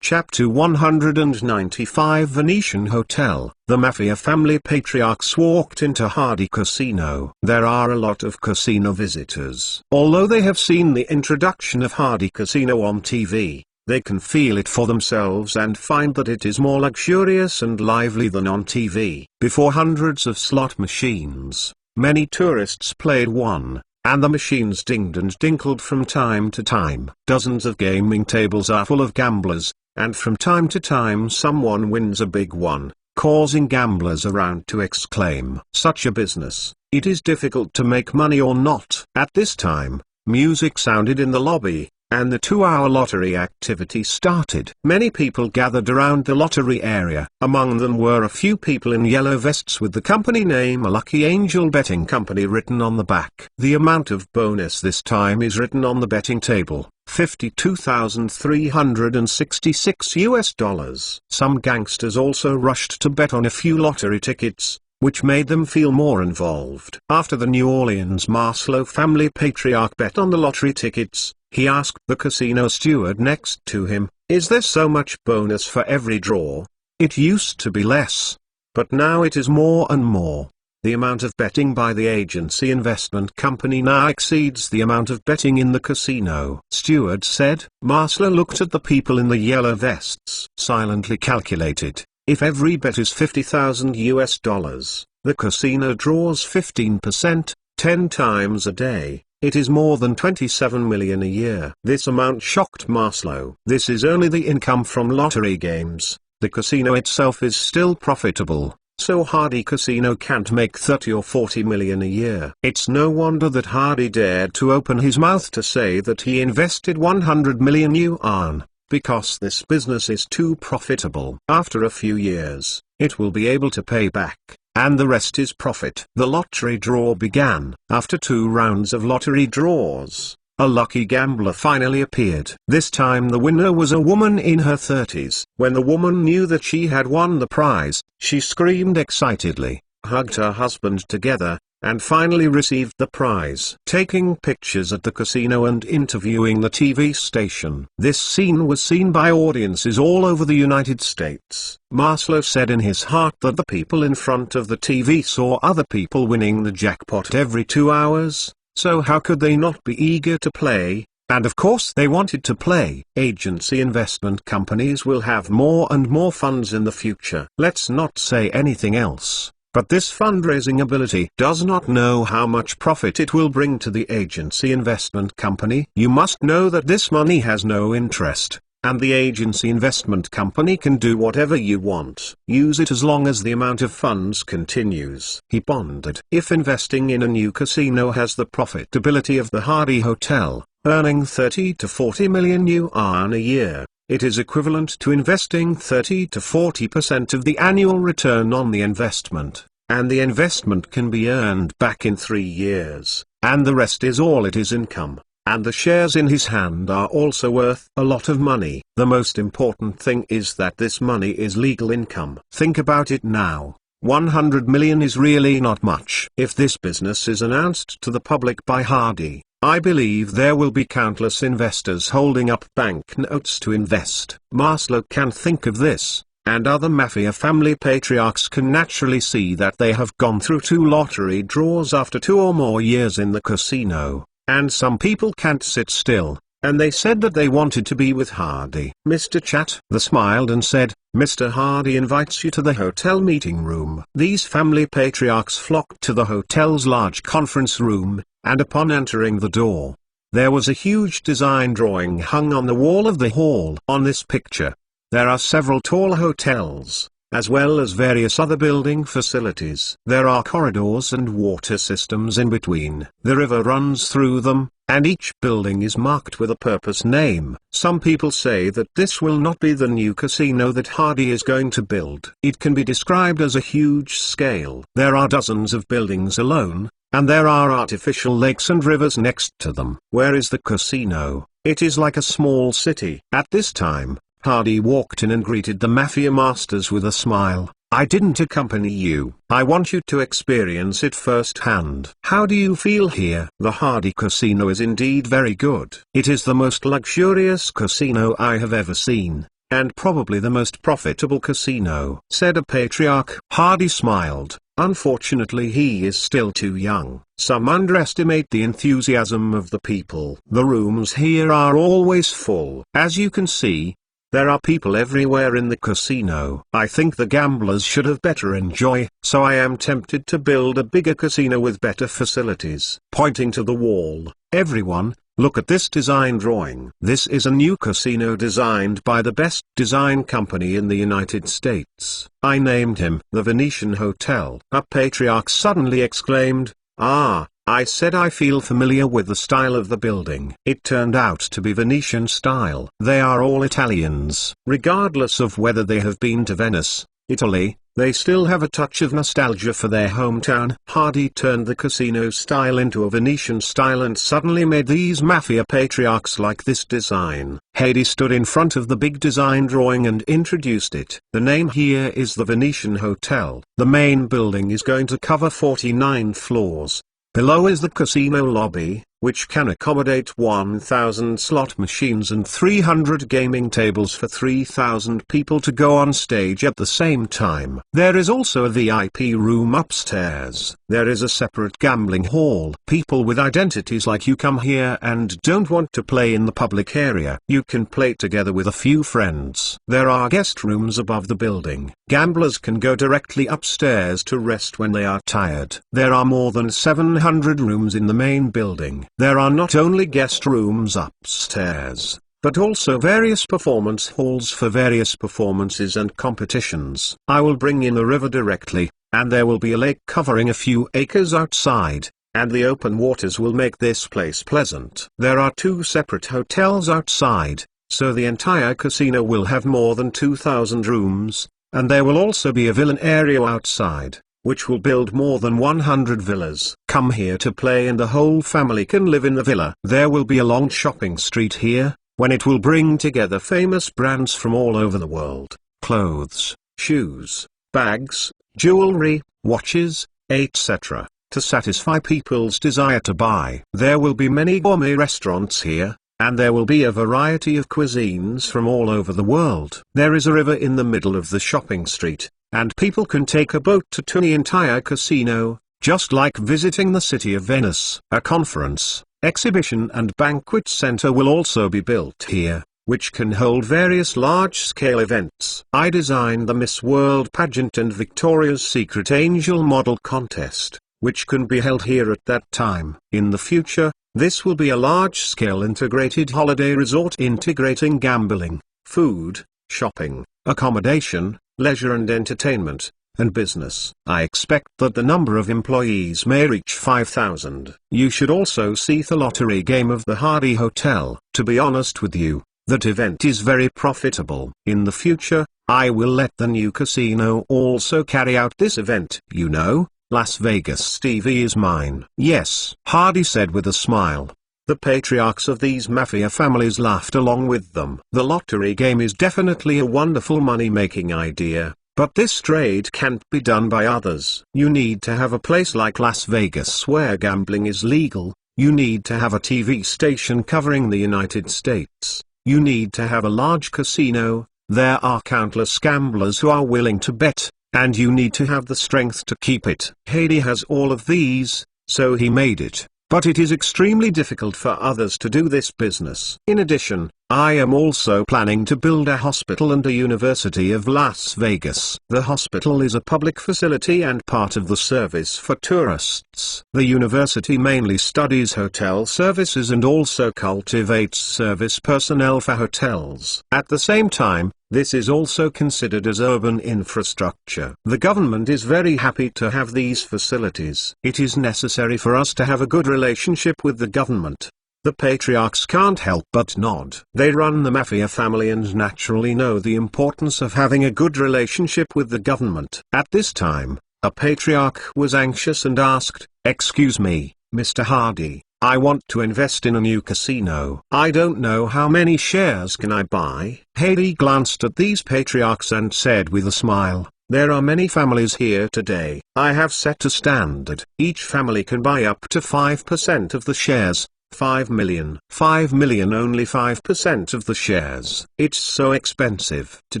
Chapter 195 Venetian Hotel. The Mafia family patriarchs walked into Hardy Casino. There are a lot of casino visitors. Although they have seen the introduction of Hardy Casino on TV, they can feel it for themselves and find that it is more luxurious and lively than on TV. Before hundreds of slot machines, many tourists played one, and the machines dinged and dinkled from time to time. Dozens of gaming tables are full of gamblers, and from time to time someone wins a big one, causing gamblers around to exclaim, "Such a business, it is difficult to make money or not." At this time, music sounded in the lobby, and the 2-hour lottery activity started. Many people gathered around the lottery area. Among them were a few people in yellow vests with the company name A Lucky Angel Betting Company written on the back. The amount of bonus this time is written on the betting table, $52,366. Some gangsters also rushed to bet on a few lottery tickets, which made them feel more involved. After the New Orleans Maslow family patriarch bet on the lottery tickets, he asked the casino steward next to him, "Is there so much bonus for every draw? It used to be less, but now it is more and more." The amount of betting by the agency investment company now exceeds the amount of betting in the casino. Steward said. Maslow looked at the people in the yellow vests. Silently calculated, if every bet is $50,000, the casino draws 15%, 10 times a day. It is more than 27 million a year. This amount shocked Maslow. This is only the income from lottery games. The casino itself is still profitable, so Hardy Casino can't make 30 or 40 million a year. It's no wonder that Hardy dared to open his mouth to say that he invested 100 million yuan, because this business is too profitable. After a few years, it will be able to pay back, and the rest is profit. The lottery draw began. After 2 rounds of lottery draws, a lucky gambler finally appeared. This time the winner was a woman in her 30s. When the woman knew that she had won the prize, she screamed excitedly, hugged her husband together, and finally received the prize. Taking pictures at the casino and interviewing the TV station. This scene was seen by audiences all over the United States. Maslow said in his heart that the people in front of the TV saw other people winning the jackpot every 2 hours, so how could they not be eager to play? And of course they wanted to play. Agency investment companies will have more and more funds in the future. Let's not say anything else. But this fundraising ability does not know how much profit it will bring to the agency investment company. You must know that this money has no interest, and the agency investment company can do whatever you want. Use it as long as the amount of funds continues. He pondered. If investing in a new casino has the profitability of the Hardy Hotel, earning 30 to 40 million yuan a year, it is equivalent to investing 30 to 40% of the annual return on the investment, and the investment can be earned back in 3 years, and the rest is all it is income, and the shares in his hand are also worth a lot of money. The most important thing is that this money is legal income. Think about it now. 100 million is really not much. If this business is announced to the public by Hardy, I believe there will be countless investors holding up banknotes to invest. Maslow can think of this, and other mafia family patriarchs can naturally see that they have gone through 2 lottery draws after 2 or more years in the casino, and some people can't sit still, and they said that they wanted to be with Hardy. Mr. Chat smiled and said, "Mr. Hardy invites you to the hotel meeting room." These family patriarchs flocked to the hotel's large conference room, and upon entering the door, there was a huge design drawing hung on the wall of the hall. On this picture, there are several tall hotels, as well as various other building facilities. There are corridors and water systems in between. The river runs through them, and each building is marked with a purpose name. Some people say that this will not be the new casino that Hardy is going to build. It can be described as a huge scale. There are dozens of buildings alone, and there are artificial lakes and rivers next to them. Where is the casino? It is like a small city. At this time, Hardy walked in and greeted the mafia masters with a smile. "I didn't accompany you. I want you to experience it firsthand. How do you feel here?" The Hardy Casino is indeed very good. It is the most luxurious casino I have ever seen. and probably the most profitable casino," said a patriarch. Hardy smiled. Unfortunately, he is still too young. Some underestimate the enthusiasm of the people. The rooms here are always full. As you can see, there are people everywhere in the casino. I think the gamblers should have better enjoy, so I am tempted to build a bigger casino with better facilities. Pointing to the wall, "Everyone, look at this design drawing. This is a new casino designed by the best design company in the United States. I named him the Venetian Hotel." A patriarch suddenly exclaimed, "Ah, I said I feel familiar with the style of the building." It turned out to be Venetian style. They are all Italians. Regardless of whether they have been to Venice, Italy, they still have a touch of nostalgia for their hometown. Hardy turned the casino style into a Venetian style and suddenly made these mafia patriarchs like this design. Heidi stood in front of the big design drawing and introduced it. "The name here is the Venetian Hotel. The main building is going to cover 49 floors. Below is the casino lobby, which can accommodate 1,000 slot machines and 300 gaming tables for 3,000 people to go on stage at the same time. There is also a VIP room upstairs. There is a separate gambling hall. People with identities like you come here and don't want to play in the public area. You can play together with a few friends. There are guest rooms above the building. Gamblers can go directly upstairs to rest when they are tired. There are more than 700 rooms in the main building. There are not only guest rooms upstairs, but also various performance halls for various performances and competitions. I will bring in the river directly, and there will be a lake covering a few acres outside, and the open waters will make this place pleasant. There are 2 separate hotels outside, so the entire casino will have more than 2,000 rooms, and there will also be a villa area outside, which will build more than 100 villas. Come here to play and the whole family can live in the villa. There will be a long shopping street here, when it will bring together famous brands from all over the world. Clothes, shoes, bags, jewelry, watches, etc., to satisfy people's desire to buy. There will be many gourmet restaurants here, and there will be a variety of cuisines from all over the world. There is a river in the middle of the shopping street, and people can take a boat to tour the entire casino, just like visiting the city of Venice. A conference, exhibition and banquet center will also be built here, which can hold various large-scale events. I designed the Miss World pageant and Victoria's Secret Angel model contest, which can be held here at that time. In the future, this will be a large-scale integrated holiday resort integrating gambling, food, shopping, accommodation, leisure and entertainment, and business. I expect that the number of employees may reach 5,000. You should also see the lottery game of the Hardy Hotel. To be honest with you, that event is very profitable. In the future, I will let the new casino also carry out this event. You know, Las Vegas TV is mine. Yes, Hardy said with a smile. The patriarchs of these mafia families laughed along with them. The lottery game is definitely a wonderful money-making idea, but this trade can't be done by others. You need to have a place like Las Vegas where gambling is legal. You need to have a TV station covering the United States. You need to have a large casino. There are countless gamblers who are willing to bet, and you need to have the strength to keep it. Heidi has all of these, so he made it. But it is extremely difficult for others to do this business. In addition, I am also planning to build a hospital and a University of Las Vegas. The hospital is a public facility and part of the service for tourists. The university mainly studies hotel services and also cultivates service personnel for hotels. At the same time, this is also considered as urban infrastructure. The government is very happy to have these facilities. It is necessary for us to have a good relationship with the government. The patriarchs can't help but nod. They run the mafia family and naturally know the importance of having a good relationship with the government. At this time, a patriarch was anxious and asked, "Excuse me, Mr. Hardy, I want to invest in a new casino. I don't know how many shares can I buy?" Heidi glanced at these patriarchs and said with a smile, "There are many families here today. I have set a standard. Each family can buy up to 5% of the shares, 5 million. 5 million, only 5% of the shares. It's so expensive. To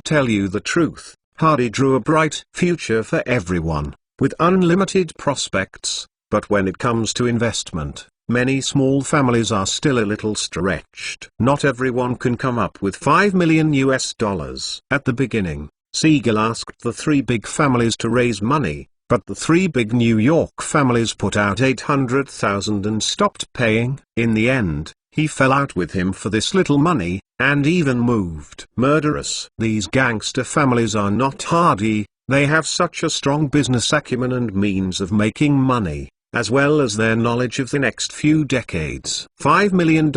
tell you the truth, Hardy drew a bright future for everyone, with unlimited prospects, but when it comes to investment, many small families are still a little stretched. Not everyone can come up with $5 million. At the beginning, Siegel asked the three big families to raise money, but the three big New York families put out $800,000 and stopped paying. In the end, he fell out with him for this little money, and even moved. Murderous. These gangster families are not Hardy. They have such a strong business acumen and means of making money, as well as their knowledge of the next few decades. $5 million.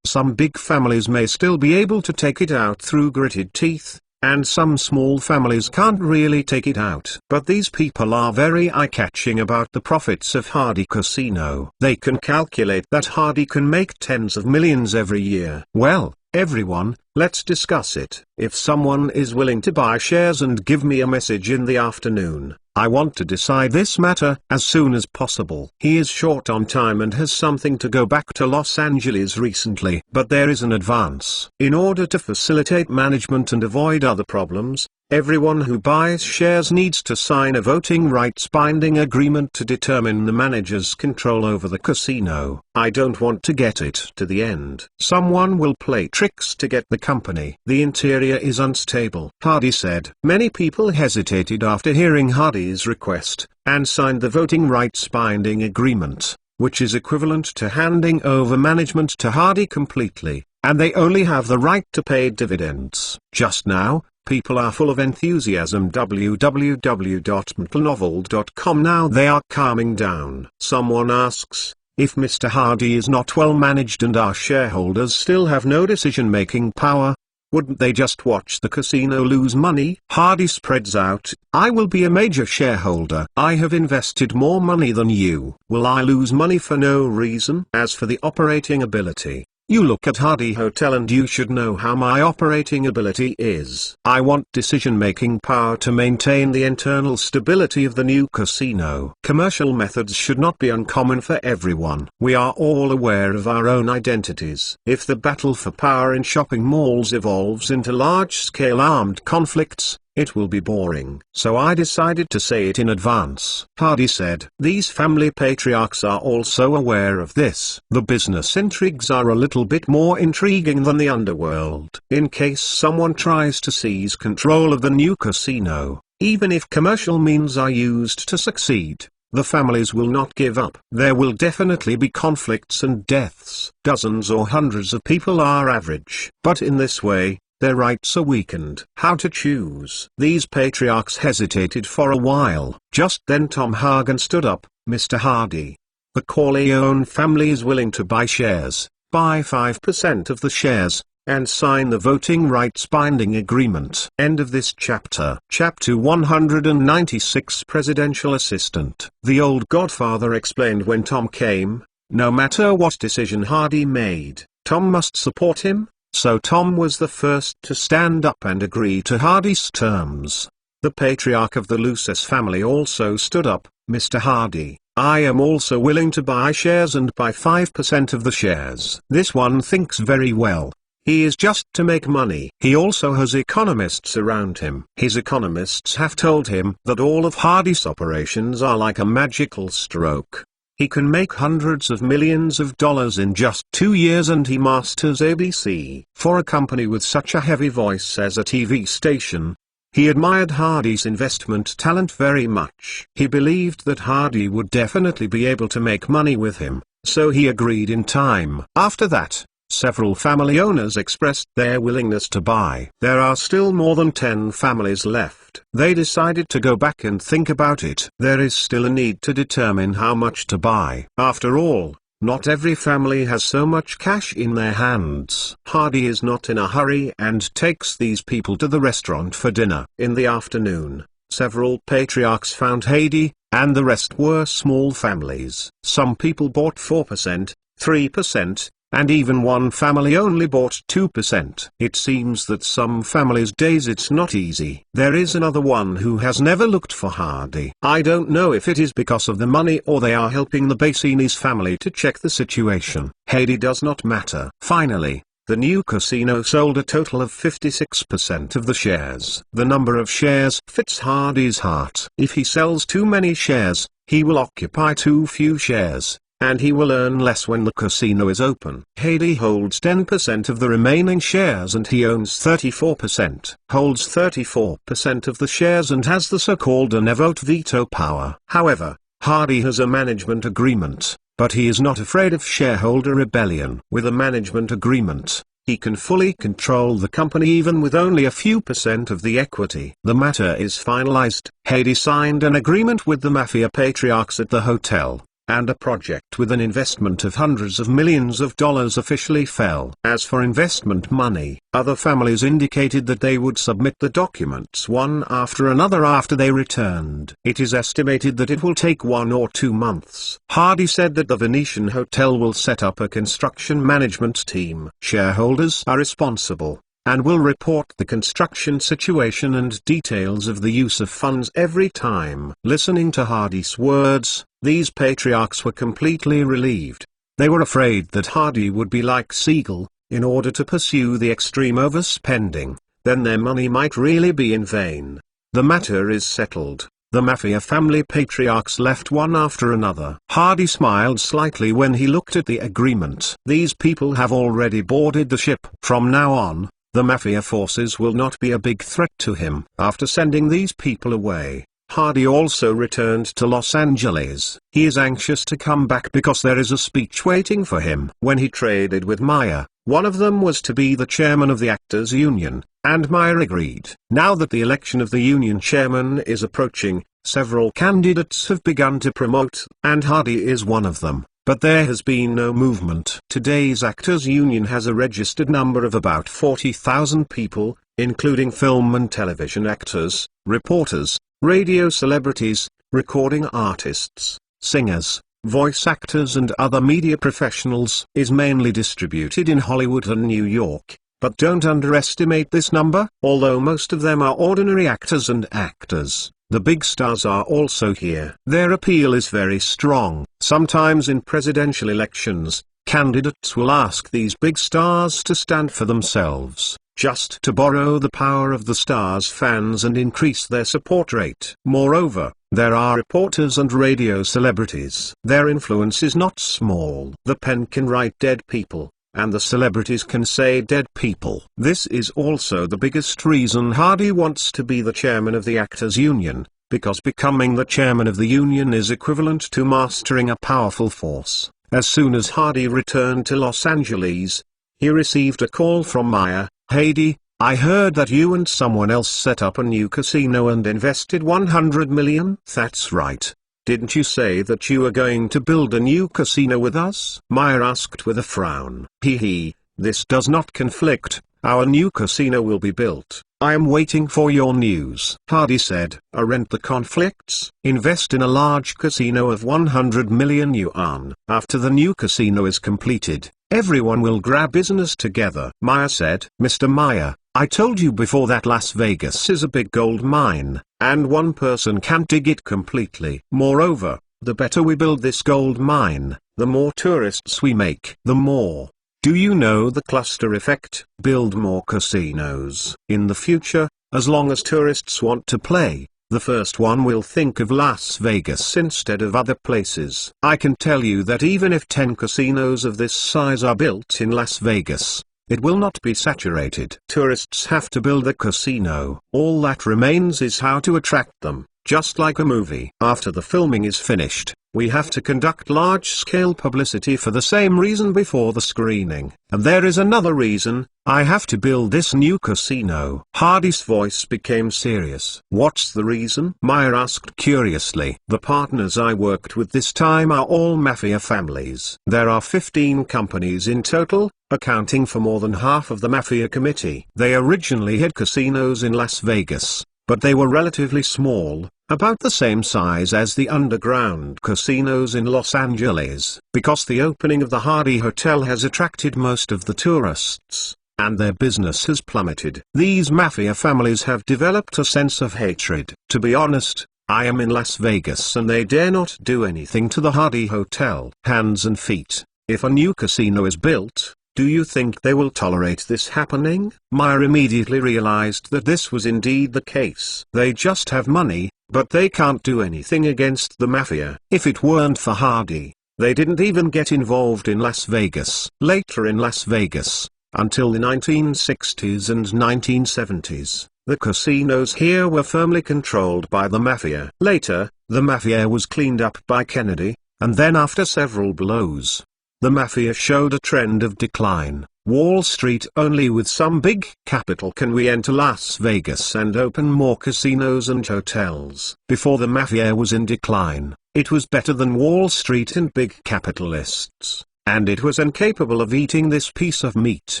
Some big families may still be able to take it out through gritted teeth, and some small families can't really take it out. But these people are very eye-catching about the profits of Hardy Casino. They can calculate that Hardy can make tens of millions every year. Well, everyone, let's discuss it. If someone is willing to buy shares and give me a message in the afternoon, I want to decide this matter as soon as possible. He is short on time and has something to go back to Los Angeles recently. But there is an advance. In order to facilitate management and avoid other problems, everyone who buys shares needs to sign a voting rights binding agreement to determine the manager's control over the casino. I don't want to get it to the end. Someone will play tricks to get the company. The interior is unstable, Hardy said. Many people hesitated after hearing Hardy's request, and signed the voting rights binding agreement, which is equivalent to handing over management to Hardy completely, and they only have the right to pay dividends. Just now, people are full of enthusiasm. www.mtlnovel.com. Now they are calming down. Someone asks, if Mr. Hardy is not well managed and our shareholders still have no decision-making power, wouldn't they just watch the casino lose money? Hardy spreads out, I will be a major shareholder. I have invested more money than you. Will I lose money for no reason? As for the operating ability, you look at Hardy Hotel and you should know how my operating ability is. I want decision-making power to maintain the internal stability of the new casino. Commercial methods should not be uncommon for everyone. We are all aware of our own identities. If the battle for power in shopping malls evolves into large-scale armed conflicts, it will be boring. So I decided to say it in advance. Hardy said. These family patriarchs are also aware of this. The business intrigues are a little bit more intriguing than the underworld. In case someone tries to seize control of the new casino, even if commercial means are used to succeed, the families will not give up. There will definitely be conflicts and deaths. Dozens or hundreds of people are average. But in this way, their rights are weakened. How to choose? These patriarchs hesitated for a while. Just then Tom Hagen stood up. Mr. Hardy, the Corleone family is willing to buy shares, buy 5% of the shares, and sign the voting rights binding agreement. End of this chapter. Chapter 196. Presidential Assistant. The old godfather explained when Tom came, no matter what decision Hardy made, Tom must support him. So Tom was the first to stand up and agree to Hardy's terms. The patriarch of the Lucis family also stood up. Mr. Hardy, I am also willing to buy shares and buy 5% of the shares. This one thinks very well. He is just to make money. He also has economists around him. His economists have told him that all of Hardy's operations are like a magical stroke. He can make hundreds of millions of dollars in just 2 years, and he masters ABC. For a company with such a heavy voice as a TV station, he admired Hardy's investment talent very much. He believed that Hardy would definitely be able to make money with him, so he agreed in time. After that, several family owners expressed their willingness to buy. There are still more than 10 families left. They decided to go back and think about it. There is still a need to determine how much to buy. After all, not every family has so much cash in their hands. Hardy is not in a hurry and takes these people to the restaurant for dinner. In the afternoon, several patriarchs found Hardy, and the rest were small families. Some people bought 4%, 3%, and even one family only bought 2%. It seems that some families' days it's not easy. There is another one who has never looked for Hardy. I don't know if it is because of the money or they are helping the Bassinis family to check the situation. Heidi does not matter. Finally, the new casino sold a total of 56% of the shares. The number of shares fits Hardy's heart. If he sells too many shares, he will occupy too few shares, and he will earn less when the casino is open. Heidi holds 10% of the remaining shares and he owns 34%. Holds 34% of the shares and has the so-called never-vote veto power. However, Hardy has a management agreement, but he is not afraid of shareholder rebellion. With a management agreement, he can fully control the company even with only a few percent of the equity. The matter is finalized. Heidi signed an agreement with the mafia patriarchs at the hotel, and a project with an investment of hundreds of millions of dollars officially fell. As for investment money, other families indicated that they would submit the documents one after another after they returned. It is estimated that it will take 1 or 2 months. Hardy said that the Venetian Hotel will set up a construction management team. Shareholders are responsible, and will report the construction situation and details of the use of funds every time. Listening to Hardy's words, these patriarchs were completely relieved. They were afraid that Hardy would be like Siegel, in order to pursue the extreme overspending, then their money might really be in vain. The matter is settled. The mafia family patriarchs left one after another. Hardy smiled slightly when he looked at the agreement. These people have already boarded the ship. From now on, the mafia forces will not be a big threat to him. After sending these people away, Hardy also returned to Los Angeles. He is anxious to come back because there is a speech waiting for him. When he traded with Maya, one of them was to be the chairman of the Actors Union, and Maya agreed. Now that the election of the union chairman is approaching, several candidates have begun to promote, and Hardy is one of them. But there has been no movement. Today's Actors Union has a registered number of about 40,000 people, including film and television actors, reporters, radio celebrities, recording artists, singers, voice actors and other media professionals. Is mainly distributed in Hollywood and New York. But don't underestimate this number. Although most of them are ordinary actors and actors, the big stars are also here. Their appeal is very strong. Sometimes in presidential elections, candidates will ask these big stars to stand for themselves, just to borrow the power of the stars' fans and increase their support rate. Moreover, there are reporters and radio celebrities. Their influence is not small. The pen can write dead people, and the celebrities can say dead people. This is also the biggest reason Hardy wants to be the chairman of the Actors Union, because becoming the chairman of the union is equivalent to mastering a powerful force. As soon as Hardy returned to Los Angeles, he received a call from Maya. Heidi, I heard that you and someone else set up a new casino and invested $100 million. That's right. Didn't you say that you were going to build a new casino with us? Maya asked with a frown. This does not conflict. Our new casino will be built. I am waiting for your news. Hardy said. Aren't the conflicts? Invest in a large casino of 100 million yuan. After the new casino is completed, everyone will grab business together. Maya said. Mr. Maya, I told you before that Las Vegas is a big gold mine, and one person can't dig it completely. Moreover, the better we build this gold mine, the more tourists we make. The more. Do you know the cluster effect? Build more casinos. In the future, as long as tourists want to play, the first one will think of Las Vegas instead of other places. I can tell you that even if 10 casinos of this size are built in Las Vegas, it will not be saturated. Tourists have to build a casino. All that remains is how to attract them, just like a movie. After the filming is finished, we have to conduct large-scale publicity for the same reason before the screening. And there is another reason, I have to build this new casino. Hardy's voice became serious. What's the reason? Maya asked curiously. The partners I worked with this time are all mafia families. There are 15 companies in total, accounting for more than half of the mafia committee. They originally had casinos in Las Vegas, but they were relatively small, about the same size as the underground casinos in Los Angeles. because the opening of the Hardy Hotel has attracted most of the tourists, and their business has plummeted. These mafia families have developed a sense of hatred. To be honest, I am in Las Vegas and they dare not do anything to the Hardy Hotel. Hands and feet. If a new casino is built, do you think they will tolerate this happening? Meyer immediately realized that this was indeed the case. They just have money, but they can't do anything against the mafia. If it weren't for Hardy, they didn't even get involved in Las Vegas. Later in Las Vegas, until the 1960s and 1970s, the casinos here were firmly controlled by the mafia. Later, the mafia was cleaned up by Kennedy, and then after several blows, the mafia showed a trend of decline. Wall Street. Only with some big capital can we enter Las Vegas and open more casinos and hotels. Before the mafia was in decline, it was better than Wall Street and big capitalists, and it was incapable of eating this piece of meat.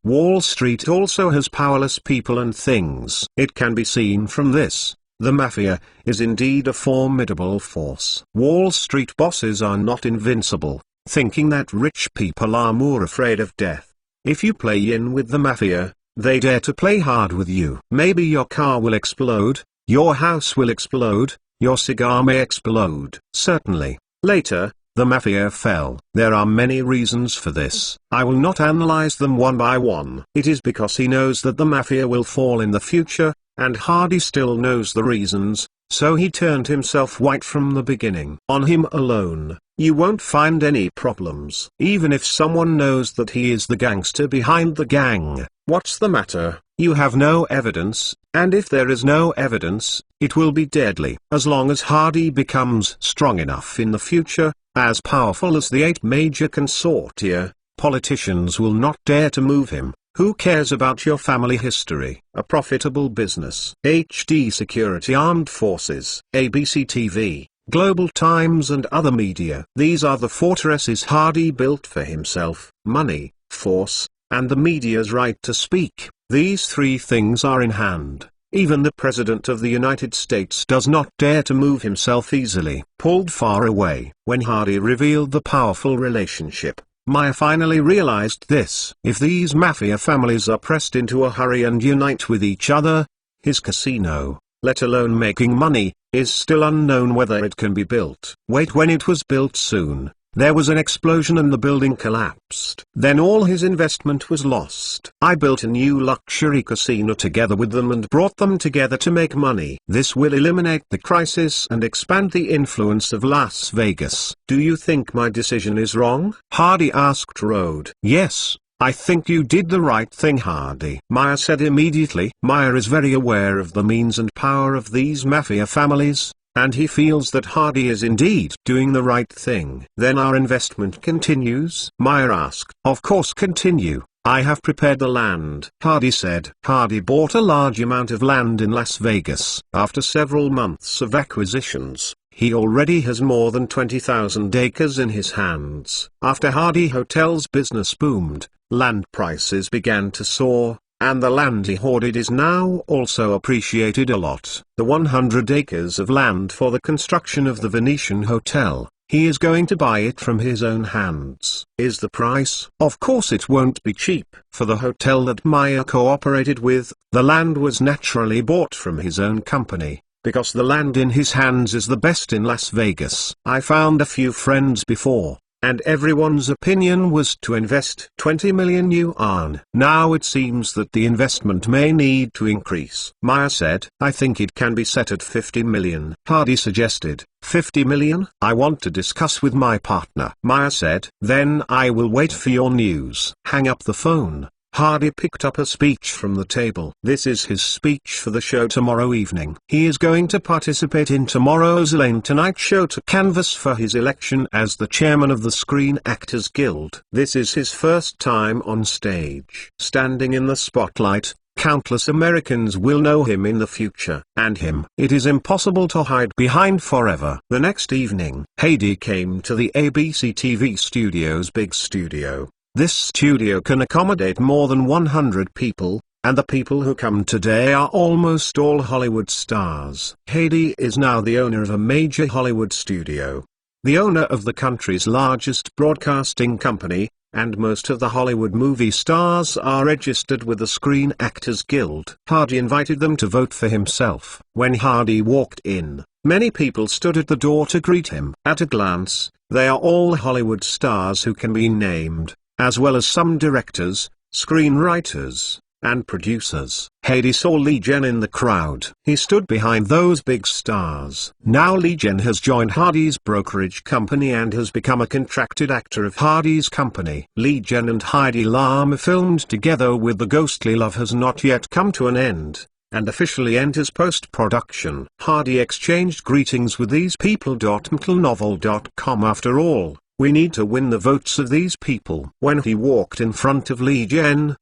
Wall Street also has powerless people and things. It can be seen from this. The mafia is indeed a formidable force. Wall Street bosses are not invincible, thinking that rich people are more afraid of death. If you play in with the mafia, they dare to play hard with you. Maybe your car will explode, your house will explode, your cigar may explode. Certainly. Later, the mafia fell. There are many reasons for this. I will not analyze them one by one. It is because he knows that the mafia will fall in the future, and Hardy still knows the reasons, so he turned himself white from the beginning. On him alone, you won't find any problems. Even if someone knows that he is the gangster behind the gang, what's the matter? You have no evidence, and if there is no evidence, it will be deadly. As long as Hardy becomes strong enough in the future, as powerful as the 8 major consortia, politicians will not dare to move him. Who cares about your family history? A profitable business. HD Security, Armed Forces, ABC TV, Global Times and other media. These are the fortresses Hardy built for himself: money, force, and the media's right to speak. These 3 things are in hand. Even the President of the United States does not dare to move himself easily. Pulled far away. When Hardy revealed the powerful relationship, Meyer finally realized this. If these mafia families are pressed into a hurry and unite with each other, his casino, let alone making money, is still unknown whether it can be built. Wait, when it was built soon, there was an explosion and the building collapsed. Then all his investment was lost. I built a new luxury casino together with them and brought them together to make money. This will eliminate the crisis and expand the influence of Las Vegas. Do you think my decision is wrong? Hardy asked Rode. Yes, I think you did the right thing, Hardy. Meyer said immediately. Meyer is very aware of the means and power of these mafia families, and he feels that Hardy is indeed doing the right thing. Then our investment continues? Meyer asked. Of course continue. I have prepared the land, Hardy said. Hardy bought a large amount of land in Las Vegas. After several months of acquisitions, he already has more than 20,000 acres in his hands. After Hardy Hotel's business boomed, land prices began to soar, and the land he hoarded is now also appreciated a lot. The 100 acres of land for the construction of the Venetian Hotel, he is going to buy it from his own hands. Is the price? Of course it won't be cheap. For the hotel that Meyer cooperated with, the land was naturally bought from his own company, because the land in his hands is the best in Las Vegas. I found a few friends before, and everyone's opinion was to invest 20 million yuan. Now it seems that the investment may need to increase. Meyer said, I think it can be set at 50 million. Hardy suggested, 50 million? I want to discuss with my partner. Meyer said, then I will wait for your news. Hang up the phone. Hardy picked up a speech from the table. This is his speech for the show tomorrow evening. He is going to participate in tomorrow's Late Tonight show to canvass for his election as the chairman of the Screen Actors Guild. This is his first time on stage. Standing in the spotlight, countless Americans will know him in the future. And him. It is impossible to hide behind forever. The next evening, Hardy came to the ABC TV studios' big studio. This studio can accommodate more than 100 people, and the people who come today are almost all Hollywood stars. Hardy is now the owner of a major Hollywood studio. the owner of the country's largest broadcasting company, and most of the Hollywood movie stars are registered with the Screen Actors Guild. Hardy invited them to vote for himself. When Hardy walked in, many people stood at the door to greet him. At a glance, they are all Hollywood stars who can be named, as well as some directors, screenwriters, and producers. Hardy saw Lee Jen in the crowd. He stood behind those big stars. Now Lee Jen has joined Hardy's brokerage company and has become a contracted actor of Hardy's company. Lee Jen and Heidi Lam filmed together with The Ghostly Love has not yet come to an end, and officially enters post-production. Hardy exchanged greetings with these people. MTLnovel.com. After all, we need to win the votes of these people. When he walked in front of Lee Jen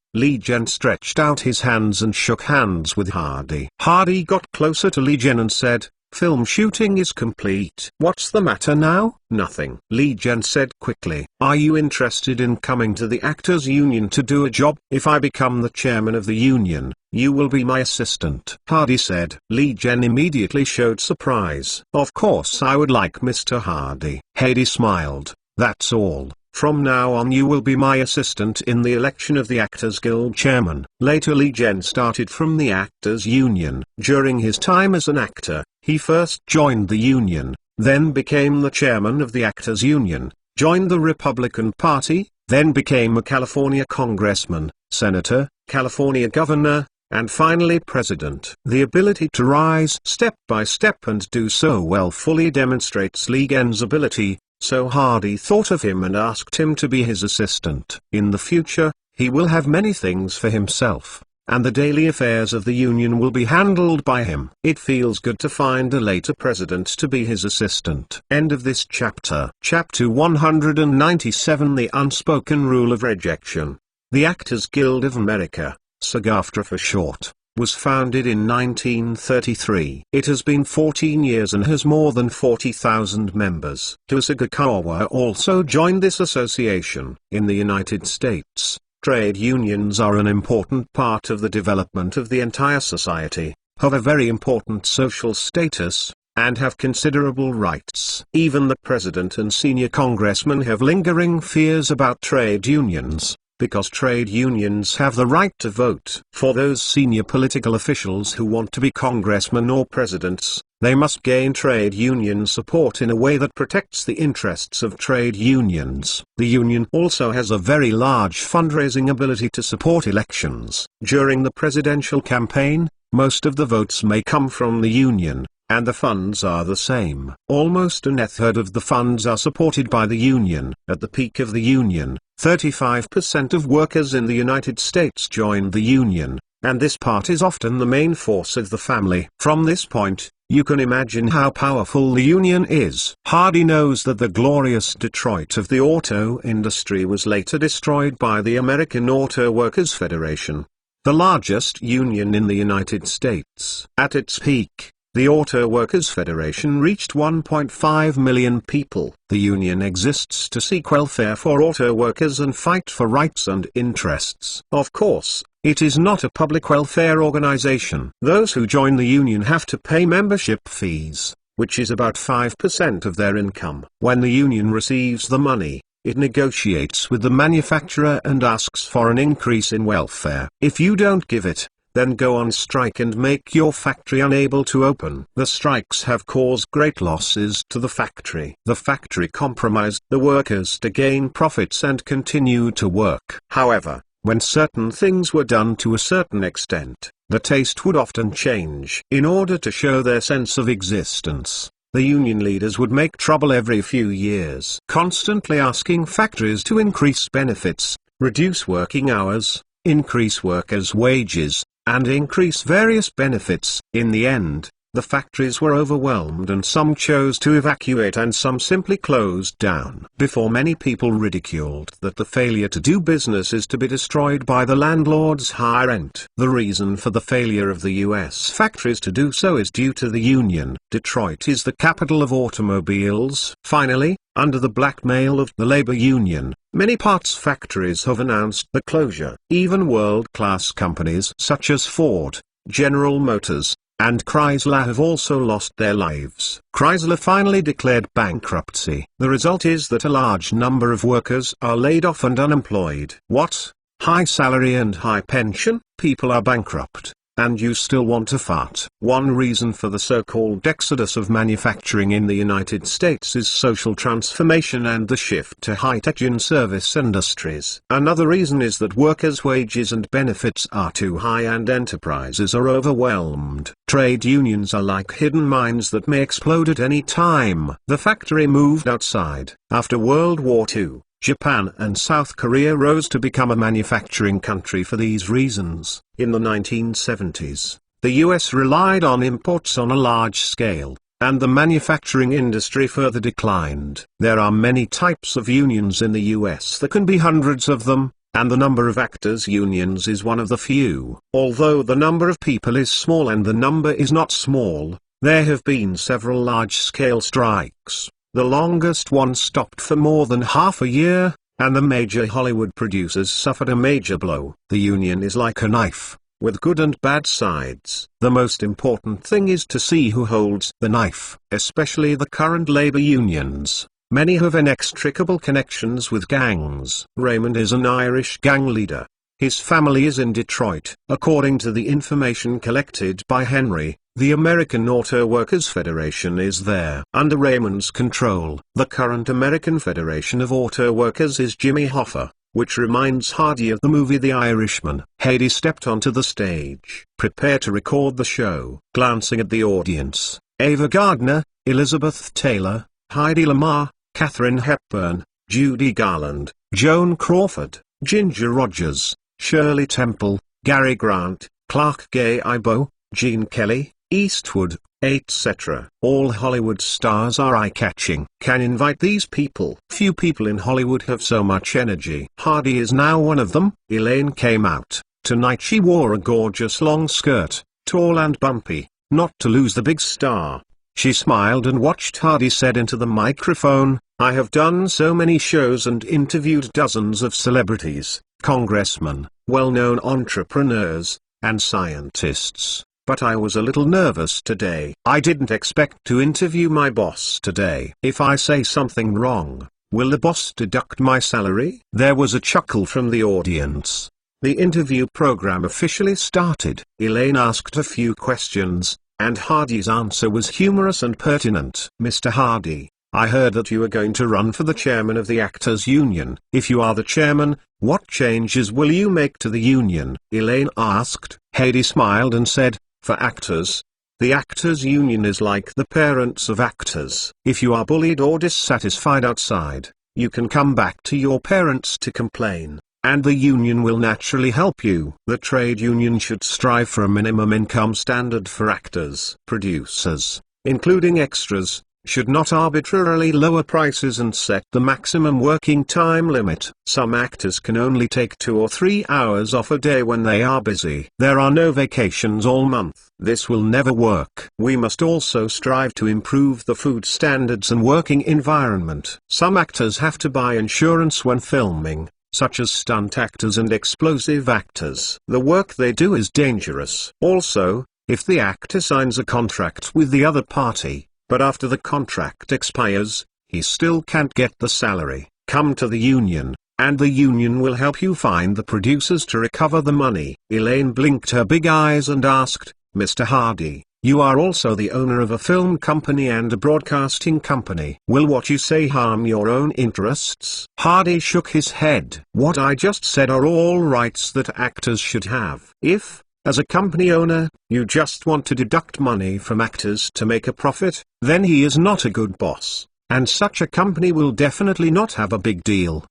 stretched out his hands and shook hands with Hardy. Hardy got closer to Lee Jen and said, "Film shooting is complete." "What's the matter now?" "Nothing," Lee Jen said quickly. "Are you interested in coming to the Actors Union to do a job?" "If I become the chairman of the union, you will be my assistant," Hardy said. Lee Jen immediately showed surprise. "Of course I would like Mr. Hardy." Hardy smiled. "That's all. From now on you will be my assistant in the election of the Actors Guild chairman." Later Lee Jen started from the Actors Union. During his time as an actor, he first joined the union, then became the chairman of the Actors Union, joined the Republican Party, then became a California congressman, senator, California governor, and finally president. The ability to rise step by step and do so well fully demonstrates Lee Jen's ability, so Hardy thought of him and asked him to be his assistant. In the future, he will have many things for himself, and the daily affairs of the union will be handled by him. It feels good to find a later president to be his assistant. End of this chapter. Chapter 197. The Unspoken Rule of Rejection. The Actors Guild of America, SAG-AFTRA for short, was founded in 1933. It has been 14 years and has more than 40,000 members. Asagakawa also joined this association. In the United States, trade unions are an important part of the development of the entire society, have a very important social status, and have considerable rights. Even the president and senior congressmen have lingering fears about trade unions, because trade unions have the right to vote. For those senior political officials who want to be congressmen or presidents, they must gain trade union support in a way that protects the interests of trade unions. The union also has a very large fundraising ability to support elections. During the presidential campaign, most of the votes may come from the union, and the funds are the same. Almost a third of the funds are supported by the union. At the peak of the union, 35% of workers in the United States joined the union, and this part is often the main force of the family. From this point, you can imagine how powerful the union is. Hardy knows that the glorious Detroit of the auto industry was later destroyed by the American Auto Workers Federation, the largest union in the United States. At its peak, the Auto Workers Federation reached 1.5 million people. The union exists to seek welfare for auto workers and fight for rights and interests. Of course, it is not a public welfare organization. Those who join the union have to pay membership fees, which is about 5% of their income. When the union receives the money, it negotiates with the manufacturer and asks for an increase in welfare. If you don't give it, then go on strike and make your factory unable to open. The strikes have caused great losses to the factory. The factory compromised the workers to gain profits and continue to work. However, when certain things were done to a certain extent, the taste would often change. In order to show their sense of existence, the union leaders would make trouble every few years, constantly asking factories to increase benefits, reduce working hours, increase workers' wages, and increase various benefits. In the end, the factories were overwhelmed and some chose to evacuate and some simply closed down. Before, many people ridiculed that the failure to do business is to be destroyed by the landlord's high rent. The reason for the failure of the U.S. factories to do so is due to the union. Detroit is the capital of automobiles. Finally, under the blackmail of the labor union, many parts factories have announced the closure. Even world-class companies such as Ford, General Motors, and Chrysler have also lost their lives. Chrysler finally declared bankruptcy. The result is that a large number of workers are laid off and unemployed. What? High salary and high pension? People are bankrupt, and you still want to fart. One reason for the so-called exodus of manufacturing in the United States is social transformation and the shift to high-tech and service industries. Another reason is that workers' wages and benefits are too high and enterprises are overwhelmed. Trade unions are like hidden mines that may explode at any time. The factory moved outside. After World War II, Japan and South Korea rose to become a manufacturing country for these reasons. In the 1970s, the US relied on imports on a large scale, and the manufacturing industry further declined. There are many types of unions in the US. There can be hundreds of them, and the number of actors' unions is one of the few. Although the number of people is small and the number is not small, there have been several large-scale strikes. The longest one stopped for more than half a year, and the major Hollywood producers suffered a major blow. The union is like a knife, with good and bad sides. The most important thing is to see who holds the knife, especially the current labor unions. Many have inextricable connections with gangs. Raymond is an Irish gang leader. His family is in Detroit. According to the information collected by Henry, the American Auto Workers Federation is there. Under Raymond's control, the current American Federation of Auto Workers is Jimmy Hoffa, which reminds Hardy of the movie The Irishman. Hardy stepped onto the stage, prepared to record the show. Glancing at the audience, Ava Gardner, Elizabeth Taylor, Heidi Lamar, Katharine Hepburn, Judy Garland, Joan Crawford, Ginger Rogers, Shirley Temple, Gary Grant, Clark Gable, Gene Kelly, Eastwood, etc. All Hollywood stars are eye-catching. Can invite these people. Few people in Hollywood have so much energy. Hardy is now one of them. Elaine came out. Tonight she wore a gorgeous long skirt, tall and bumpy, not to lose the big star. She smiled and watched Hardy said into the microphone, "I have done so many shows and interviewed dozens of celebrities, congressmen, well-known entrepreneurs, and scientists. But I was a little nervous today. I didn't expect to interview my boss today. If I say something wrong, will the boss deduct my salary?" There was a chuckle from the audience. The interview program officially started. Elaine asked a few questions, and Hardy's answer was humorous and pertinent. "Mr. Hardy, I heard that you are going to run for the chairman of the Actors Union. If you are the chairman, what changes will you make to the union?" Elaine asked. Hardy smiled and said, "For actors, the Actors Union is like the parents of actors. If you are bullied or dissatisfied outside, you can come back to your parents to complain, and the union will naturally help you. The trade union should strive for a minimum income standard for actors. Producers, including extras, should not arbitrarily lower prices and set the maximum working time limit. Some actors can only take 2 or 3 hours off a day when they are busy. There are no vacations all month. This will never work. We must also strive to improve the food standards and working environment. Some actors have to buy insurance when filming, such as stunt actors and explosive actors. The work they do is dangerous. Also, if the actor signs a contract with the other party, but after the contract expires, he still can't get the salary, come to the union, and the union will help you find the producers to recover the money." Elaine blinked her big eyes and asked, "Mr. Hardy, you are also the owner of a film company and a broadcasting company. Will what you say harm your own interests?" Hardy shook his head. "What I just said are all rights that actors should have. If, as a company owner, you just want to deduct money from actors to make a profit, then he is not a good boss, and such a company will definitely not have a big deal.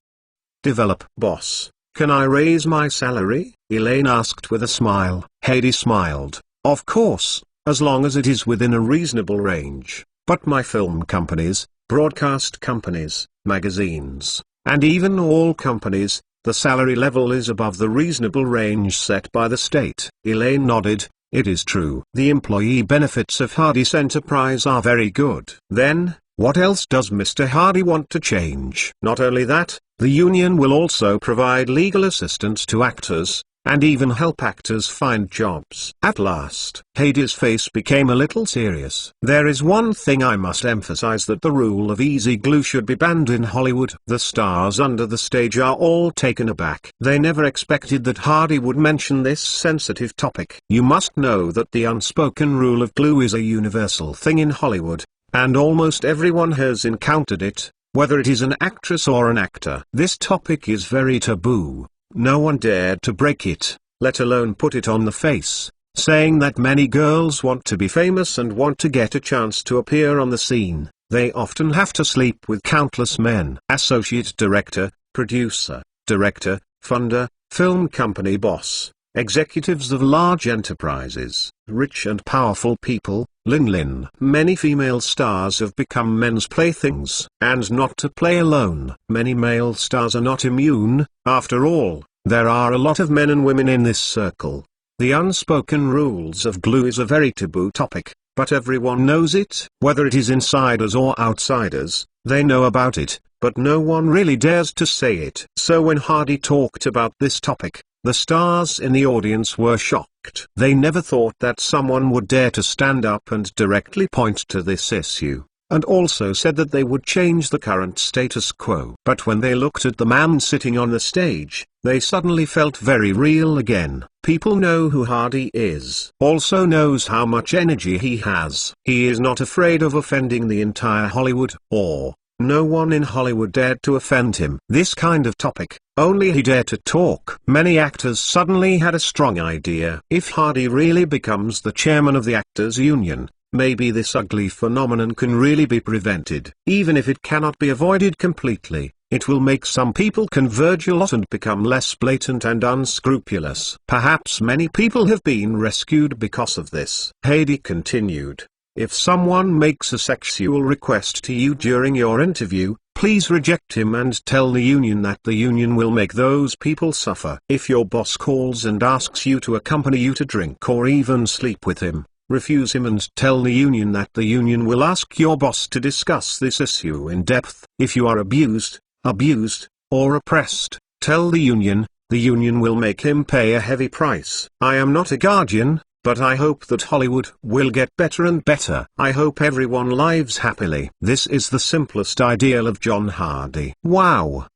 Develop. Boss, can I raise my salary?" Elaine asked with a smile. Hardy smiled. "Of course, as long as it is within a reasonable range. But my film companies, broadcast companies, magazines, and even all companies, the salary level is above the reasonable range set by the state." Elaine nodded. "It is true. The employee benefits of Hardy's enterprise are very good." "Then, what else does Mr. Hardy want to change?" "Not only that, the union will also provide legal assistance to actors, and even help actors find jobs. At last, Hady's face became a little serious. "There is one thing I must emphasize, that the rule of easy glue should be banned in Hollywood." The stars under the stage are all taken aback. They never expected that Hardy would mention this sensitive topic. You must know that the unspoken rule of glue is a universal thing in Hollywood, and almost everyone has encountered it, whether it is an actress or an actor. This topic is very taboo. No one dared to break it, let alone put it on the face, saying that many girls want to be famous and want to get a chance to appear on the scene. They often have to sleep with countless men. Associate director, producer, director, funder, film company boss, executives of large enterprises, rich and powerful people, Lin. Many female stars have become men's playthings. And not to play alone. Many male stars are not immune. After all, there are a lot of men and women in this circle. The unspoken rules of glue is a very taboo topic, but everyone knows it. Whether it is insiders or outsiders, they know about it, but no one really dares to say it. So when Hardy talked about this topic, the stars in the audience were shocked. They never thought that someone would dare to stand up and directly point to this issue, and also said that they would change the current status quo. But when they looked at the man sitting on the stage, they suddenly felt very real again. People know who Hardy is. Also knows how much energy he has. He is not afraid of offending the entire Hollywood, or no one in Hollywood dared to offend him. This kind of topic, only he dared to talk. Many actors suddenly had a strong idea. If Hardy really becomes the chairman of the Actors Union, maybe this ugly phenomenon can really be prevented. Even if it cannot be avoided completely, it will make some people converge a lot and become less blatant and unscrupulous. Perhaps many people have been rescued because of this. Hady continued, "If someone makes a sexual request to you during your interview, please reject him and tell the union that the union will make those people suffer. If your boss calls and asks you to accompany you to drink or even sleep with him, refuse him and tell the union that the union will ask your boss to discuss this issue in depth. If you are abused, or oppressed, tell the union will make him pay a heavy price. I am not a guardian, but I hope that Hollywood will get better and better. I hope everyone lives happily." This is the simplest ideal of John Hardy. Wow.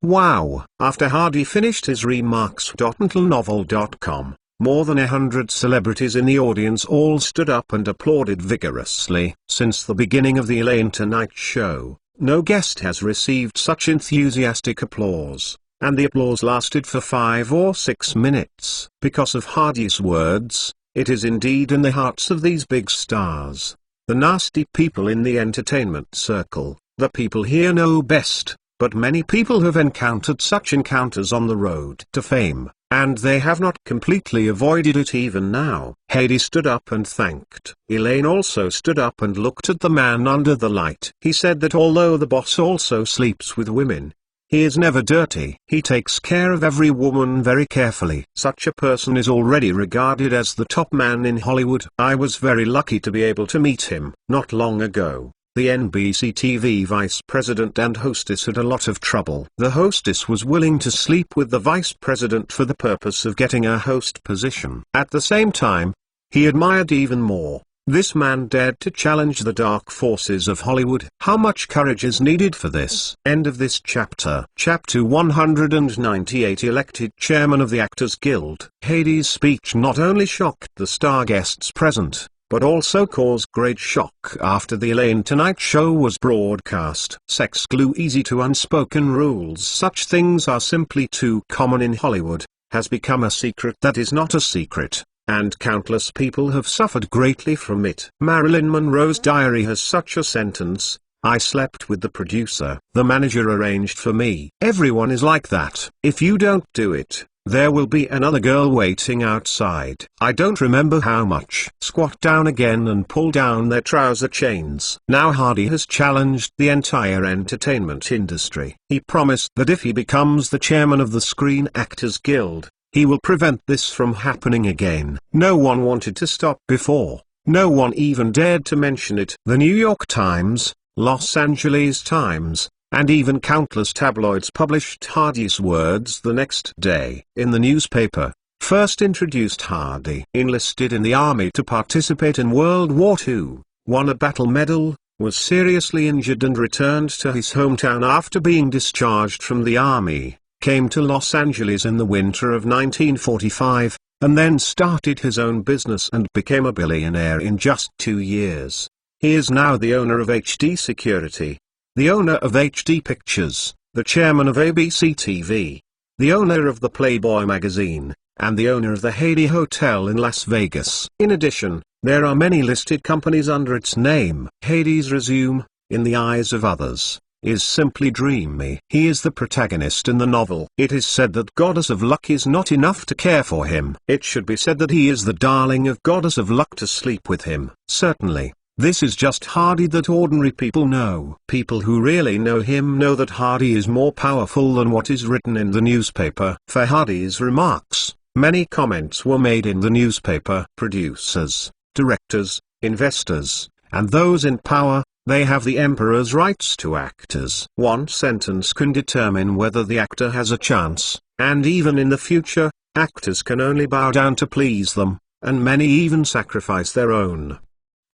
After Hardy finished his remarks, Novel.com, more than 100 celebrities in the audience all stood up and applauded vigorously. Since the beginning of the Elaine Tonight Show, no guest has received such enthusiastic applause, and the applause lasted for 5 or 6 minutes. Because of Hardy's words, it is indeed in the hearts of these big stars, the nasty people in the entertainment circle. The people here know best, but many people have encountered such encounters on the road to fame, and they have not completely avoided it even now. Hady stood up and thanked. Elaine also stood up and looked at the man under the light. He said that although the boss also sleeps with women, he is never dirty. He takes care of every woman very carefully. Such a person is already regarded as the top man in Hollywood. I was very lucky to be able to meet him. Not long ago, the NBC TV vice president and hostess had a lot of trouble. The hostess was willing to sleep with the vice president for the purpose of getting a host position. At the same time, he admired even more. This man dared to challenge the dark forces of Hollywood. How much courage is needed for this? End of this chapter. Chapter 198. Elected chairman of the Actors Guild. Hady's speech not only shocked the star guests present, but also caused great shock after the Elaine Tonight Show was broadcast. Sex glue, easy to unspoken rules. Such things are simply too common in Hollywood, has become a secret that is not a secret, and countless people have suffered greatly from it. Marilyn Monroe's diary has such a sentence: "I slept with the producer. The manager arranged for me." Everyone is like that. If you don't do it, there will be another girl waiting outside. I don't remember how much. Squat down again and pull down their trouser chains. Now Hardy has challenged the entire entertainment industry. He promised that if he becomes the chairman of the Screen Actors Guild, he will prevent this from happening again. No one wanted to stop before. No one even dared to mention it. The New York Times, Los Angeles Times, and even countless tabloids published Hardy's words the next day. In the newspaper, first introduced Hardy. Enlisted in the army to participate in World War II, won a battle medal, was seriously injured and returned to his hometown after being discharged from the army, came to Los Angeles in the winter of 1945, and then started his own business and became a billionaire in just 2 years. He is now the owner of HD Security, the owner of HD Pictures, the chairman of ABC TV, the owner of the Playboy magazine, and the owner of the Haiti Hotel in Las Vegas. In addition, there are many listed companies under its name. Hades' resume, in the eyes of others, is simply dreamy. He is the protagonist in the novel. It is said that Goddess of Luck is not enough to care for him. It should be said that he is the darling of Goddess of Luck to sleep with him. Certainly, this is just Hardy that ordinary people know. People who really know him know that Hardy is more powerful than what is written in the newspaper. For Hardy's remarks, many comments were made in the newspaper. Producers, directors, investors, and those in power, they have the emperor's rights to actors. One sentence can determine whether the actor has a chance, and even in the future, actors can only bow down to please them, and many even sacrifice their own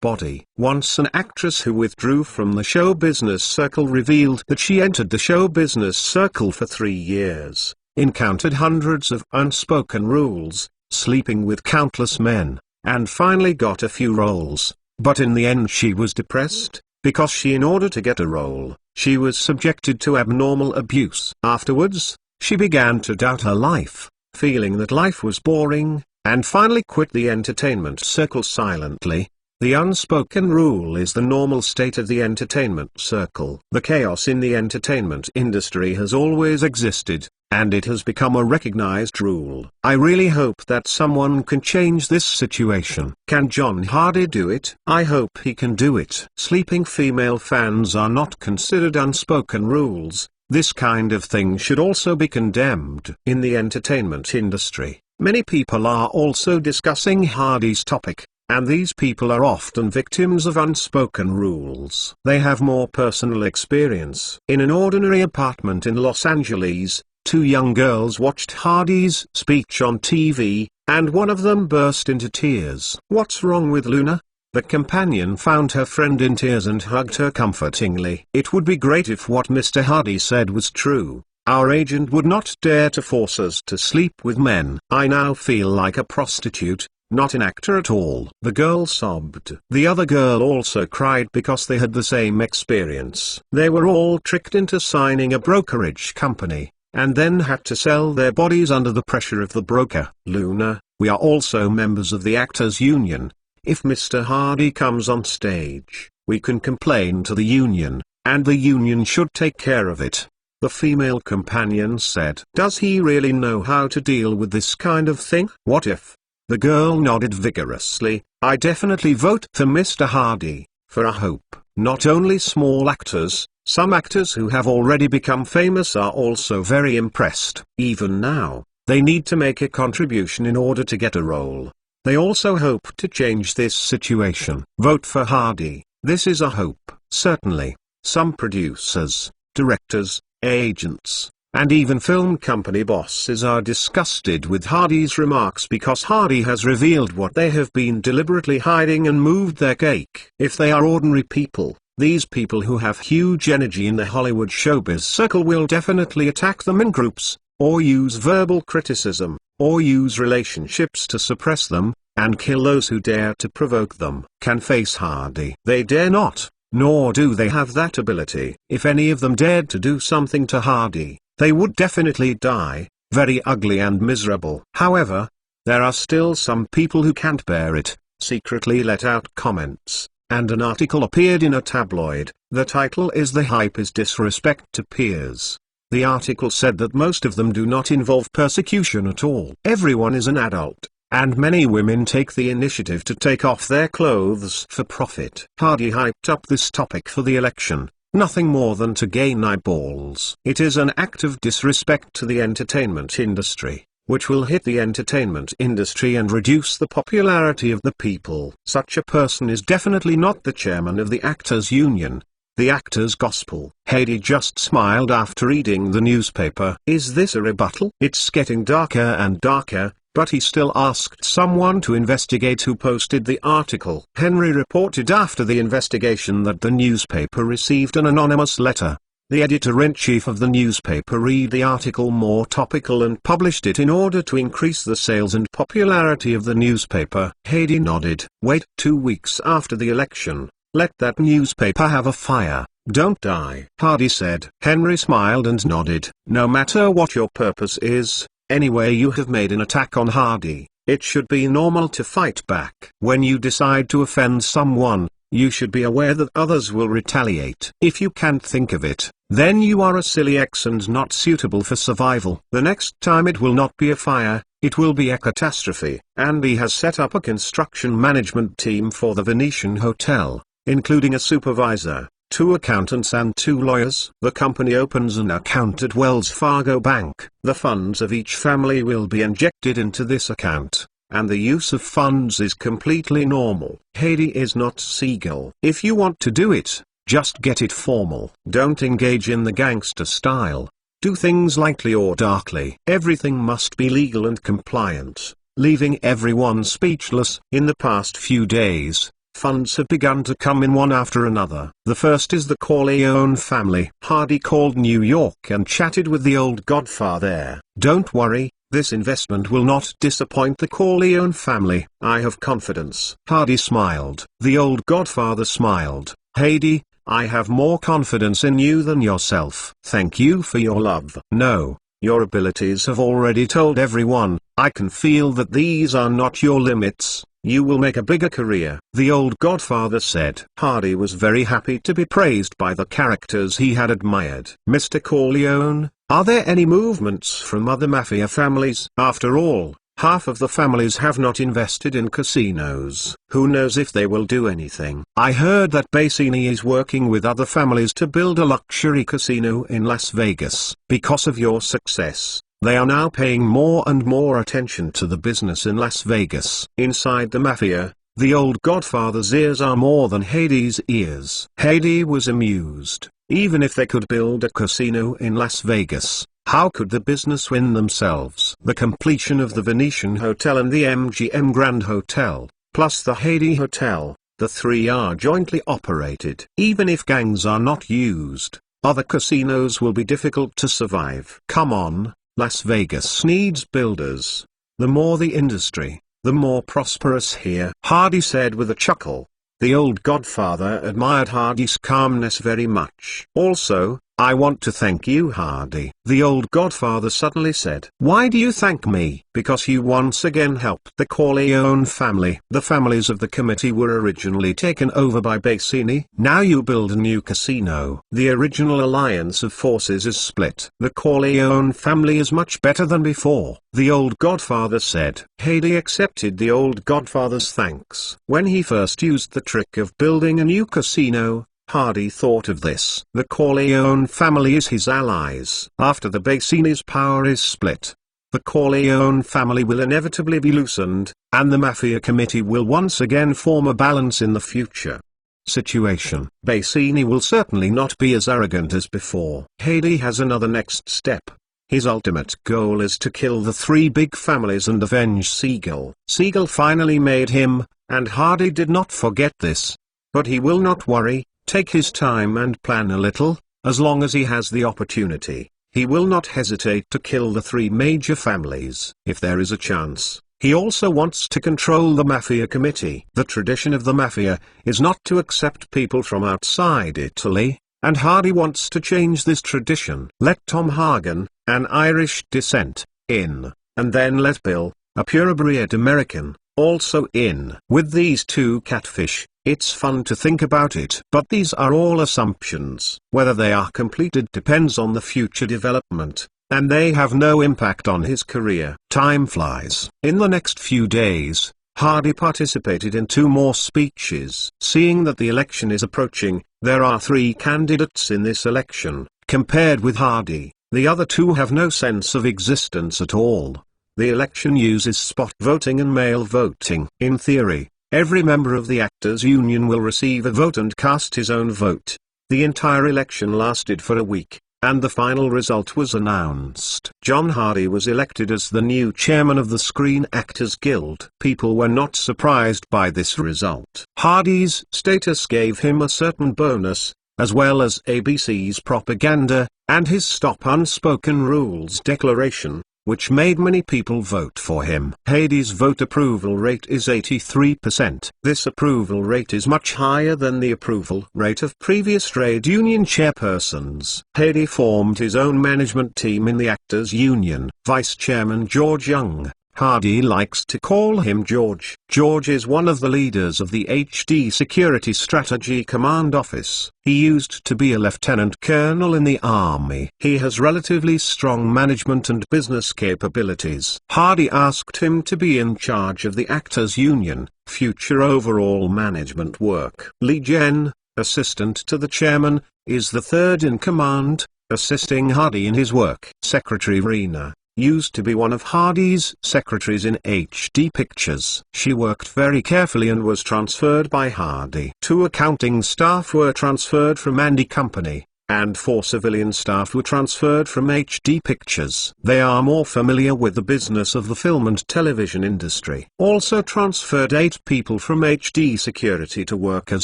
body. Once an actress who withdrew from the show business circle revealed that she entered the show business circle for 3 years, encountered hundreds of unspoken rules, sleeping with countless men, and finally got a few roles, but in the end she was depressed, because in order to get a role, she was subjected to abnormal abuse. Afterwards, she began to doubt her life, feeling that life was boring, and finally quit the entertainment circle silently. The unspoken rule is the normal state of the entertainment circle. The chaos in the entertainment industry has always existed, and it has become a recognized rule. I really hope that someone can change this situation. Can John Hardy do it? I hope he can do it. Sleeping female fans are not considered unspoken rules. This kind of thing should also be condemned. In the entertainment industry, many people are also discussing Hardy's topic, and these people are often victims of unspoken rules. They have more personal experience. In an ordinary apartment in Los Angeles, 2 young girls watched Hardy's speech on TV, and one of them burst into tears. "What's wrong with Luna?" The companion found her friend in tears and hugged her comfortingly. "It would be great if what Mr. Hardy said was true. Our agent would not dare to force us to sleep with men. I now feel like a prostitute, not an actor at all." The girl sobbed. The other girl also cried because they had the same experience. They were all tricked into signing a brokerage company, and then had to sell their bodies under the pressure of the broker. "Luna, we are also members of the Actors Union. If Mr. Hardy comes on stage, we can complain to the union, and the union should take care of it," the female companion said. "Does he really know how to deal with this kind of thing? What if?" The girl nodded vigorously. "I definitely vote for Mr. Hardy, for I hope not only small actors, some actors who have already become famous are also very impressed. Even now, they need to make a contribution in order to get a role. They also hope to change this situation. Vote for Hardy. This is a hope." Certainly, some producers, directors, agents, and even film company bosses are disgusted with Hardy's remarks because Hardy has revealed what they have been deliberately hiding and moved their cake. If they are ordinary people, these people who have huge energy in the Hollywood showbiz circle will definitely attack them in groups, or use verbal criticism, or use relationships to suppress them, and kill those who dare to provoke them. Can face Hardy. They dare not, nor do they have that ability. If any of them dared to do something to Hardy, they would definitely die, very ugly and miserable. However, there are still some people who can't bear it, secretly let out comments, and an article appeared in a tabloid. The title is "The Hype is Disrespect to Peers." The article said that most of them do not involve persecution at all. Everyone is an adult, and many women take the initiative to take off their clothes for profit. Hardy hyped up this topic for the election, nothing more than to gain eyeballs. It is an act of disrespect to the entertainment industry, which will hit the entertainment industry and reduce the popularity of the people. Such a person is definitely not the chairman of the Actors Union, the Actors Gospel. Hardy just smiled after reading the newspaper. Is this a rebuttal? It's getting darker and darker. but he still asked someone to investigate who posted the article. Henry reported after the investigation that the newspaper received an anonymous letter. The editor-in-chief of the newspaper read the article more topical and published it in order to increase the sales and popularity of the newspaper. Hady nodded. Wait 2 weeks after the election. Let that newspaper have a fire. Don't die. Hardy said. Henry smiled and nodded. No matter what your purpose is, anyway you have made an attack on Hardy, it should be normal to fight back. When you decide to offend someone, you should be aware that others will retaliate. If you can't think of it, then you are a silly X and not suitable for survival. The next time it will not be a fire, it will be a catastrophe. Andy has set up a construction management team for the Venetian Hotel, including a supervisor, 2 accountants and 2 lawyers. The company opens an account at Wells Fargo Bank. The funds of each family will be injected into this account, and the use of funds is completely normal. Hady is not Siegel. If you want to do it, just get it formal. Don't engage in the gangster style. Do things lightly or darkly. Everything must be legal and compliant, leaving everyone speechless. In the past few days, funds have begun to come in one after another. The first is the Corleone family. Hardy called New York and chatted with the old godfather there. Don't worry, this investment will not disappoint the Corleone family. I have confidence. Hardy smiled. The old godfather smiled. Hady, I have more confidence in you than yourself. Thank you for your love. No, your abilities have already told everyone. I can feel that these are not your limits. You will make a bigger career. The old godfather said. Hardy was very happy to be praised by the characters he had admired. Mr. Corleone, are there any movements from other mafia families? After all, half of the families have not invested in casinos. Who knows if they will do anything? I heard that Bassini is working with other families to build a luxury casino in Las Vegas. Because of your success, they are now paying more and more attention to the business in Las Vegas. Inside the mafia, the old godfather's ears are more than Hady's ears. Hady was amused. Even if they could build a casino in Las Vegas, how could the business win themselves? The completion of the Venetian Hotel and the MGM Grand Hotel, plus the Hady Hotel, the 3 are jointly operated. Even if gangs are not used, other casinos will be difficult to survive. Come on, Las Vegas needs builders. The more the industry, the more prosperous here. Hardy said with a chuckle. The old godfather admired Hardy's calmness very much. Also, I want to thank you, Hardy. The old godfather suddenly said. Why do you thank me? Because you once again helped the Corleone family. The families of the committee were originally taken over by Bassini. Now you build a new casino. The original alliance of forces is split. The Corleone family is much better than before, the old godfather said. Hady accepted the old godfather's thanks. When he first used the trick of building a new casino, Hardy thought of this. The Corleone family is his allies. After the Bassini's power is split, the Corleone family will inevitably be loosened, and the Mafia Committee will once again form a balance in the future situation. Bassini will certainly not be as arrogant as before. Hady has another next step. His ultimate goal is to kill the 3 big families and avenge Siegel. Siegel finally made him, and Hardy did not forget this. But he will not worry. Take his time and plan a little. As long as he has the opportunity, he will not hesitate to kill the 3 major families. If there is a chance, he also wants to control the Mafia Committee. The tradition of the Mafia is not to accept people from outside Italy, and Hardy wants to change this tradition. Let Tom Hagen, an Irish descent, in, and then let Bill, a purebred American, also in. With these 2 catfish, it's fun to think about it. But these are all assumptions. Whether they are completed depends on the future development, and they have no impact on his career. Time flies. In the next few days, Hardy participated in 2 more speeches. Seeing that the election is approaching, there are 3 candidates in this election. Compared with Hardy, the other 2 have no sense of existence at all. The election uses spot voting and mail voting. In theory, every member of the Actors Union will receive a vote and cast his own vote. The entire election lasted for a week. and the final result was announced. John Hardy was elected as the new chairman of the Screen Actors Guild. People were not surprised by this result. Hardy's status gave him a certain bonus, as well as ABC's propaganda, and his Stop Unspoken Rules declaration, which made many people vote for him. Hady's vote approval rate is 83%. This approval rate is much higher than the approval rate of previous trade union chairpersons. Hady formed his own management team in the Actors Union. Vice Chairman George Young. Hardy likes to call him George. George is one of the leaders of the HD Security Strategy Command Office. He used to be a lieutenant colonel in the army. He has relatively strong management and business capabilities. Hardy asked him to be in charge of the Actors Union, future overall management work. Lee Jen, assistant to the chairman, is the third in command, assisting Hardy in his work. Secretary Rena used to be one of Hardy's secretaries in HD Pictures. She worked very carefully and was transferred by Hardy. 2 accounting staff were transferred from Andy Company, and 4 civilian staff were transferred from HD Pictures. They are more familiar with the business of the film and television industry. Also transferred 8 people from HD Security to work as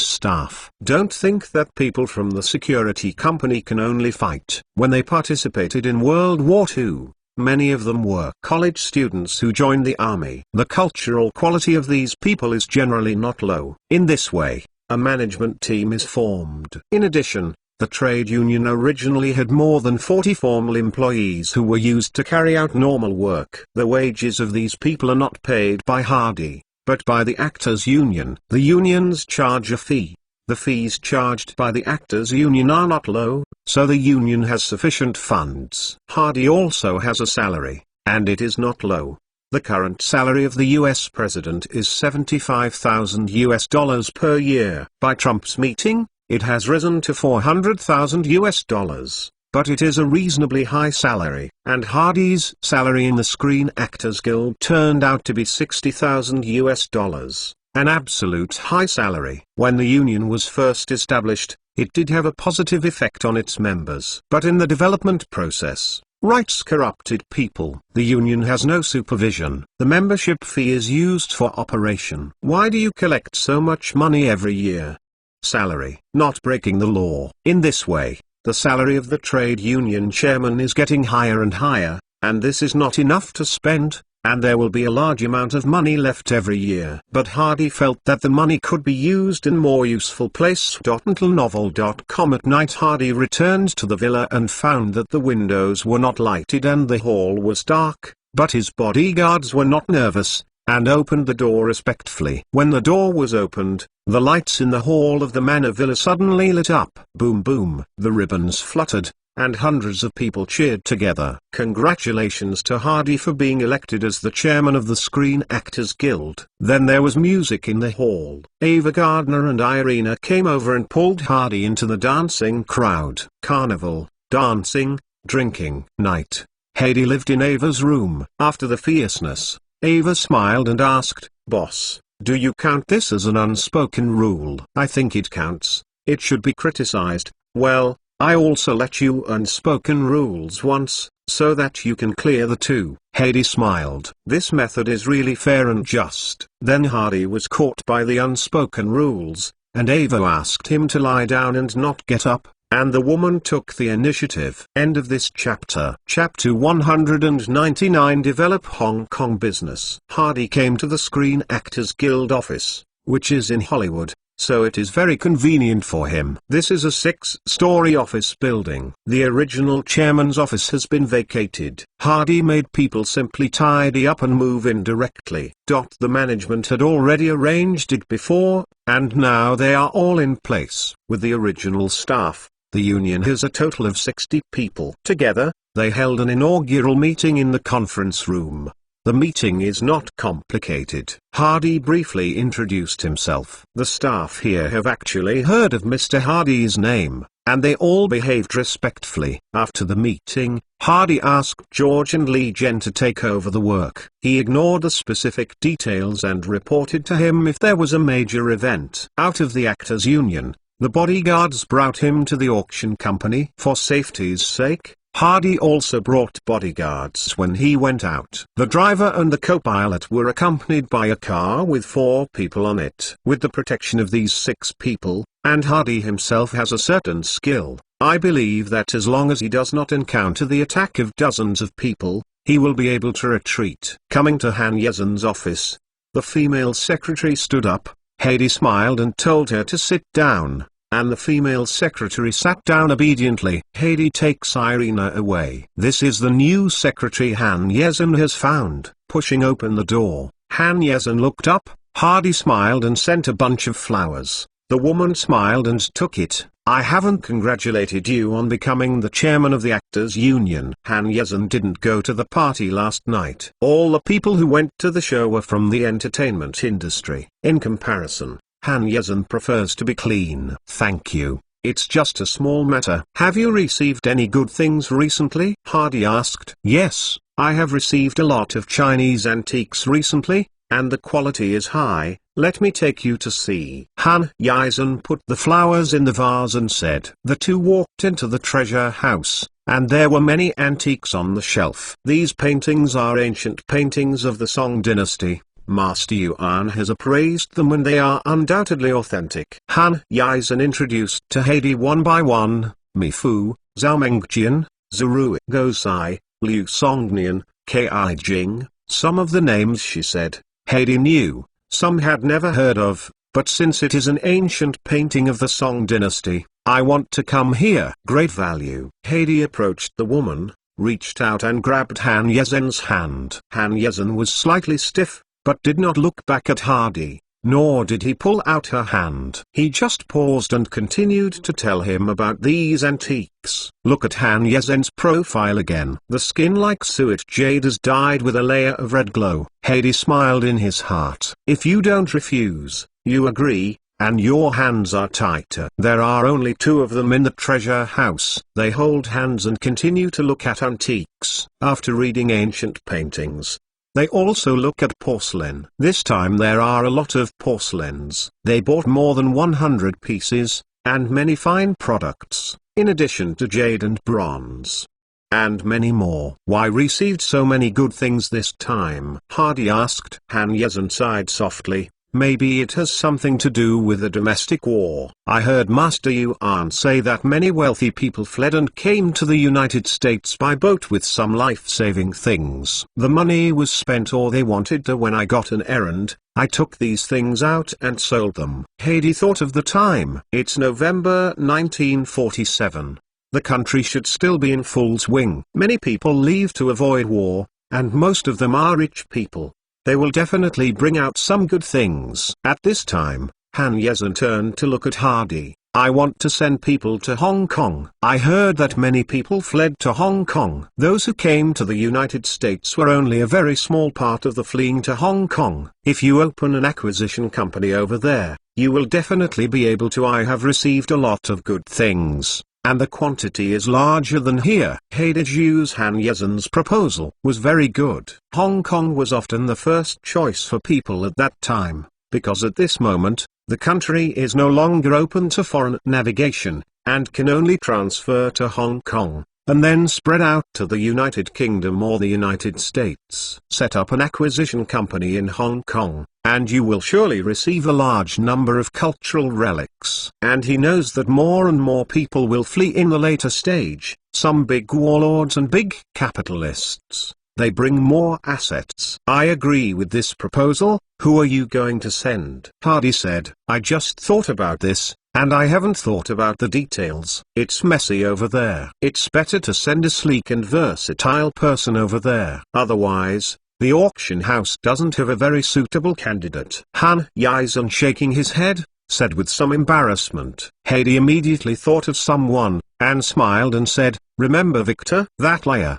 staff. Don't think that people from the security company can only fight. When they participated in World War II, many of them were college students who joined the army. The cultural quality of these people is generally not low. In this way, a management team is formed. In addition, the trade union originally had more than 40 formal employees who were used to carry out normal work. The wages of these people are not paid by Hardy, but by the Actors Union. The unions charge a fee. The fees charged by the Actors Union are not low, so the union has sufficient funds. Hardy also has a salary, and it is not low. The current salary of the US president is $75,000 per year. By Trump's meeting, it has risen to $400,000, but it is a reasonably high salary. And Hardy's salary in the Screen Actors Guild turned out to be $60,000. An absolute high salary. When the union was first established, it did have a positive effect on its members. But in the development process, rights corrupted people. The union has no supervision. The membership fee is used for operation. Why do you collect so much money every year? Salary. Not breaking the law. In this way, the salary of the trade union chairman is getting higher and higher, and this is not enough to spend, and there will be a large amount of money left every year. But Hardy felt that the money could be used in more useful place. Until novel.com at night, Hardy returned to the villa and found that the windows were not lighted and the hall was dark, but his bodyguards were not nervous, and opened the door respectfully. When the door was opened, the lights in the hall of the Manor Villa suddenly lit up. Boom boom. The ribbons fluttered, and hundreds of people cheered together. Congratulations to Hardy for being elected as the chairman of the Screen Actors Guild. Then there was music in the hall. Ava Gardner and Irina came over and pulled Hardy into the dancing crowd. Carnival, dancing, drinking night. Hardy lived in Ava's room. After the fierceness, Ava smiled and asked, "Boss, do you count this as an unspoken rule?" "I think it counts. It should be criticized." "Well, I also let you unspoken rules once, so that you can clear the two." Hardy smiled. This method is really fair and just. Then Hardy was caught by the unspoken rules, and Ava asked him to lie down and not get up, and the woman took the initiative. End of this chapter. Chapter 199. Develop Hong Kong business. Hardy came to the Screen Actors Guild office, which is in Hollywood, so it is very convenient for him. This is a 6-story office building. The original chairman's office has been vacated. Hardy made people simply tidy up and move in directly. The management had already arranged it before, and now they are all in place. With the original staff, the union has a total of 60 people. Together, they held an inaugural meeting in the conference room. The meeting is not complicated. Hardy briefly introduced himself. The staff here have actually heard of Mr. Hardy's name, and they all behaved respectfully. After the meeting, Hardy asked George and Lee Jen to take over the work. He ignored the specific details and reported to him if there was a major event. Out of the Actors Union, The bodyguards brought him to the auction company for safety's sake. Hardy also brought bodyguards when he went out. The driver and the co-pilot were accompanied by a car with 4 people on it. With the protection of these 6 people, and Hardy himself has a certain skill, I believe that as long as he does not encounter the attack of dozens of people, he will be able to retreat. Coming to Han Yezen's office, the female secretary stood up. Hadi smiled and told her to sit down, and the female secretary sat down obediently. Hadi takes Irina away. This is the new secretary Han Yezen has found. Pushing open the door, Han Yezen looked up. Hardy smiled and sent a bunch of flowers. The woman smiled and took it. I haven't congratulated you on becoming the chairman of the Actors Union. Han Yezen didn't go to the party last night. All the people who went to the show were from the entertainment industry. In comparison, Han Yezen prefers to be clean. Thank you. It's just a small matter. Have you received any good things recently? Hardy asked. Yes, I have received a lot of Chinese antiques recently, and the quality is high. Let me take you to see. Han Yezen put the flowers in the vase and said. The two walked into the treasure house, and there were many antiques on the shelf. These paintings are ancient paintings of the Song dynasty. Master Yuan has appraised them and they are undoubtedly authentic. Han Yezen introduced to Hadi one by one, Mifu, Zhao Mengjian, Zuru Gosai, Liu Songnian, Ki Jing. Some of the names she said, Hadi knew, some had never heard of, but since it is an ancient painting of the Song dynasty, I want to come here. Great value. Hadi approached the woman, reached out and grabbed Han Yezen's hand. Han Yezen was slightly stiff, but did not look back at Hardy, nor did he pull out her hand. He just paused and continued to tell him about these antiques. Look at Han Yezen's profile again. The skin like suet jade is dyed with a layer of red glow. Hadi smiled in his heart. If you don't refuse, you agree, and your hands are tighter. There are only 2 of them in the treasure house. They hold hands and continue to look at antiques. After reading ancient paintings, they also look at porcelain. This time there are a lot of porcelains. They bought more than 100 pieces, and many fine products, in addition to jade and bronze. And many more. Why received so many good things this time? Hardy asked. Han Yezen sighed softly. Maybe it has something to do with the domestic war. I heard Master Yuan say that many wealthy people fled and came to the United States by boat with some life-saving things. The money was spent or they wanted to. When I got an errand, I took these things out and sold them. Hadi thought of the time. It's November 1947. The country should still be in full swing. Many people leave to avoid war, and most of them are rich people. They will definitely bring out some good things. At this time, Han Yezen turned to look at Hardy. I want to send people to Hong Kong. I heard that many people fled to Hong Kong. Those who came to the United States were only a very small part of the fleeing to Hong Kong. If you open an acquisition company over there, you will definitely be able to. I have received a lot of good things, and the quantity is larger than here. Hadiju's Han Yezen's proposal was very good. Hong Kong was often the first choice for people at that time, because at this moment, the country is no longer open to foreign navigation, and can only transfer to Hong Kong, and then spread out to the United Kingdom or the United States. Set up an acquisition company in Hong Kong, and you will surely receive a large number of cultural relics. And he knows that more and more people will flee in the later stage, some big warlords and big capitalists. They bring more assets. I agree with this proposal. Who are you going to send? Hardy said. I just thought about this, and I haven't thought about the details. It's messy over there. It's better to send a sleek and versatile person over there. Otherwise, the auction house doesn't have a very suitable candidate. Han Yezen, shaking his head, said with some embarrassment. Hadi immediately thought of someone, and smiled and said, remember Victor? That liar.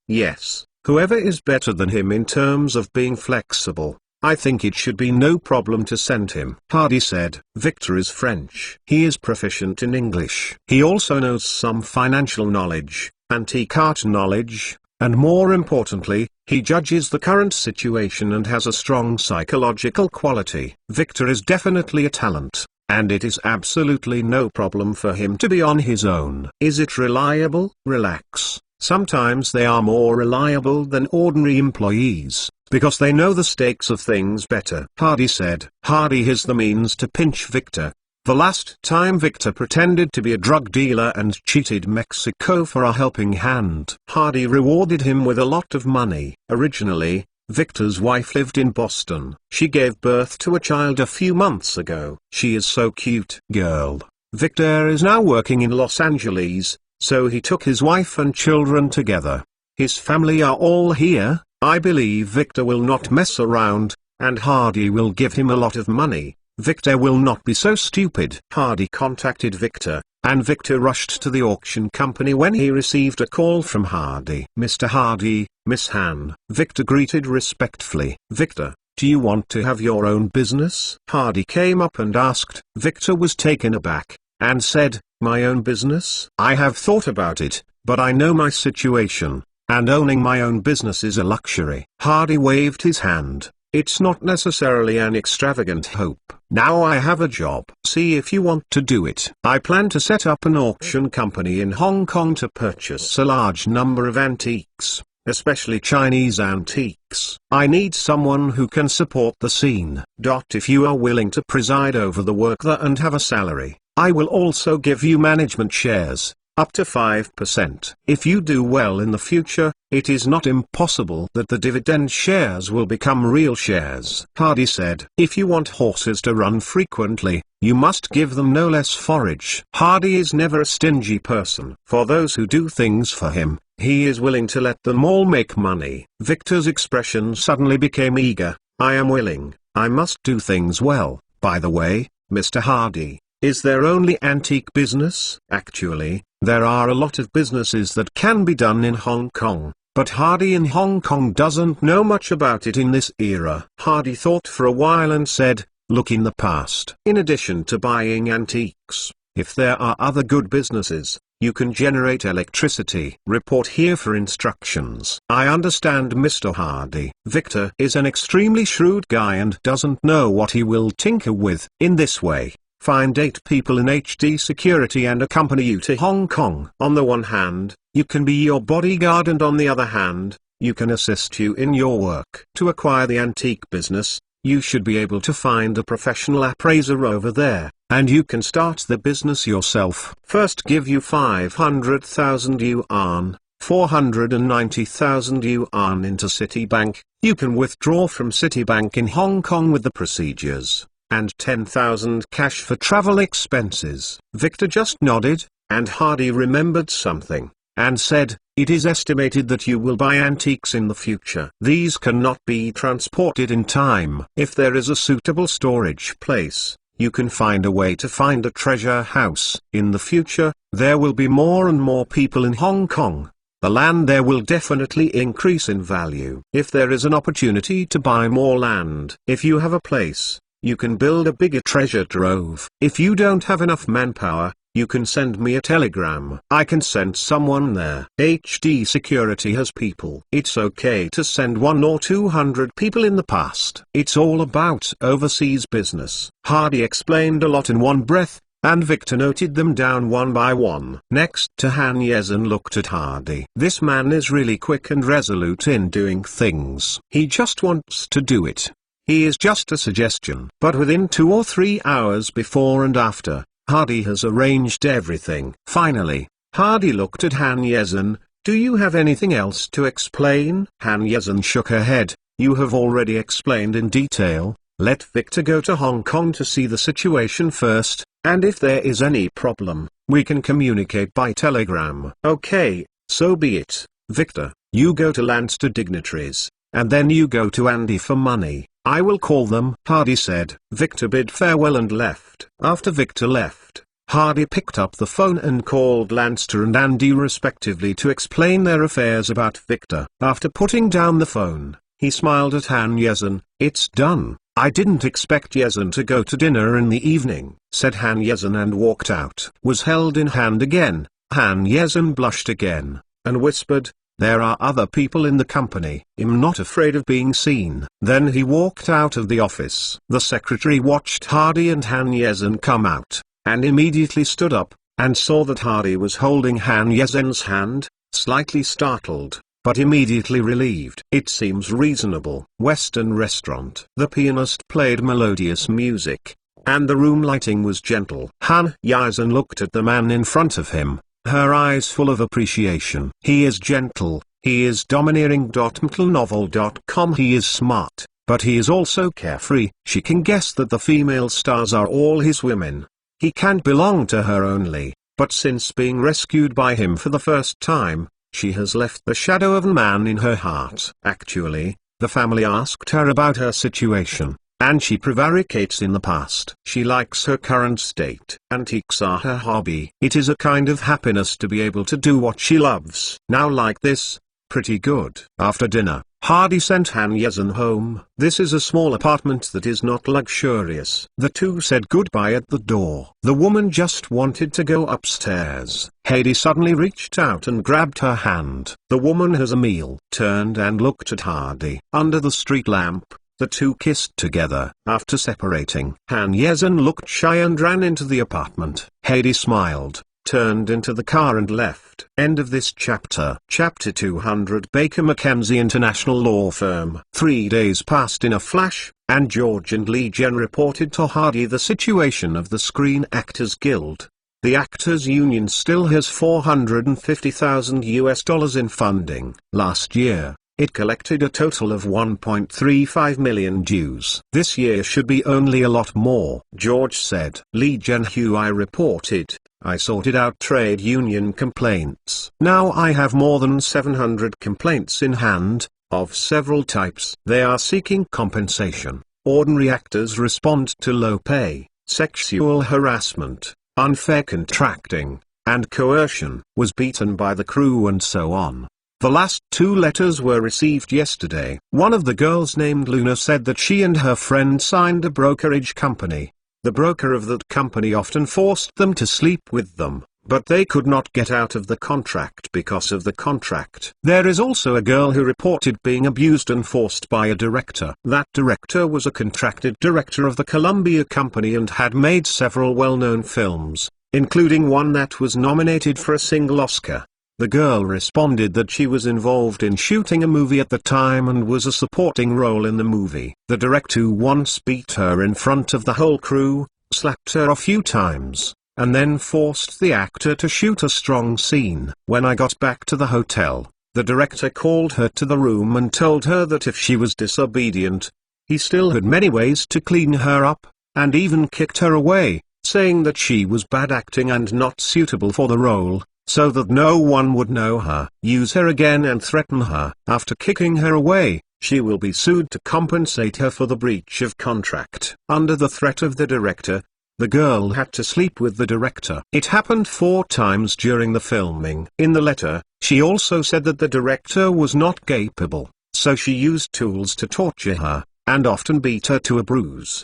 Yes, whoever is better than him in terms of being flexible. I think it should be no problem to send him. Hardy said. Victor is French. He is proficient in English. He also knows some financial knowledge, antique art knowledge, and more importantly, he judges the current situation and has a strong psychological quality. Victor is definitely a talent. and it is absolutely no problem for him to be on his own. Is it reliable? Relax. Sometimes they are more reliable than ordinary employees, because they know the stakes of things better. Hardy said. Hardy has the means to pinch Victor. The last time Victor pretended to be a drug dealer and cheated Mexico for a helping hand. Hardy rewarded him with a lot of money. Originally, Victor's wife lived in Boston. She gave birth to a child a few months ago. She is so cute. Girl. Victor is now working in Los Angeles, so he took his wife and children together. His family are all here. I believe Victor will not mess around, and Hardy will give him a lot of money. Victor will not be so stupid. Hardy contacted Victor, and Victor rushed to the auction company when he received a call from Hardy. Mr. Hardy, Miss Han. Victor greeted respectfully. Victor, do you want to have your own business? Hardy came up and asked. Victor was taken aback, and said, my own business? I have thought about it, but I know my situation, and owning my own business is a luxury. Hardy waved his hand. It's not necessarily an extravagant hope. Now I have a job. See if you want to do it. I plan to set up an auction company in Hong Kong to purchase a large number of antiques, especially Chinese antiques. I need someone who can support the scene. If you are willing to preside over the work there and have a salary, I will also give you management shares, up to 5%. If you do well in the future, it is not impossible that the dividend shares will become real shares. Hardy said, if you want horses to run frequently, you must give them no less forage. Hardy is never a stingy person. For those who do things for him, he is willing to let them all make money. Victor's expression suddenly became eager. I am willing. I must do things well. By the way, Mr. Hardy, is there only antique business? Actually, there are a lot of businesses that can be done in Hong Kong, but Hardy in Hong Kong doesn't know much about it in this era. Hardy thought for a while and said, look in the past. In addition to buying antiques, if there are other good businesses, you can generate electricity. Report here for instructions. I understand, Mr. Hardy. Victor is an extremely shrewd guy and doesn't know what he will tinker with. In this way, find 8 people in HD security and accompany you to Hong Kong. On the one hand, you can be your bodyguard, and on the other hand, you can assist you in your work. To acquire the antique business, you should be able to find a professional appraiser over there, and you can start the business yourself. First give you 500,000 yuan, 490,000 yuan into Citibank. You can withdraw from Citibank in Hong Kong with the procedures, and 10,000 cash for travel expenses. Victor just nodded, and Hardy remembered something, and said, it is estimated that you will buy antiques in the future. These cannot be transported in time. If there is a suitable storage place, you can find a way to find a treasure house. In the future, there will be more and more people in Hong Kong. The land there will definitely increase in value. If there is an opportunity to buy more land, if you have a place, you can build a bigger treasure trove. If you don't have enough manpower, you can send me a telegram. I can send someone there. HD Security has people. It's okay to send 100 or 200 people in the past. It's all about overseas business. Hardy explained a lot in one breath, and Victor noted them down one by one. Next to Han Yezhen looked at Hardy. This man is really quick and resolute in doing things. He just wants to do it. He is just a suggestion. But within 2 or 3 hours before and after, Hardy has arranged everything. Finally, Hardy looked at Han Yezhen. Do you have anything else to explain? Han Yezhen shook her head. You have already explained in detail. Let Victor go to Hong Kong to see the situation first, and if there is any problem, we can communicate by telegram. Okay, so be it. Victor, you go to Lanster dignitaries, and then you go to Andy for money. I will call them, Hardy said. Victor bid farewell and left. After Victor left, Hardy picked up the phone and called Lanster and Andy respectively to explain their affairs about Victor. After putting down the phone, he smiled at Han Yezhen. It's done. I didn't expect Yezhen to go to dinner in the evening, said Han Yezhen, and walked out. Was held in hand again. Han Yezhen blushed again, and whispered, There are other people in the company. I'm not afraid of being seen. Then he walked out of the office. The secretary watched Hardy and Han Ye-jin come out, and immediately stood up, and saw that Hardy was holding Han Ye-jin's hand, slightly startled, but immediately relieved. It seems reasonable. Western restaurant. The pianist played melodious music, and the room lighting was gentle. Han Ye-jin looked at the man in front of him, her eyes full of appreciation. He is gentle, he is domineering. MTLnovel.com. He is smart, but he is also carefree. She can guess that the female stars are all his women. He can't belong to her only, but since being rescued by him for the first time, she has left the shadow of a man in her heart. Actually, the family asked her about her situation, and she prevaricates in the past. She likes her current state. Antiques are her hobby. It is a kind of happiness to be able to do what she loves. Now like this, pretty good. After dinner, Hardy sent Han Ye-jin home. This is a small apartment that is not luxurious. The two said goodbye at the door. The woman just wanted to go upstairs. Hardy suddenly reached out and grabbed her hand. The woman has a meal. Turned and looked at Hardy. Under the street lamp, the two kissed together. After separating, Han Ye-jin looked shy and ran into the apartment. Hardy smiled, turned into the car and left. End of this chapter. Chapter 200. Baker McKenzie International Law Firm. 3 days passed in a flash, and George and Lee Jen reported to Hardy the situation of the Screen Actors Guild. The Actors Union still has $450,000 in funding. Last year, it collected a total of 1.35 million dues. This year should be only a lot more. George said. Lee Jen Hugh. I reported, I sorted out trade union complaints. Now I have more than 700 complaints in hand, of several types. They are seeking compensation. Ordinary actors respond to low pay, sexual harassment, unfair contracting, and coercion, was beaten by the crew and so on. The last 2 letters were received yesterday. One of the girls named Luna said that she and her friend signed a brokerage company. The broker of that company often forced them to sleep with them, but they could not get out of the contract because of the contract. There is also a girl who reported being abused and forced by a director. That director was a contracted director of the Columbia Company and had made several well-known films, including one that was nominated for a single Oscar. The girl responded that she was involved in shooting a movie at the time and was a supporting role in the movie. The director once beat her in front of the whole crew, slapped her a few times, and then forced the actor to shoot a strong scene. When I got back to the hotel, the director called her to the room and told her that if she was disobedient, he still had many ways to clean her up, and even kicked her away, saying that she was bad acting and not suitable for the role, so that no one would know her. Use her again and threaten her. After kicking her away, she will be sued to compensate her for the breach of contract. Under the threat of the director, the girl had to sleep with the director. It happened 4 times during the filming. In the letter, she also said that the director was not capable, so she used tools to torture her, and often beat her to a bruise.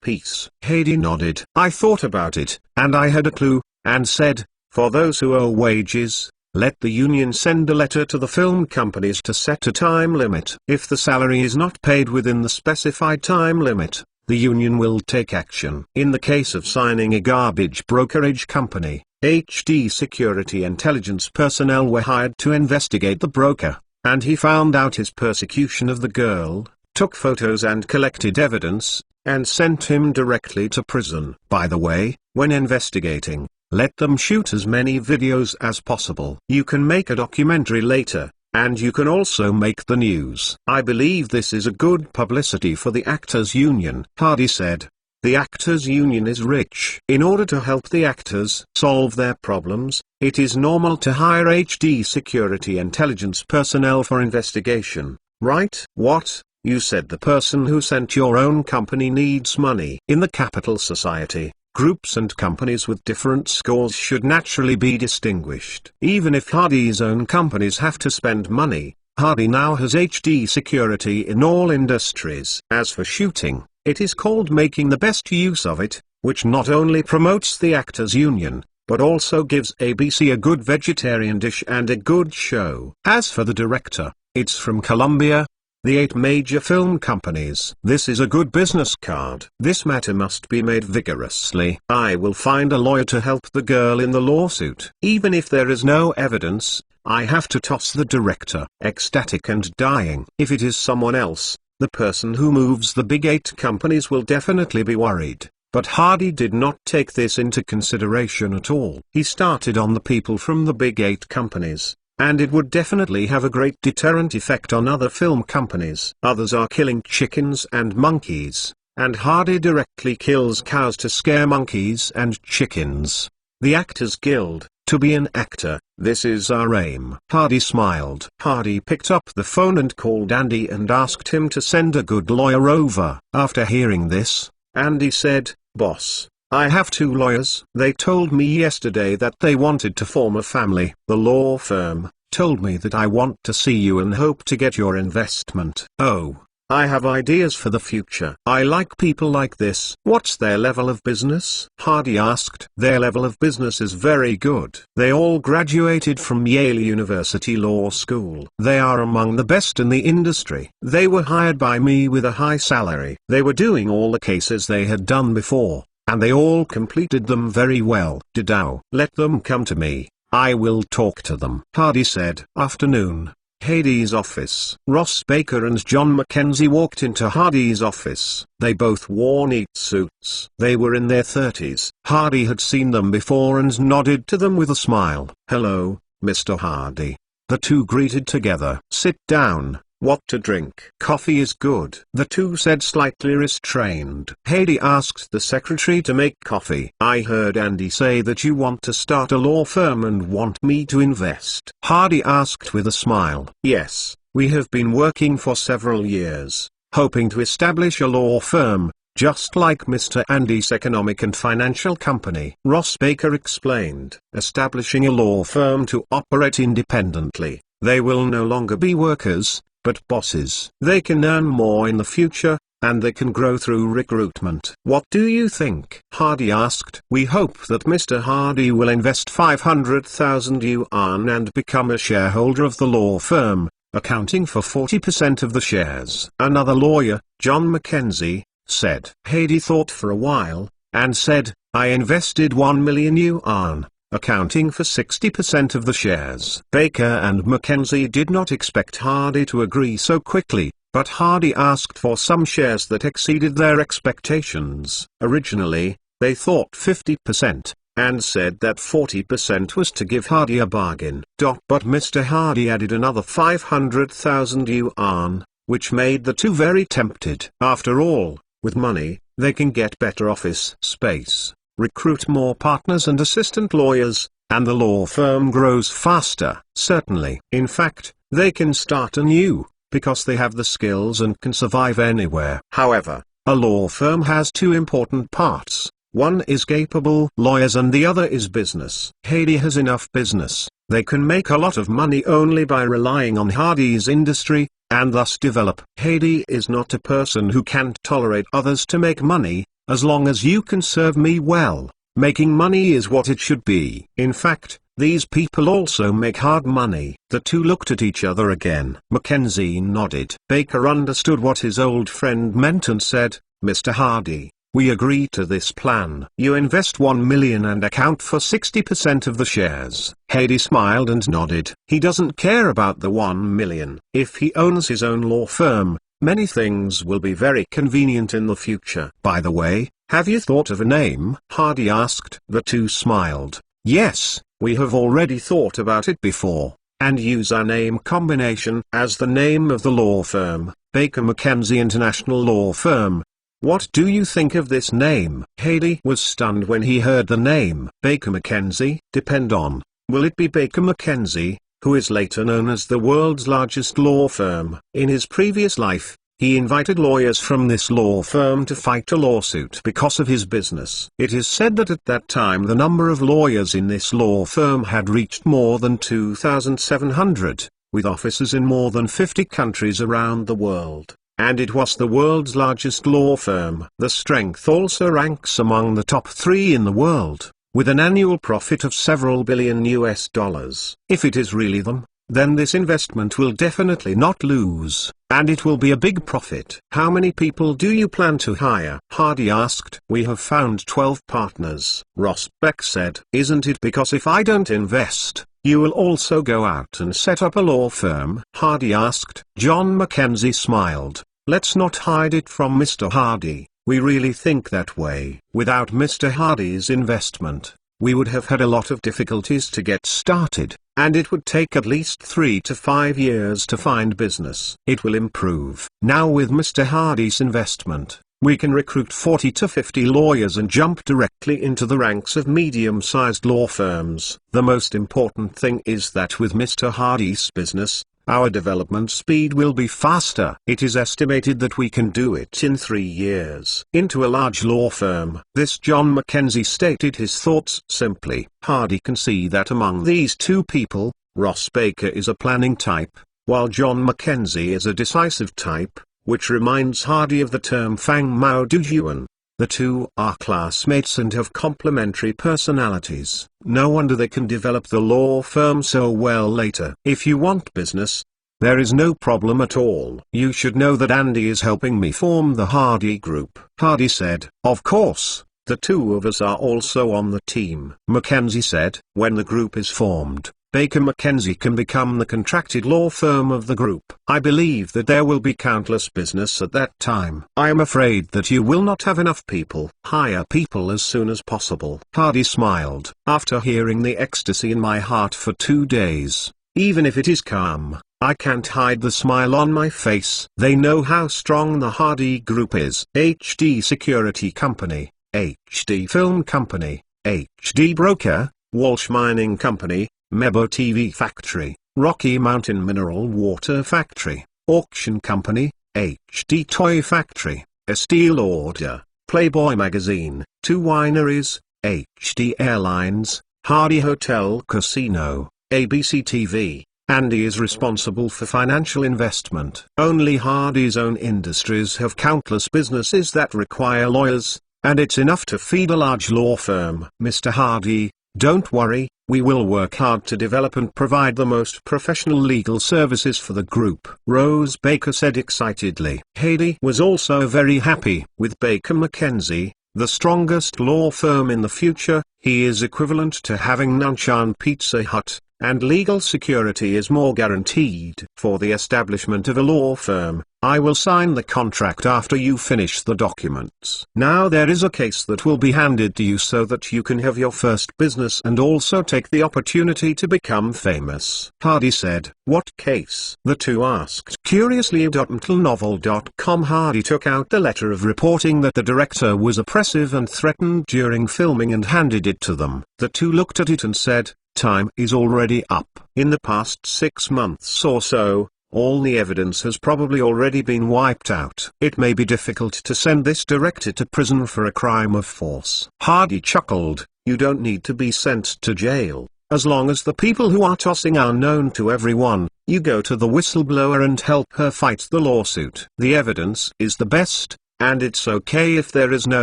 Peace. Hardy nodded. I thought about it, and I had a clue, and said, for those who owe wages, let the union send a letter to the film companies to set a time limit. If the salary is not paid within the specified time limit, the union will take action. In the case of signing a garbage brokerage company, HD security intelligence personnel were hired to investigate the broker, and he found out his persecution of the girl, took photos and collected evidence, and sent him directly to prison. By the way, when investigating, let them shoot as many videos as possible. You can make a documentary later, and you can also make the news. I believe this is a good publicity for the Actors Union. Hardy said, the Actors Union is rich. In order to help the actors solve their problems, it is normal to hire HD security intelligence personnel for investigation, right? What? You said the person who sent your own company needs money. In the capital society, groups and companies with different scores should naturally be distinguished. Even if Hardy's own companies have to spend money, Hardy now has HD security in all industries. As for shooting, it is called making the best use of it, which not only promotes the Actors Union, but also gives ABC a good vegetarian dish and a good show. As for the director, it's from Columbia, the 8 major film companies. This is a good business card. This matter must be made vigorously. I will find a lawyer to help the girl in the lawsuit. Even if there is no evidence, I have to toss the director. Ecstatic and dying. If it is someone else, the person who moves the big 8 companies will definitely be worried. But Hardy did not take this into consideration at all. He started on the people from the big 8 companies, and it would definitely have a great deterrent effect on other film companies. Others are killing chickens and monkeys, and Hardy directly kills cows to scare monkeys and chickens. The Actors Guild, to be an actor, this is our aim. Hardy smiled. Hardy picked up the phone and called Andy and asked him to send a good lawyer over. After hearing this, Andy said, "Boss, I have 2 lawyers. They told me yesterday that they wanted to form a family. The law firm told me that I want to see you and hope to get your investment. Oh, I have ideas for the future. I like people like this." "What's their level of business?" Hardy asked. "Their level of business is very good. They all graduated from Yale University Law School. They are among the best in the industry. They were hired by me with a high salary. They were doing all the cases they had done before, and they all completed them very well. Didao. Let them come to me. I will talk to them." Hardy said. Afternoon. Hardy's office. Ross Baker and John Mackenzie walked into Hardy's office. They both wore neat suits. They were in their 30s. Hardy had seen them before and nodded to them with a smile. "Hello, Mr. Hardy." The two greeted together. "Sit down. What to drink?" "Coffee is good," the two said, slightly restrained. Hardy asked the secretary to make coffee. "I heard Andy say that you want to start a law firm and want me to invest." Hardy asked with a smile. "Yes, we have been working for several years, hoping to establish a law firm, just like Mr. Andy's economic and financial company." Ross Baker explained. "Establishing a law firm to operate independently. They will no longer be workers, but bosses. They can earn more in the future, and they can grow through recruitment." "What do you think?" Hardy asked. "We hope that Mr. Hardy will invest 500,000 yuan and become a shareholder of the law firm, accounting for 40% of the shares." Another lawyer, John Mackenzie, said. Hardy thought for a while, and said, "I invested 1 million yuan. Accounting for 60% of the shares." Baker and Mackenzie did not expect Hardy to agree so quickly, but Hardy asked for some shares that exceeded their expectations. Originally, they thought 50%, and said that 40% was to give Hardy a bargain. But Mr. Hardy added another 500,000 yuan, which made the two very tempted. After all, with money, they can get better office space, recruit more partners and assistant lawyers, and the law firm grows faster. Certainly. In fact, they can start anew, because they have the skills and can survive anywhere. However, a law firm has 2 important parts. One is capable lawyers and the other is business. Hardy has enough business. They can make a lot of money only by relying on Hardy's industry, and thus develop. Hardy is not a person who can't tolerate others to make money. As long as you can serve me well, making money is what it should be. In fact, these people also make hard money. The two looked at each other again. Mackenzie nodded. Baker understood what his old friend meant and said, "Mr. Hardy, we agree to this plan. You invest 1 million and account for 60% of the shares." Hardy smiled and nodded. He doesn't care about the 1 million. If he owns his own law firm, many things will be very convenient in the future. "By the way, have you thought of a name?" Hardy asked. The two smiled. "Yes, we have already thought about it before, and use our name combination as the name of the law firm, Baker McKenzie International Law Firm. What do you think of this name?" Hardy was stunned when he heard the name. Baker McKenzie? Depend on, will it be Baker McKenzie, who is later known as the world's largest law firm? In his previous life, he invited lawyers from this law firm to fight a lawsuit because of his business. It is said that at that time the number of lawyers in this law firm had reached more than 2,700, with offices in more than 50 countries around the world, and it was the world's largest law firm. The strength also ranks among the top 3 in the world. with an annual profit of several billion US dollars. If it is really them, then this investment will definitely not lose, and it will be a big profit. How many people do you plan to hire? Hardy asked. We have found 12 partners, Ross Beck said. Isn't it because if I don't invest, you will also go out and set up a law firm? Hardy asked. John Mackenzie smiled. Let's not hide it from Mr. Hardy. We really think that way. Without Mr. Hardy's investment, we would have had a lot of difficulties to get started, and it would take at least 3 to 5 years to find business. It will improve. Now with Mr. Hardy's investment, we can recruit 40 to 50 lawyers and jump directly into the ranks of medium-sized law firms. The most important thing is that with Mr. Hardy's business, our development speed will be faster. It is estimated that we can do it in 3 years. Into a large law firm. This John Mackenzie stated his thoughts simply. Hardy can see that among these two people, Ross Baker is a planning type, while John Mackenzie is a decisive type, which reminds Hardy of the term Fang Mao Dujuan. The two are classmates and have complementary personalities. No wonder they can develop the law firm so well later. If you want business, there is no problem at all. You should know that Andy is helping me form the Hardy Group. Hardy said, of course, the two of us are also on the team. Mackenzie said, when the group is formed, Baker Mackenzie can become the contracted law firm of the group. I believe that there will be countless business at that time. I am afraid that you will not have enough people. Hire people as soon as possible. Hardy smiled. After hearing the ecstasy in my heart for 2 days, even if it is calm, I can't hide the smile on my face. They know how strong the Hardy Group is. HD Security Company, HD Film Company, HD Broker, Walsh Mining Company, Mebo TV Factory, Rocky Mountain Mineral Water Factory, Auction Company, HD Toy Factory, Estee Lauder, Playboy Magazine, 2 wineries, HD Airlines, Hardy Hotel Casino, ABC TV. Andy is responsible for financial investment. Only Hardy's own industries have countless businesses that require lawyers, and it's enough to feed a large law firm. Mr. Hardy, don't worry, we will work hard to develop and provide the most professional legal services for the group. Rose Baker said excitedly. Hardy was also very happy. With Baker Mackenzie, the strongest law firm in the future, he is equivalent to having Nanchan Pizza Hut, and legal security is more guaranteed. For the establishment of a law firm, I will sign the contract after you finish the documents. Now there is a case that will be handed to you so that you can have your first business and also take the opportunity to become famous. Hardy said, what case? The two asked. Curiously, .mtlnovel.com. Hardy took out the letter of reporting that the director was oppressive and threatened during filming and handed it to them. The two looked at it and said, time is already up. In the past 6 months or so, all the evidence has probably already been wiped out. It may be difficult to send this director to prison for a crime of force. Hardy chuckled. You don't need to be sent to jail. As long as the people who are tossing are known to everyone, you go to the whistleblower and help her fight the lawsuit. The evidence is the best, and it's okay if there is no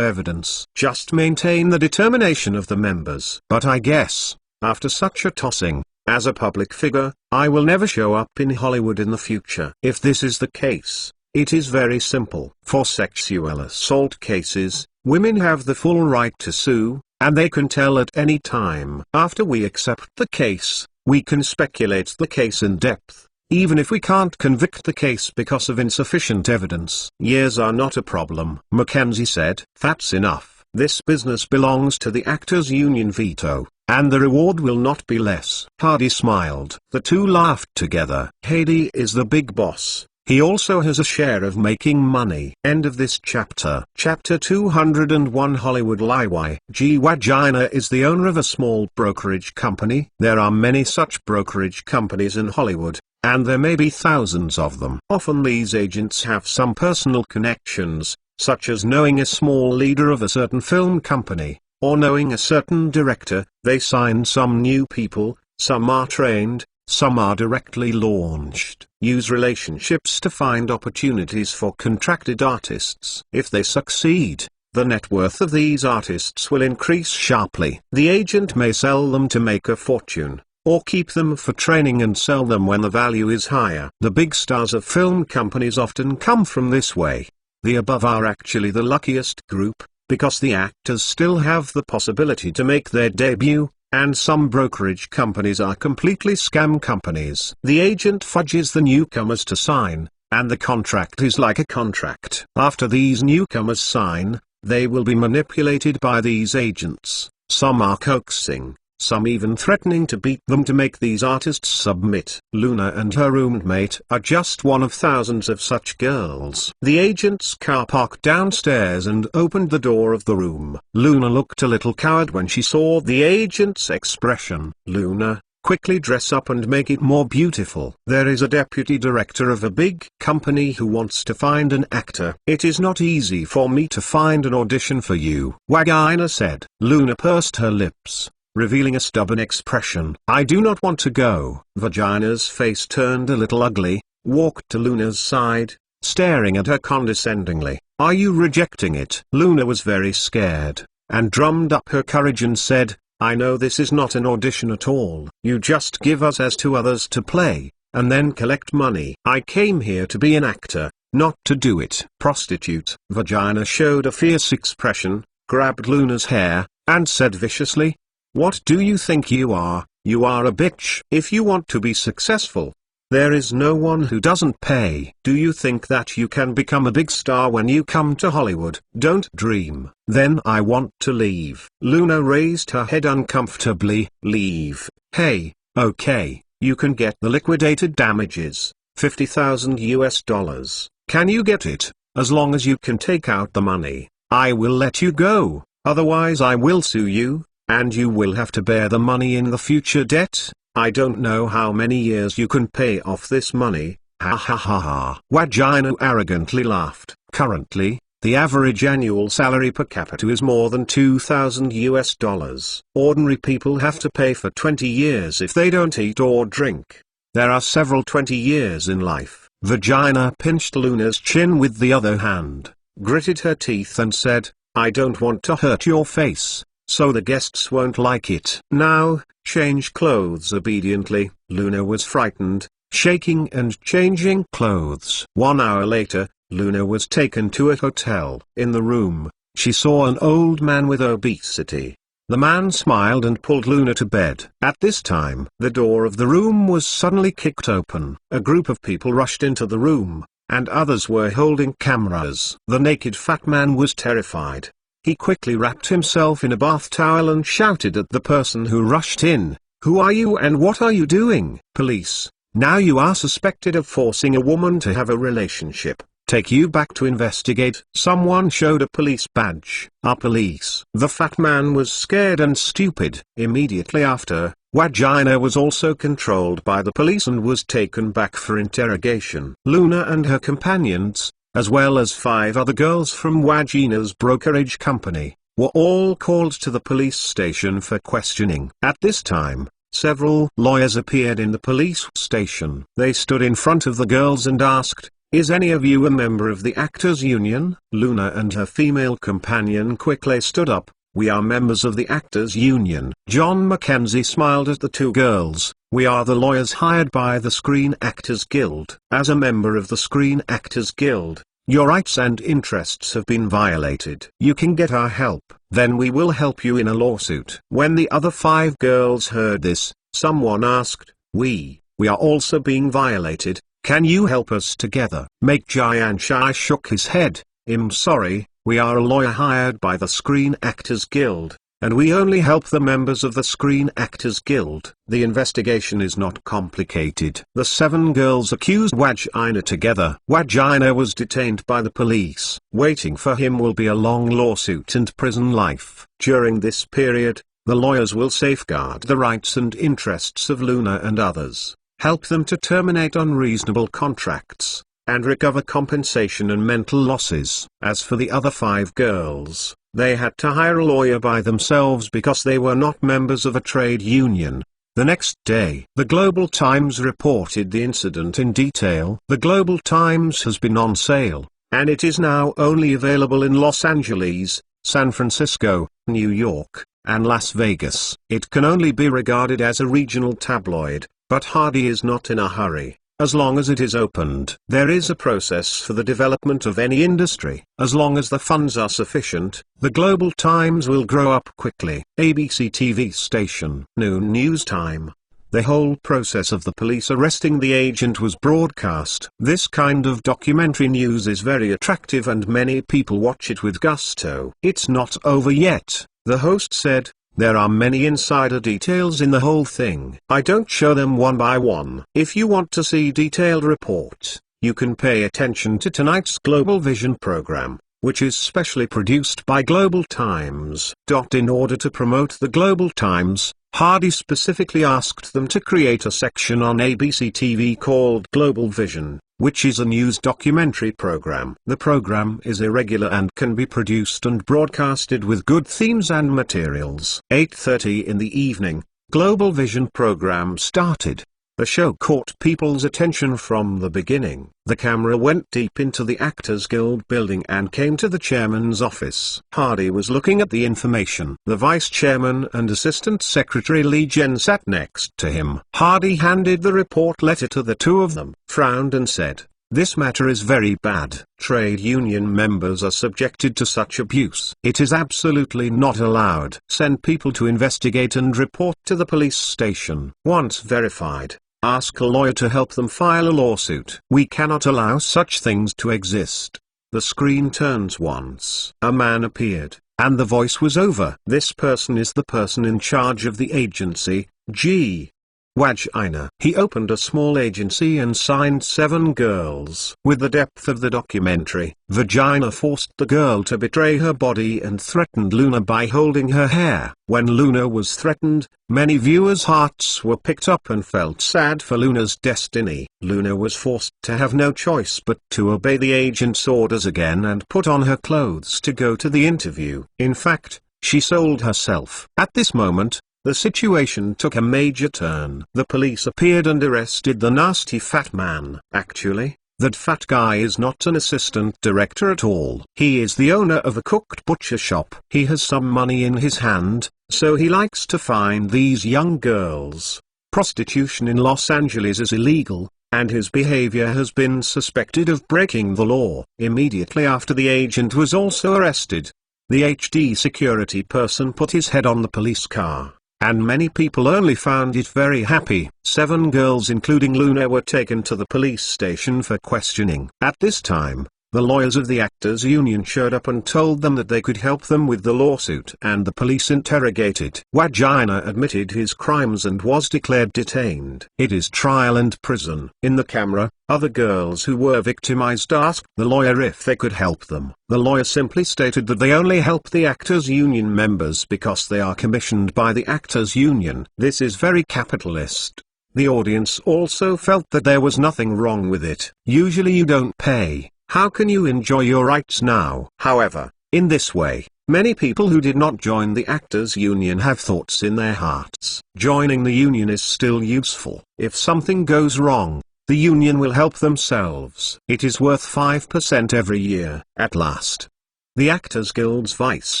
evidence. Just maintain the determination of the members. But I guess, after such a tossing, as a public figure, I will never show up in Hollywood in the future. If this is the case, it is very simple. For sexual assault cases, women have the full right to sue, and they can tell at any time. After we accept the case, we can speculate the case in depth, even if we can't convict the case because of insufficient evidence. Years are not a problem, Mackenzie said. That's enough. This business belongs to the actors' union veto, and the reward will not be less. Hardy smiled. The two laughed together. Hardy is the big boss. He also has a share of making money. End of this chapter. Chapter 201. Hollywood Liwai. G. Wagina is the owner of a small brokerage company. There are many such brokerage companies in Hollywood, and there may be thousands of them. Often these agents have some personal connections, such as knowing a small leader of a certain film company, or knowing a certain director. They sign some new people, some are trained, some are directly launched. Use relationships to find opportunities for contracted artists. If they succeed, the net worth of these artists will increase sharply. The agent may sell them to make a fortune, or keep them for training and sell them when the value is higher. The big stars of film companies often come from this way. The above are actually the luckiest group, because the actors still have the possibility to make their debut, and some brokerage companies are completely scam companies. The agent fudges the newcomers to sign, and the contract is like a contract. After these newcomers sign, they will be manipulated by these agents. Some are coaxing, some even threatening to beat them to make these artists submit. Luna and her roommate are just one of thousands of such girls. The agent's car parked downstairs and opened the door of the room. Luna looked a little cowed when she saw the agent's expression. Luna, quickly dress up and make it more beautiful. There is a deputy director of a big company who wants to find an actor. It is not easy for me to find an audition for you, Vagina said. Luna pursed her lips, revealing a stubborn expression. I do not want to go. Vagina's face turned a little ugly, walked to Luna's side, staring at her condescendingly. Are you rejecting it? Luna was very scared, and drummed up her courage and said, I know this is not an audition at all. You just give us as to others to play, and then collect money. I came here to be an actor, not to do it. Prostitute. Vagina showed a fierce expression, grabbed Luna's hair, and said viciously, what do you think you are? You are a bitch. If you want to be successful, there is no one who doesn't pay. Do you think that you can become a big star when you come to Hollywood? Don't dream. Then I want to leave. Luna raised her head uncomfortably. Leave. Hey, okay, you can get the liquidated damages, $50,000. Can you get it? As long as you can take out the money, I will let you go. Otherwise I will sue you, and you will have to bear the money in the future debt. I don't know how many years you can pay off this money. Ha ha ha ha. Vagina arrogantly laughed. Currently, the average annual salary per capita is more than $2,000. Ordinary people have to pay for 20 years if they don't eat or drink. There are several 20 years in life. Vagina pinched Luna's chin with the other hand, gritted her teeth and said, I don't want to hurt your face, so the guests won't like it. Now, change clothes obediently. Luna was frightened, shaking and changing clothes. 1 hour later, Luna was taken to a hotel. In the room, she saw an old man with obesity. The man smiled and pulled Luna to bed. At this time, the door of the room was suddenly kicked open. A group of people rushed into the room, and others were holding cameras. The naked fat man was terrified. He quickly wrapped himself in a bath towel and shouted at the person who rushed in, Who are you and what are you doing? Police. Now you are suspected of forcing a woman to have a relationship. Take you back to investigate. Someone showed a police badge. Police. The fat man was scared and stupid. Immediately after, Vagina was also controlled by the police and was taken back for interrogation. Luna and her companions, as well as 5 other girls from Vagina's brokerage company, were all called to the police station for questioning. At this time, several lawyers appeared in the police station. They stood in front of the girls and asked, Is any of you a member of the Actors Union? Luna and her female companion quickly stood up. We are members of the Actors Union. John Mackenzie smiled at the 2 girls. We are the lawyers hired by the Screen Actors Guild. As a member of the Screen Actors Guild, your rights and interests have been violated. You can get our help. Then we will help you in a lawsuit. When the other 5 girls heard this, someone asked, We are also being violated. Can you help us together? Make Jayanshai shook his head. I'm sorry, we are a lawyer hired by the Screen Actors Guild, and we only help the members of the Screen Actors Guild. The investigation is not complicated. The 7 girls accused Vagina together. Vagina was detained by the police. Waiting for him will be a long lawsuit and prison life. During this period, the lawyers will safeguard the rights and interests of Luna and others, help them to terminate unreasonable contracts, and recover compensation and mental losses. As for the other 5 girls, they had to hire a lawyer by themselves because they were not members of a trade union. The next day, the Global Times reported the incident in detail. The Global Times has been on sale. and it is now only available in Los Angeles, San Francisco, New York, and Las Vegas. It can only be regarded as a regional tabloid, but Hardy is not in a hurry. As long as it is opened. There is a process for the development of any industry. As long as the funds are sufficient, the Global Times will grow up quickly. ABC TV station. Noon news time. The whole process of the police arresting the agent was broadcast. This kind of documentary news is very attractive and many people watch it with gusto. It's not over yet, the host said. There are many insider details in the whole thing. I don't show them one by one. If you want to see detailed report, you can pay attention to tonight's Global Vision program, which is specially produced by Global Times. In order to promote the Global Times, Hardy specifically asked them to create a section on ABC TV called Global Vision, which is a news documentary program. The program is irregular and can be produced and broadcasted with good themes and materials. 8:30 in the evening, Global Vision program started. The show caught people's attention from the beginning. The camera went deep into the Actors Guild building and came to the chairman's office. Hardy was looking at the information. The vice chairman and assistant secretary Lee Jen sat next to him. Hardy handed the report letter to the two of them, frowned and said, "This matter is very bad. Trade union members are subjected to such abuse. It is absolutely not allowed. Send people to investigate and report to the police station. Once verified, ask a lawyer to help them file a lawsuit. We cannot allow such things to exist." The screen turns once. A man appeared, and the voice was over. This person is the person in charge of the agency, G. Wagina. He opened a small agency and signed 7 girls. With the depth of the documentary, Vagina forced the girl to betray her body and threatened Luna by holding her hair. When Luna was threatened, many viewers' hearts were picked up and felt sad for Luna's destiny. Luna was forced to have no choice but to obey the agent's orders again and put on her clothes to go to the interview. In fact, she sold herself. At this moment, the situation took a major turn. The police appeared and arrested the nasty fat man. Actually, that fat guy is not an assistant director at all. He is the owner of a cooked butcher shop. He has some money in his hand, so he likes to find these young girls. Prostitution in Los Angeles is illegal, and his behavior has been suspected of breaking the law. Immediately after the agent was also arrested, the HD security person put his head on the police car, and many people only found it very happy. 7 girls including Luna were taken to the police station for questioning. At this time, the lawyers of the Actors Union showed up and told them that they could help them with the lawsuit, and the police interrogated. Wagina admitted his crimes and was declared detained. It is trial and prison. In the camera, other girls who were victimized asked the lawyer if they could help them. The lawyer simply stated that they only help the Actors Union members because they are commissioned by the Actors Union. This is very capitalist. The audience also felt that there was nothing wrong with it. Usually you don't pay. How can you enjoy your rights now? However, in this way, many people who did not join the Actors Union have thoughts in their hearts. Joining the union is still useful. If something goes wrong, the union will help themselves. It is worth 5% every year. At last, the Actors Guild's vice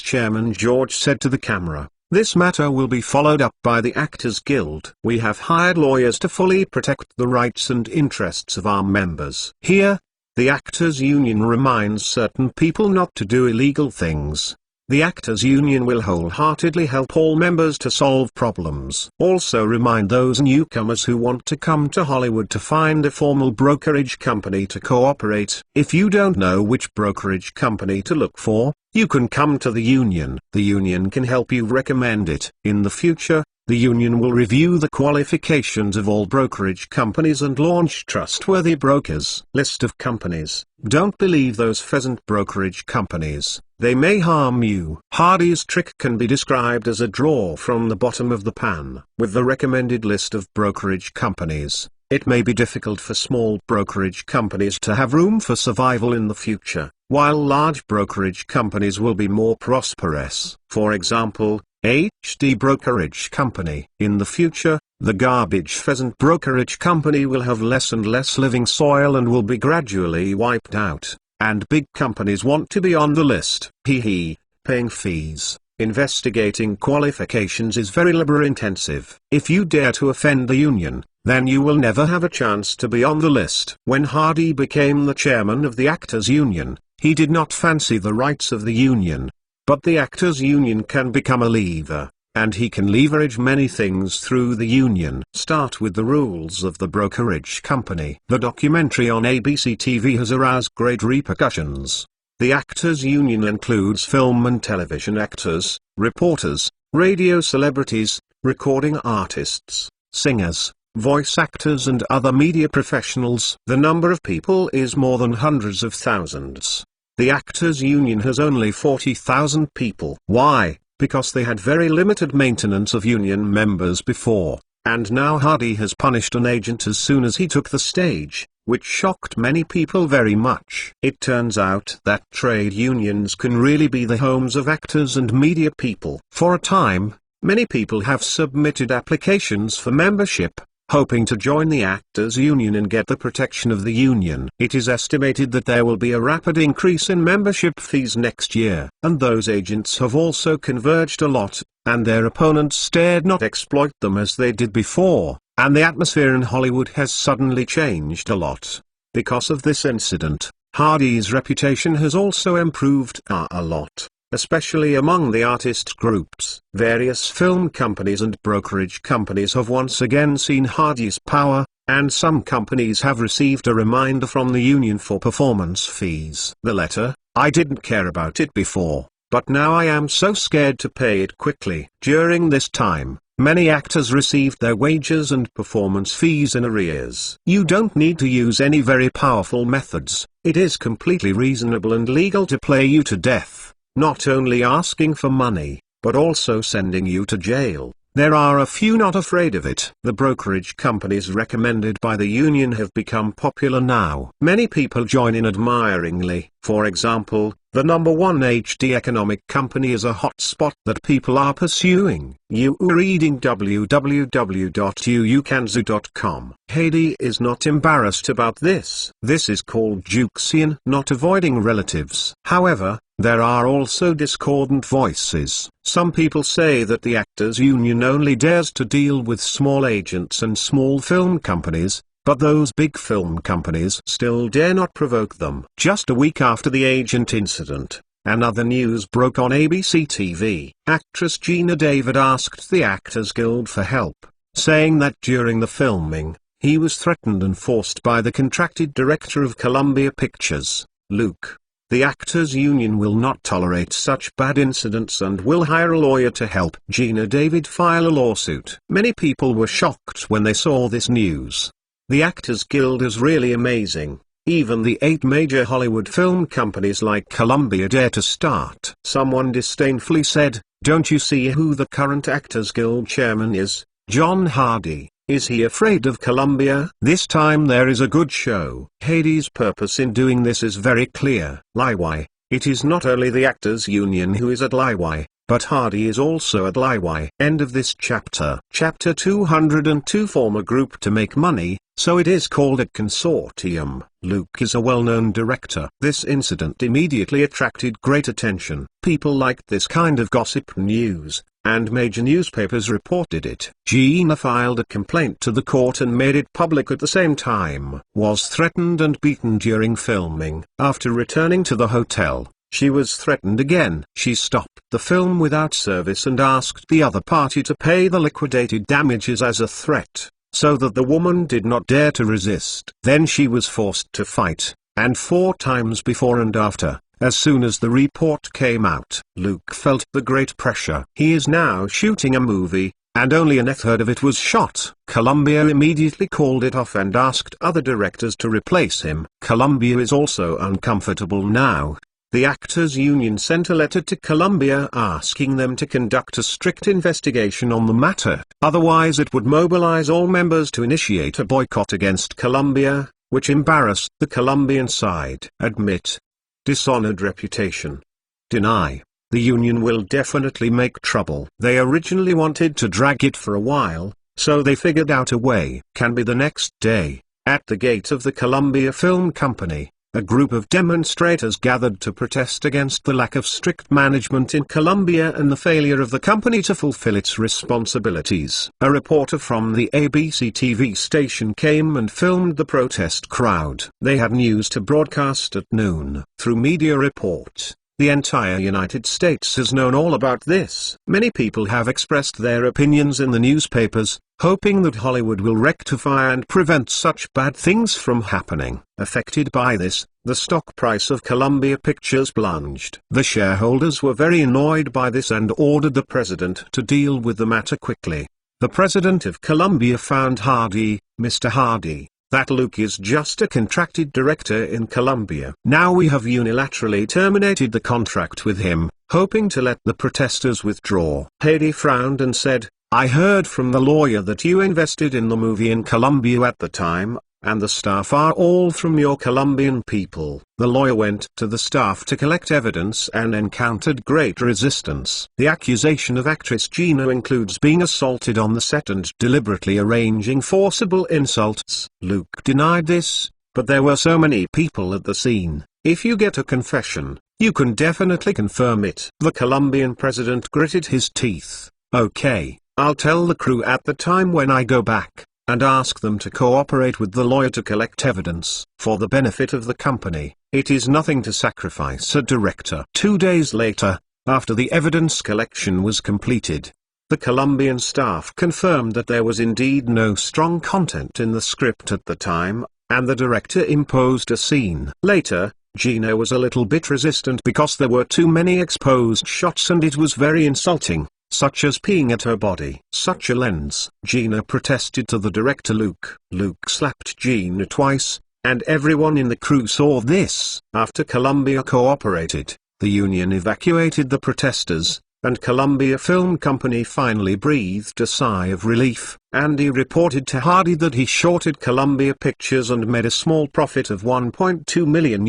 chairman George said to the camera, "This matter will be followed up by the Actors Guild. We have hired lawyers to fully protect the rights and interests of our members. Here, the Actors Union reminds certain people not to do illegal things. The Actors Union will wholeheartedly help all members to solve problems. Also remind those newcomers who want to come to Hollywood to find a formal brokerage company to cooperate. If you don't know which brokerage company to look for, you can come to the union. The union can help you recommend it. In the future, the union will review the qualifications of all brokerage companies and launch trustworthy brokers." List of companies. Don't believe those pheasant brokerage companies. They may harm you. Hardy's trick can be described as a draw from the bottom of the pan. With the recommended list of brokerage companies, it may be difficult for small brokerage companies to have room for survival in the future, while large brokerage companies will be more prosperous. For example, HD Brokerage Company. In the future, the Garbage Pheasant Brokerage Company will have less and less living soil and will be gradually wiped out. and big companies want to be on the list. Paying fees, investigating qualifications is very labor-intensive. If you dare to offend the union, then you will never have a chance to be on the list. When Hardy became the chairman of the Actors Union, he did not fancy the rights of the union. But the Actors Union can become a lever, and he can leverage many things through the union. Start with the rules of the brokerage company. The documentary on ABC TV has aroused great repercussions. The Actors Union includes film and television actors, reporters, radio celebrities, recording artists, singers, voice actors and other media professionals. The number of people is more than hundreds of thousands. The Actors Union has only 40,000 people. Why? Because they had very limited maintenance of union members before, and now Hardy has punished an agent as soon as he took the stage, which shocked many people very much. It turns out that trade unions can really be the homes of actors and media people. For a time, many people have submitted applications for membership, hoping to join the Actors Union and get the protection of the union. It is estimated that there will be a rapid increase in membership fees next year. And those agents have also converged a lot, and their opponents dared not exploit them as they did before, and the atmosphere in Hollywood has suddenly changed a lot. Because of this incident, Hardy's reputation has also improved a lot, especially among the artist groups. Various film companies and brokerage companies have once again seen Hardy's power, and some companies have received a reminder from the union for performance fees. The letter, I didn't care about it before, but now I am so scared to pay it quickly. During this time, many actors received their wages and performance fees in arrears. You don't need to use any very powerful methods. It is completely reasonable and legal to play you to death, not only asking for money, but also sending you to jail. There are a few not afraid of it. The brokerage companies recommended by the union have become popular now. Many people join in admiringly. For example, the #1 HD economic company is a hot spot that people are pursuing. You are reading www.uukanzu.com. Hardy is not embarrassed about this. This is called Juxian, not avoiding relatives. However, there are also discordant voices. Some people say that the Actors Union only dares to deal with small agents and small film companies, but those big film companies still dare not provoke them. Just a week after the agent incident, another news broke on ABC TV. Actress Geena David asked the Actors Guild for help, saying that during the filming, he was threatened and forced by the contracted director of Columbia Pictures, Luke. The Actors Union will not tolerate such bad incidents and will hire a lawyer to help Geena David file a lawsuit. Many people were shocked when they saw this news. The Actors Guild is really amazing. Even the 8 major Hollywood film companies like Columbia dare to start. Someone disdainfully said, "Don't you see who the current Actors Guild chairman is? John Hardy. Is he afraid of Columbia?" This time there is a good show. Hardy's purpose in doing this is very clear. Liwai. It is not only the Actors Union who is at Liwai, but Hardy is also at Liwai. End of this chapter. Chapter 202. Form a group to make money, so it is called a consortium. Luke is a well-known director. This incident immediately attracted great attention. People liked this kind of gossip news, and major newspapers reported it. Geena filed a complaint to the court and made it public at the same time. Was threatened and beaten during filming. After returning to the hotel, she was threatened again. She stopped the film without service and asked the other party to pay the liquidated damages as a threat, so that the woman did not dare to resist. Then she was forced to fight, and 4 times before and after. As soon as the report came out, Luke felt the great pressure. He is now shooting a movie, and only a third of it was shot. Columbia immediately called it off and asked other directors to replace him. Columbia is also uncomfortable now. The Actors Union sent a letter to Columbia asking them to conduct a strict investigation on the matter. Otherwise it would mobilize all members to initiate a boycott against Columbia, which embarrassed the Colombian side. Admit. Dishonored reputation. Deny. The union will definitely make trouble. They originally wanted to drag it for a while, so they figured out a way. Can be the next day, at the gate of the Columbia Film Company, a group of demonstrators gathered to protest against the lack of strict management in Colombia and the failure of the company to fulfill its responsibilities. A reporter from the ABC TV station came and filmed the protest crowd. They had news to broadcast at noon. Through media report, the entire United States has known all about this. Many people have expressed their opinions in the newspapers, hoping that Hollywood will rectify and prevent such bad things from happening. Affected by this, the stock price of Columbia Pictures plunged. The shareholders were very annoyed by this and ordered the president to deal with the matter quickly. The president of Columbia found Hardy, Mr. Hardy, that Luke is just a contracted director in Columbia. Now we have unilaterally terminated the contract with him, hoping to let the protesters withdraw. Hardy frowned and said, "I heard from the lawyer that you invested in the movie in Colombia at the time, and the staff are all from your Colombian people." The lawyer went to the staff to collect evidence and encountered great resistance. The accusation of actress Gina includes being assaulted on the set and deliberately arranging forcible insults. Luke denied this, but there were so many people at the scene. If you get a confession, you can definitely confirm it. The Colombian president gritted his teeth. "Okay, I'll tell the crew at the time when I go back, and ask them to cooperate with the lawyer to collect evidence. For the benefit of the company, it is nothing to sacrifice a director." 2 days later, after the evidence collection was completed, the Colombian staff confirmed that there was indeed no strong content in the script at the time, and the director imposed a scene. Later, Gina was a little bit resistant because there were too many exposed shots and it was very insulting, such as peeing at her body. Such a lens. Gina protested to the director Luke. Luke slapped Gina twice, and everyone in the crew saw this. After Columbia cooperated, the union evacuated the protesters, and Columbia Film Company finally breathed a sigh of relief. Andy reported to Hardy that he shorted Columbia Pictures and made a small profit of $1.2 million.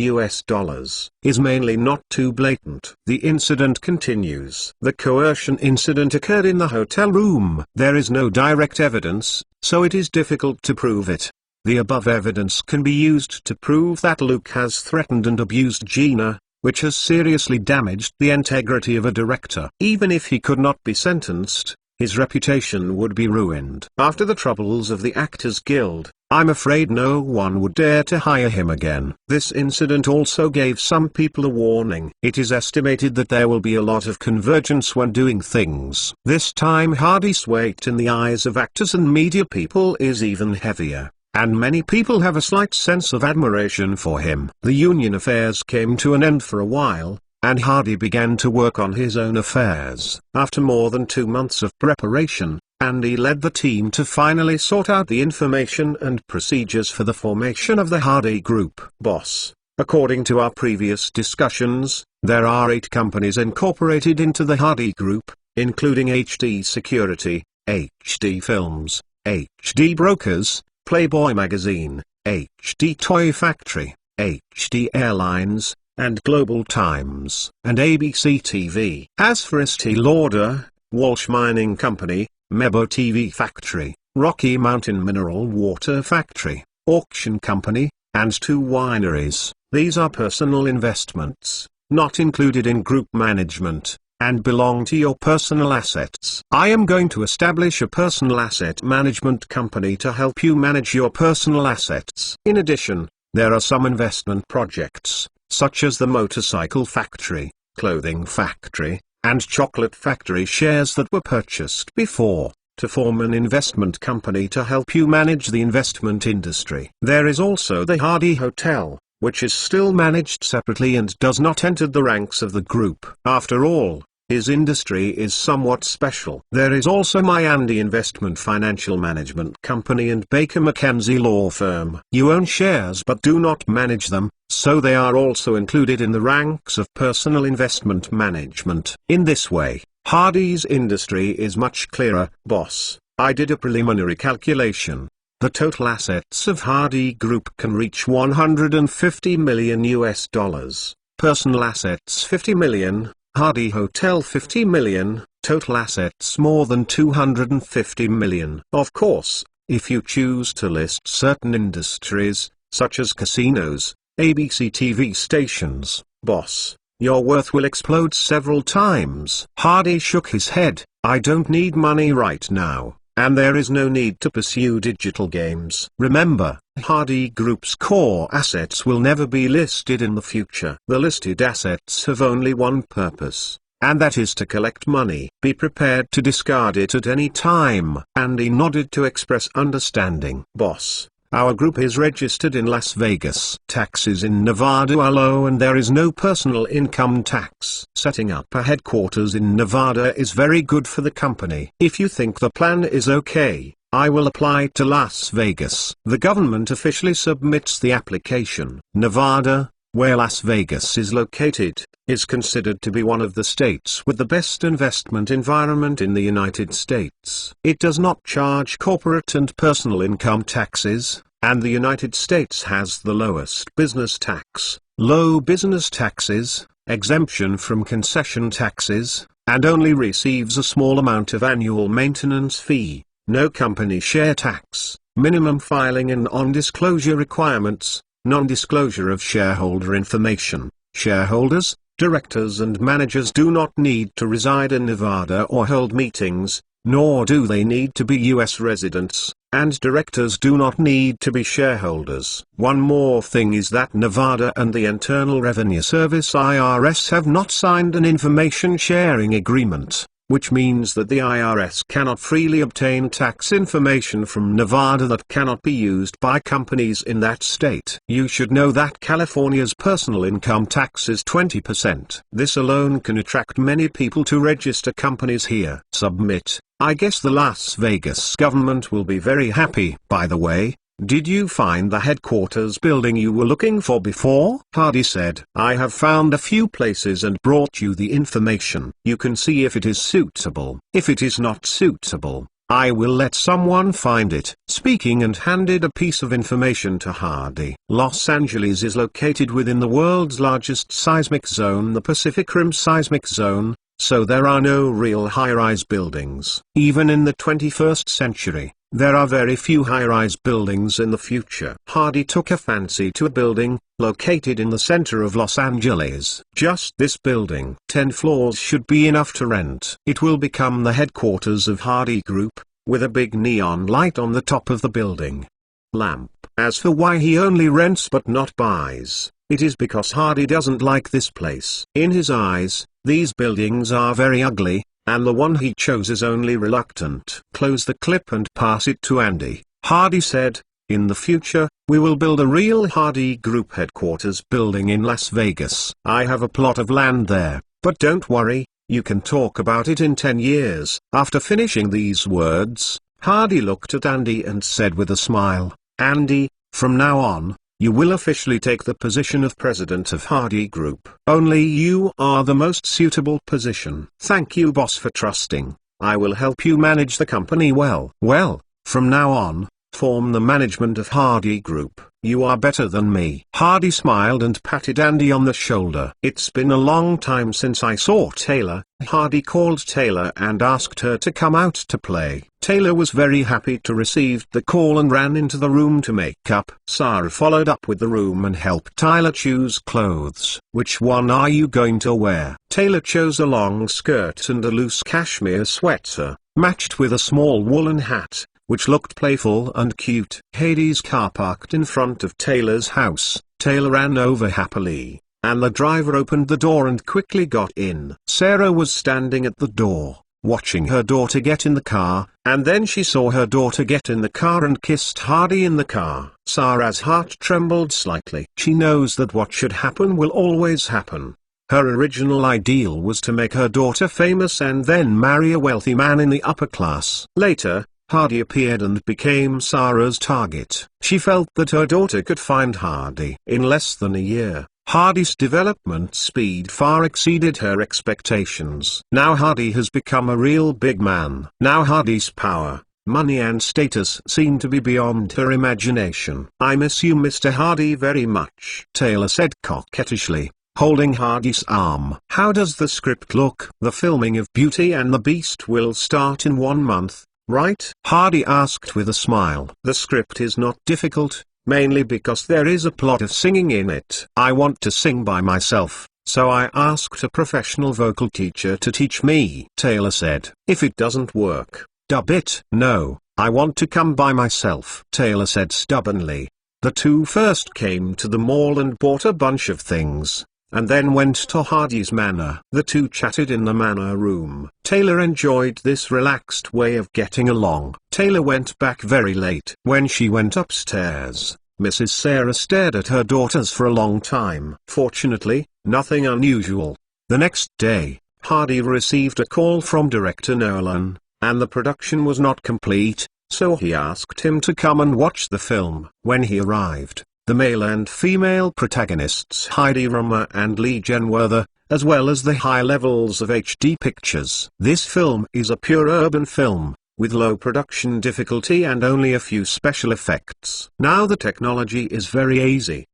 Is mainly not too blatant. The incident continues. The coercion incident occurred in the hotel room. There is no direct evidence, so it is difficult to prove it. The above evidence can be used to prove that Luke has threatened and abused Gina, which has seriously damaged the integrity of a director. Even if he could not be sentenced, his reputation would be ruined. After the troubles of the Actors Guild, I'm afraid no one would dare to hire him again. This incident also gave some people a warning. It is estimated that there will be a lot of convergence when doing things. This time Hardy's weight in the eyes of actors and media people is even heavier, and many people have a slight sense of admiration for him. The union affairs came to an end for a while, and Hardy began to work on his own affairs. After more than 2 months of preparation, Andy led the team to finally sort out the information and procedures for the formation of the Hardy Group. Boss, according to our previous discussions, there are 8 companies incorporated into the Hardy Group, including HD Security, HD Films, HD Brokers, Playboy Magazine, HD Toy Factory, HD Airlines, and Global Times, and ABC TV. As for Estee Lauder, Walsh Mining Company, Mebo TV Factory, Rocky Mountain Mineral Water Factory, Auction Company, and 2 wineries, these are personal investments, not included in group management, and belong to your personal assets. I am going to establish a personal asset management company to help you manage your personal assets. In addition, there are some investment projects, such as the motorcycle factory, clothing factory, and chocolate factory shares that were purchased before, to form an investment company to help you manage the investment industry. There is also the Hardy Hotel, which is still managed separately and does not enter the ranks of the group. After all, his industry is somewhat special. There is also my Andy Investment Financial Management Company and Baker McKenzie Law Firm. You own shares but do not manage them, so they are also included in the ranks of personal investment management. In this way, Hardy's industry is much clearer. Boss, I did a preliminary calculation. The total assets of Hardy Group can reach $150 million. Personal assets $50 million. Hardy Hotel $50 million, total assets more than $250 million. Of course, if you choose to list certain industries, such as casinos, ABC TV stations. Boss, your worth will explode several times. Hardy shook his head. I don't need money right now, and there is no need to pursue digital games. Remember, Hardy Group's core assets will never be listed in the future. The listed assets have only one purpose, and that is to collect money. Be prepared to discard it at any time. Andy nodded to express understanding. Boss, our group is registered in Las Vegas. Taxes in Nevada are low and there is no personal income tax. Setting up a headquarters in Nevada is very good for the company. If you think the plan is okay, I will apply to Las Vegas. The government officially submits the application. Nevada, where Las Vegas is located, is considered to be one of the states with the best investment environment in the United States. It does not charge corporate and personal income taxes, and the United States has the lowest business tax, low business taxes, exemption from concession taxes, and only receives a small amount of annual maintenance fee, no company share tax, minimum filing and non-disclosure requirements, non-disclosure of shareholder information. Shareholders, directors and managers do not need to reside in Nevada or hold meetings, nor do they need to be U.S. residents, and directors do not need to be shareholders. One more thing is that Nevada and the Internal Revenue Service IRS have not signed an information sharing agreement, which means that the IRS cannot freely obtain tax information from Nevada that cannot be used by companies in that state. You should know that California's personal income tax is 20%. This alone can attract many people to register companies here. Submit. I guess the Las Vegas government will be very happy. By the way, did you find the headquarters building you were looking for before? Hardy said. I have found a few places and brought you the information. You can see if it is suitable. If it is not suitable, I will let someone find it. Speaking and handed a piece of information to Hardy. Los Angeles is located within the world's largest seismic zone, the Pacific Rim Seismic Zone, so there are no real high-rise buildings. Even in the 21st century, there are very few high-rise buildings in the future. Hardy took a fancy to a building, located in the center of Los Angeles. Just this building. 10 floors should be enough to rent. It will become the headquarters of Hardy Group, with a big neon light on the top of the building. Lamp. As for why he only rents but not buys, it is because Hardy doesn't like this place. In his eyes, these buildings are very ugly, and the one he chose is only reluctant. Close the clip and pass it to Andy. Hardy said, in the future, we will build a real Hardy Group headquarters building in Las Vegas. I have a plot of land there, but don't worry, you can talk about it in 10 years. After finishing these words, Hardy looked at Andy and said with a smile, Andy, from now on, you will officially take the position of president of Hardy Group. Only you are the most suitable position. Thank you, boss, for trusting. I will help you manage the company well. Well, from now on, form the management of Hardy Group. You are better than me. Hardy smiled and patted Andy on the shoulder. It's been a long time since I saw Taylor. Hardy called Taylor and asked her to come out to play. Taylor was very happy to receive the call and ran into the room to make up. Sarah followed up with the room and helped Tyler choose clothes. Which one are you going to wear? Taylor chose a long skirt and a loose cashmere sweater, matched with a small woolen hat, which looked playful and cute. Hades' car parked in front of Taylor's house. Taylor ran over happily, and the driver opened the door and quickly got in. Sarah was standing at the door, watching her daughter get in the car, and then she saw her daughter get in the car and kissed Hardy in the car. Sarah's heart trembled slightly. She knows that what should happen will always happen. Her original ideal was to make her daughter famous and then marry a wealthy man in the upper class. Later, Hardy appeared and became Sarah's target. She felt that her daughter could find Hardy. In less than a year, Hardy's development speed far exceeded her expectations. Now Hardy has become a real big man. Now Hardy's power, money and status seem to be beyond her imagination. I miss you, Mr. Hardy, very much, Taylor said coquettishly, holding Hardy's arm. How does the script look? The filming of Beauty and the Beast will start in 1 month, right? Hardy asked with a smile. The script is not difficult, mainly because there is a plot of singing in it. I want to sing by myself, so I asked a professional vocal teacher to teach me. Taylor said, if it doesn't work, dub it. No, I want to come by myself, Taylor said stubbornly. The two first came to the mall and bought a bunch of things, and then went to Hardy's Manor. The two chatted in the manor room. Taylor enjoyed this relaxed way of getting along. Taylor went back very late. When she went upstairs, Mrs. Sarah stared at her daughters for a long time. Fortunately, nothing unusual. The next day, Hardy received a call from director Nolan, and the production was not complete, so he asked him to come and watch the film. When he arrived, the male and female protagonists Heidi Rummer and Lee Jenwerther, as well as the high levels of HD pictures. This film is a pure urban film, with low production difficulty and only a few special effects. Now the technology is very easy.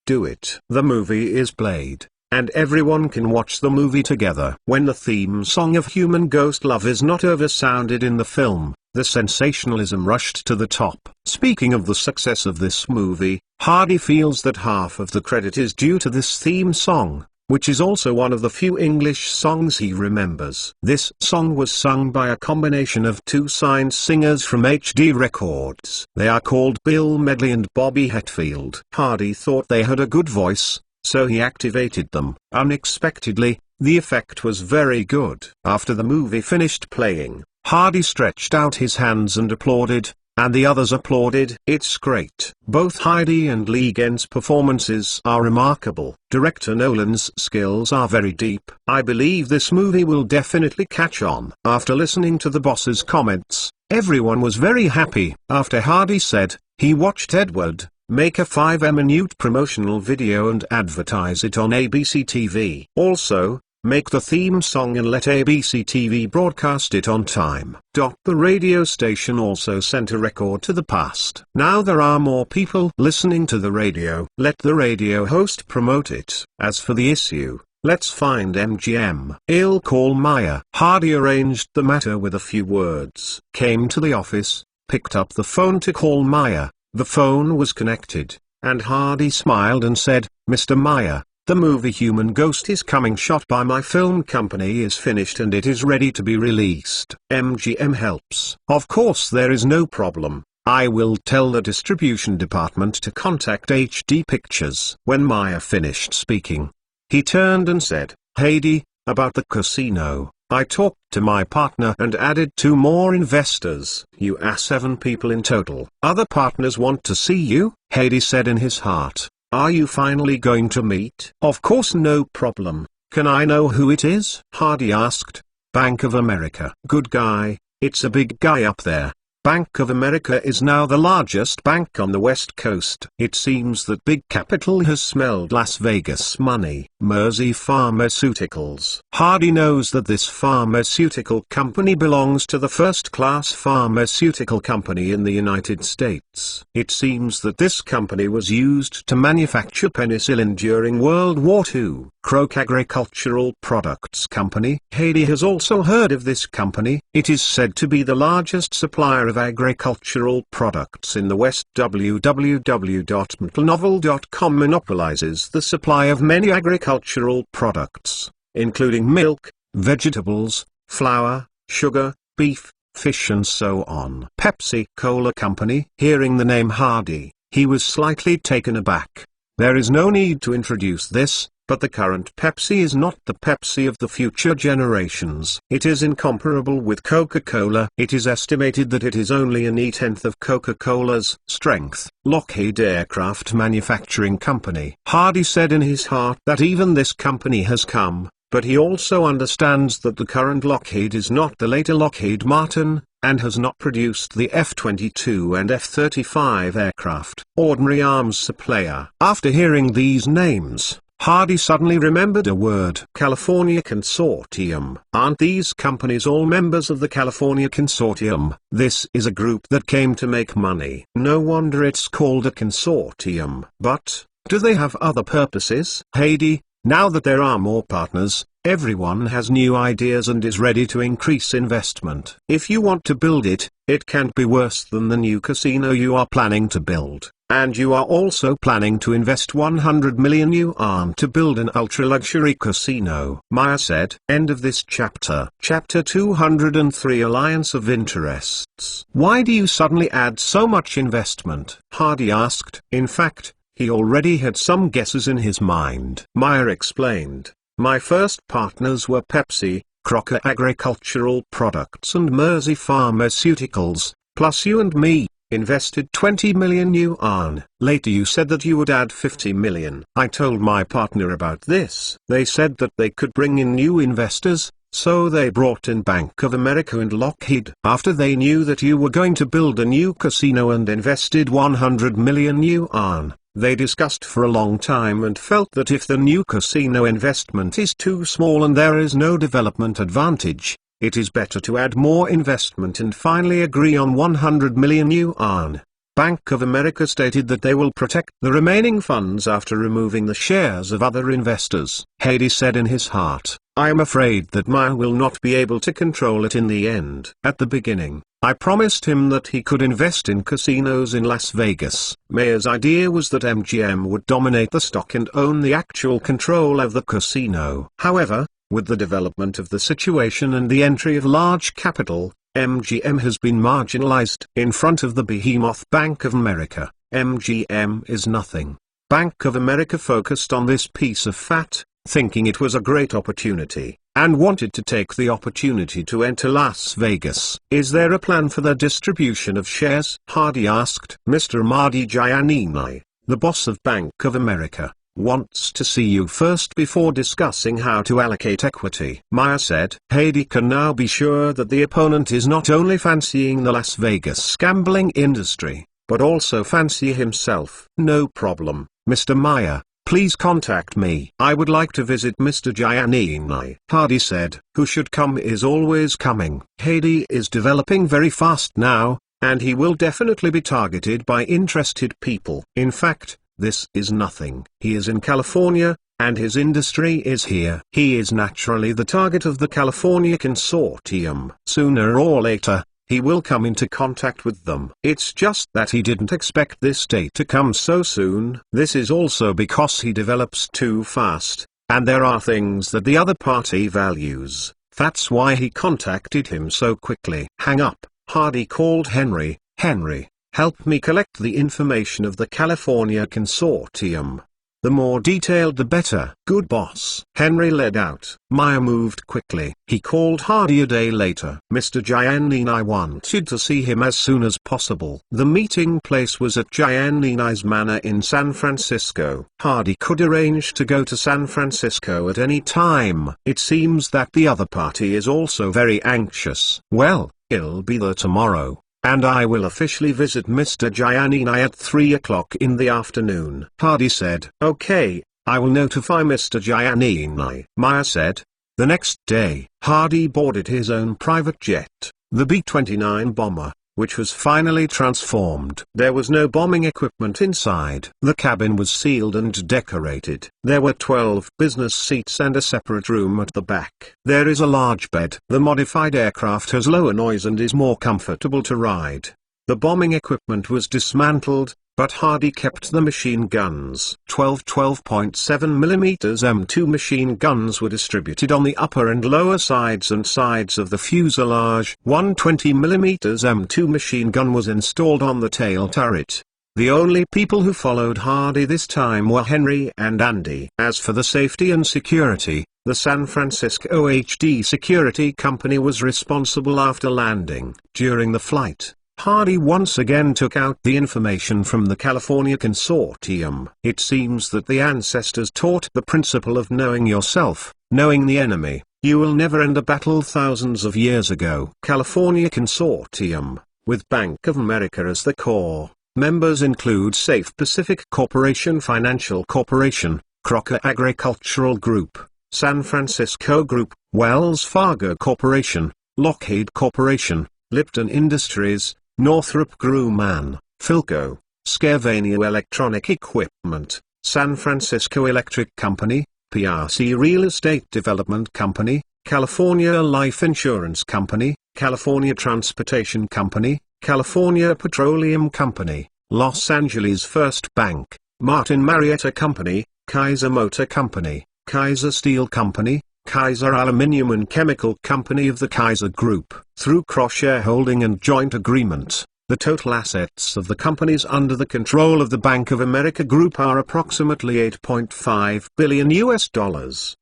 Do it. The movie is played, and everyone can watch the movie together. When the theme song of Human Ghost Love is not oversounded in the film, the sensationalism rushed to the top. Speaking of the success of this movie, Hardy feels that half of the credit is due to this theme song, which is also one of the few English songs he remembers. This song was sung by a combination of two signed singers from HD Records. They are called Bill Medley and Bobby Hetfield. Hardy thought they had a good voice, so he activated them. Unexpectedly, the effect was very good. After the movie finished playing, Hardy stretched out his hands and applauded, and the others applauded. It's great. Both Heidi and Lee Gen's performances are remarkable. Director Nolan's skills are very deep. I believe this movie will definitely catch on. After listening to the boss's comments, everyone was very happy. After Hardy said, he watched Edward make a 5-minute promotional video and advertise it on ABC TV. Also, make the theme song and let ABC TV broadcast it on time. The radio station also sent a record to the past. Now there are more people listening to the radio. Let the radio host promote it. As for the issue, let's find MGM. I'll call Maya. Hardy arranged the matter with a few words. Came to the office, picked up the phone to call Maya. The phone was connected, and Hardy smiled and said, Mr. Maya, the movie Human Ghost is coming, shot by my film company, is finished and it is ready to be released. MGM helps. Of course there is no problem. I will tell the distribution department to contact HD Pictures. When Maya finished speaking, he turned and said, Heidi, about the casino, I talked to my partner and added 2 more investors. You are 7 people in total. Other partners want to see you, Heidi said in his heart. Are you finally going to meet? Of course, no problem. Can I know who it is? Hardy asked. Bank of America. Good guy, it's a big guy up there. Bank of America is now the largest bank on the West Coast. It seems that Big Capital has smelled Las Vegas money. Mersey Pharmaceuticals. Hardy knows that this pharmaceutical company belongs to the first-class pharmaceutical company in the United States. It seems that this company was used to manufacture penicillin during World War II. Croak Agricultural Products Company. Heidi has also heard of this company. It is said to be the largest supplier of agricultural products in the West. www.mtlnovel.com monopolizes the supply of many agricultural products, including milk, vegetables, flour, sugar, beef, fish and so on. Pepsi Cola Company. Hearing the name Hardy, he was slightly taken aback. There is no need to introduce this, but the current Pepsi is not the Pepsi of the future generations. It is incomparable with Coca-Cola. It is estimated that it is only an 1/10 of Coca-Cola's strength. Lockheed Aircraft Manufacturing Company. Hardy said in his heart that even this company has come, but he also understands that the current Lockheed is not the later Lockheed Martin, and has not produced the F-22 and F-35 aircraft. Ordinary arms supplier. After hearing these names, Hardy suddenly remembered a word. California Consortium. Aren't these companies all members of the California Consortium? This is a group that came to make money. No wonder it's called a consortium. But, do they have other purposes? Heidi, now that there are more partners, everyone has new ideas and is ready to increase investment. If you want to build it, it can't be worse than the new casino you are planning to build. And you are also planning to invest 100 million yuan to build an ultra-luxury casino. Maya said. End of this chapter. Chapter 203 Alliance of Interests. Why do you suddenly add so much investment? Hardy asked. In fact, he already had some guesses in his mind. Maya explained. My first partners were Pepsi, Crocker Agricultural Products and Mersey Pharmaceuticals, plus you and me. Invested 20 million yuan. Later you said that you would add 50 million. I told my partner about this. They said that they could bring in new investors, so they brought in Bank of America and Lockheed. After they knew that you were going to build a new casino and invested 100 million yuan, they discussed for a long time and felt that if the new casino investment is too small and there is no development advantage, it is better to add more investment and finally agree on 100 million yuan. Bank of America stated that they will protect the remaining funds after removing the shares of other investors. Hadi said in his heart, I am afraid that Maya will not be able to control it in the end. At the beginning, I promised him that he could invest in casinos in Las Vegas. Maya's idea was that MGM would dominate the stock and own the actual control of the casino. However, with the development of the situation and the entry of large capital, MGM has been marginalized. In front of the behemoth Bank of America, MGM is nothing. Bank of America focused on this piece of fat, thinking it was a great opportunity, and wanted to take the opportunity to enter Las Vegas. Is there a plan for the distribution of shares? Hardy asked. Mr. Mahdi Giannini, the boss of Bank of America, wants to see you first before discussing how to allocate equity. Maya said. Hadi can now be sure that the opponent is not only fancying the Las Vegas gambling industry, but also fancy himself. No problem, Mr. Maya, please contact me. I would like to visit Mr. Giannini. Hardy said. Who should come is always coming. Hadi is developing very fast now, and he will definitely be targeted by interested people. In fact, this is nothing. He is in California, and his industry is here. He is naturally the target of the California Consortium. Sooner or later, he will come into contact with them. It's just that he didn't expect this day to come so soon. This is also because he develops too fast, and there are things that the other party values. That's why he contacted him so quickly. Hang up. Hardy called Henry. Henry, help me collect the information of the California Consortium. The more detailed the better. Good boss. Henry led out. Maya moved quickly. He called Hardy a day later. Mr. Giannini wanted to see him as soon as possible. The meeting place was at Giannini's Manor in San Francisco. Hardy could arrange to go to San Francisco at any time. It seems that the other party is also very anxious. Well, he'll be there tomorrow, and I will officially visit Mr. Giannini at 3 o'clock in the afternoon. Hardy said. Okay, I will notify Mr. Giannini. Maya said. The next day, Hardy boarded his own private jet, the B-29 bomber, which was finally transformed. There was no bombing equipment inside. The cabin was sealed and decorated. There were 12 business seats and a separate room at the back. There is a large bed. The modified aircraft has lower noise and is more comfortable to ride. The bombing equipment was dismantled, but Hardy kept the machine guns. 12 12.7mm M2 machine guns were distributed on the upper and lower sides of the fuselage. One 20mm M2 machine gun was installed on the tail turret. The only people who followed Hardy this time were Henry and Andy. As for the safety and security, the San Francisco HD Security Company was responsible after landing. During the flight, Hardy once again took out the information from the California Consortium. It seems that the ancestors taught the principle of knowing yourself, knowing the enemy. You will never end a battle thousands of years ago. California Consortium, with Bank of America as the core. Members include Safe Pacific Corporation, Financial Corporation, Crocker Agricultural Group, San Francisco Group, Wells Fargo Corporation, Lockheed Corporation, Lipton Industries, Northrop Grumman, Philco, Scavenio Electronic Equipment, San Francisco Electric Company, PRC Real Estate Development Company, California Life Insurance Company, California Transportation Company, California Petroleum Company, Los Angeles First Bank, Martin Marietta Company, Kaiser Motor Company, Kaiser Steel Company, Kaiser Aluminum and Chemical Company of the Kaiser Group. Through cross-shareholding and joint agreement, the total assets of the companies under the control of the Bank of America Group are approximately $8.5 billion.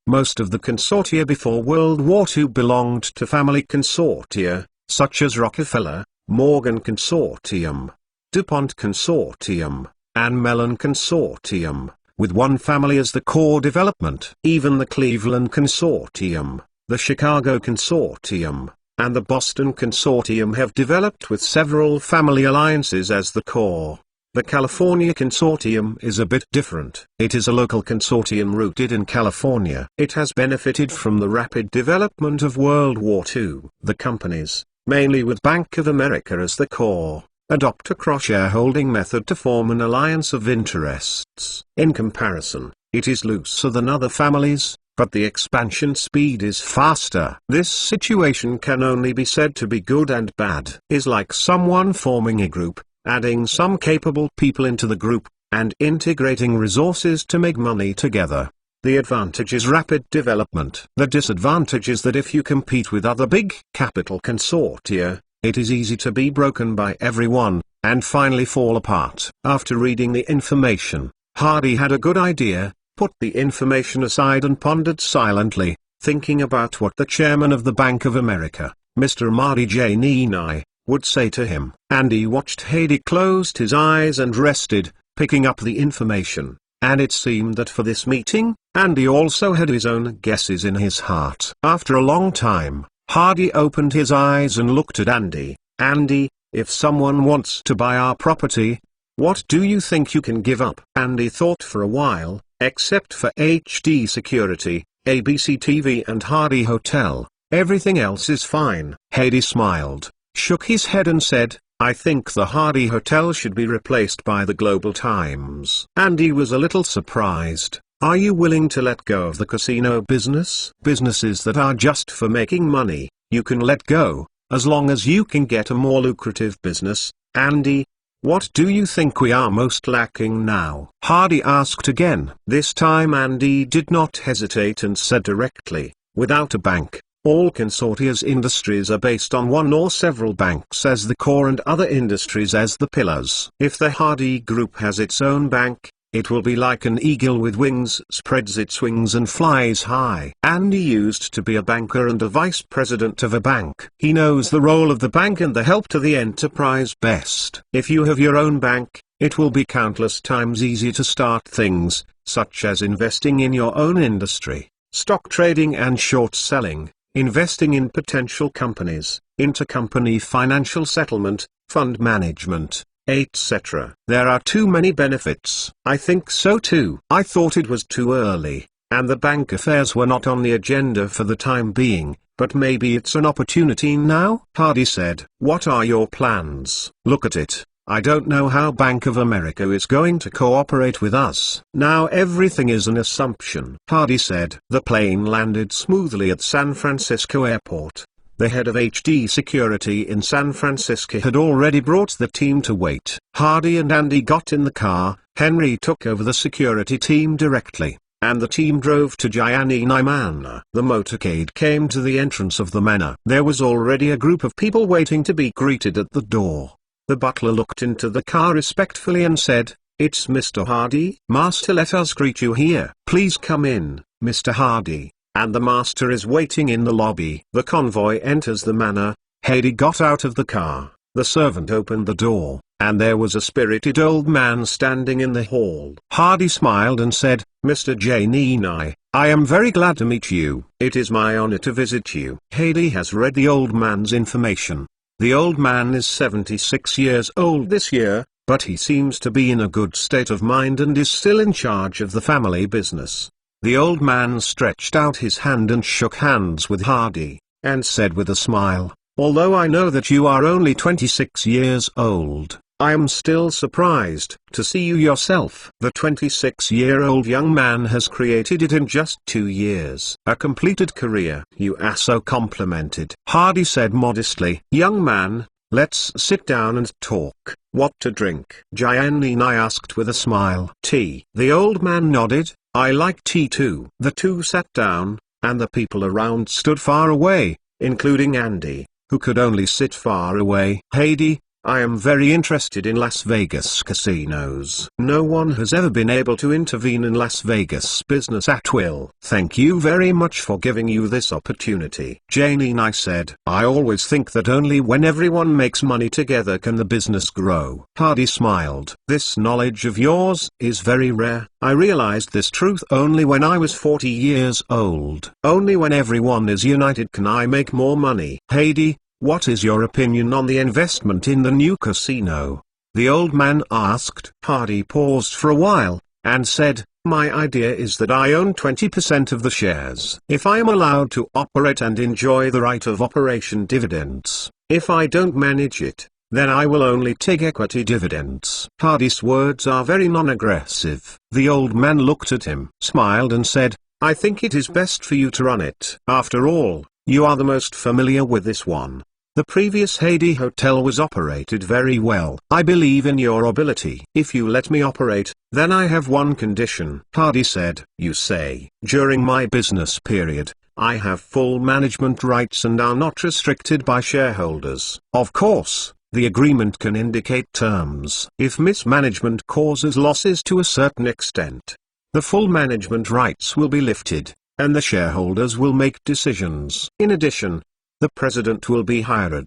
Most of the consortia before World War II belonged to family consortia, such as Rockefeller, Morgan Consortium, DuPont Consortium, and Mellon Consortium, with one family as the core development. Even the Cleveland Consortium, the Chicago Consortium, and the Boston Consortium have developed with several family alliances as the core. The California Consortium is a bit different. It is a local consortium rooted in California. It has benefited from the rapid development of World War II. The companies, mainly with Bank of America as the core, adopt a cross-shareholding method to form an alliance of interests. In comparison, it is looser than other families, but the expansion speed is faster. This situation can only be said to be good and bad. Is like someone forming a group, adding some capable people into the group, and integrating resources to make money together. The advantage is rapid development. The disadvantage is that if you compete with other big capital consortia, it is easy to be broken by everyone, and finally fall apart. After reading the information, Hardy had a good idea, put the information aside and pondered silently, thinking about what the chairman of the Bank of America, Mr. Marty J. Nenai, would say to him. Andy watched. Hardy closed his eyes and rested, picking up the information, and it seemed that for this meeting, Andy also had his own guesses in his heart. After a long time, Hardy opened his eyes and looked at Andy. Andy, if someone wants to buy our property, what do you think you can give up? Andy thought for a while. Except for HD Security, ABC TV and Hardy Hotel, everything else is fine. Hardy smiled, shook his head and said, I think the Hardy Hotel should be replaced by the Global Times. Andy was a little surprised. Are you willing to let go of the casino business? Businesses that are just for making money, you can let go, as long as you can get a more lucrative business. Andy, what do you think we are most lacking now? Hardy asked again. This time Andy did not hesitate and said directly, without a bank, all consortia's industries are based on one or several banks as the core and other industries as the pillars. If the Hardy Group has its own bank, it will be like an eagle with wings, spreads its wings and flies high. Andy used to be a banker and a vice president of a bank. He knows the role of the bank and the help to the enterprise best. If you have your own bank, it will be countless times easier to start things, such as investing in your own industry, stock trading and short selling, investing in potential companies, intercompany financial settlement, fund management, etc. There are too many benefits. I think so too. I thought it was too early, and the bank affairs were not on the agenda for the time being, but maybe it's an opportunity now? Hardy said. What are your plans? Look at it. I don't know how Bank of America is going to cooperate with us. Now everything is an assumption. Hardy said. The plane landed smoothly at San Francisco Airport. The head of HD Security in San Francisco had already brought the team to wait. Hardy and Andy got in the car. Henry took over the security team directly, and the team drove to Giannini Manor. The motorcade came to the entrance of the manor. There was already a group of people waiting to be greeted at the door. The butler looked into the car respectfully and said, It's Mr. Hardy. Master, let us greet you here. Please come in, Mr. Hardy. And the master is waiting in the lobby. The convoy enters the manor. Hardy got out of the car. The servant opened the door, and there was a spirited old man standing in the hall. Hardy smiled and said, Mr. J. Nenai, I am very glad to meet you. It is my honor to visit you. Hardy has read the old man's information. The old man is 76 years old this year, but he seems to be in a good state of mind and is still in charge of the family business. The old man stretched out his hand and shook hands with Hardy, and said with a smile, Although I know that you are only 26 years old, I am still surprised to see you yourself. The 26-year-old young man has created it in just 2 years. A completed career. You are so complimented. Hardy said modestly. Young man, let's sit down and talk. What to drink? Giannini asked with a smile. Tea. The old man nodded. I like tea too. The two sat down, and the people around stood far away, including Andy, who could only sit far away. Heidi, I am very interested in Las Vegas casinos. No one has ever been able to intervene in Las Vegas business at will. Thank you very much for giving you this opportunity. Giannini said, I always think that only when everyone makes money together can the business grow. Hardy smiled. This knowledge of yours is very rare. I realized this truth only when I was 40 years old. Only when everyone is united can I make more money. Heidi, what is your opinion on the investment in the new casino? The old man asked. Hardy paused for a while, and said, my idea is that I own 20% of the shares. If I am allowed to operate and enjoy the right of operation dividends, if I don't manage it, then I will only take equity dividends. Hardy's words are very non-aggressive. The old man looked at him, smiled and said, I think it is best for you to run it. After all, you are the most familiar with this one. The previous Heidi Hotel was operated very well. I believe in your ability. If you let me operate, then I have one condition. Hardy said, you say, during my business period, I have full management rights and are not restricted by shareholders. Of course, the agreement can indicate terms. If mismanagement causes losses to a certain extent, the full management rights will be lifted, and the shareholders will make decisions. In addition, the president will be hired.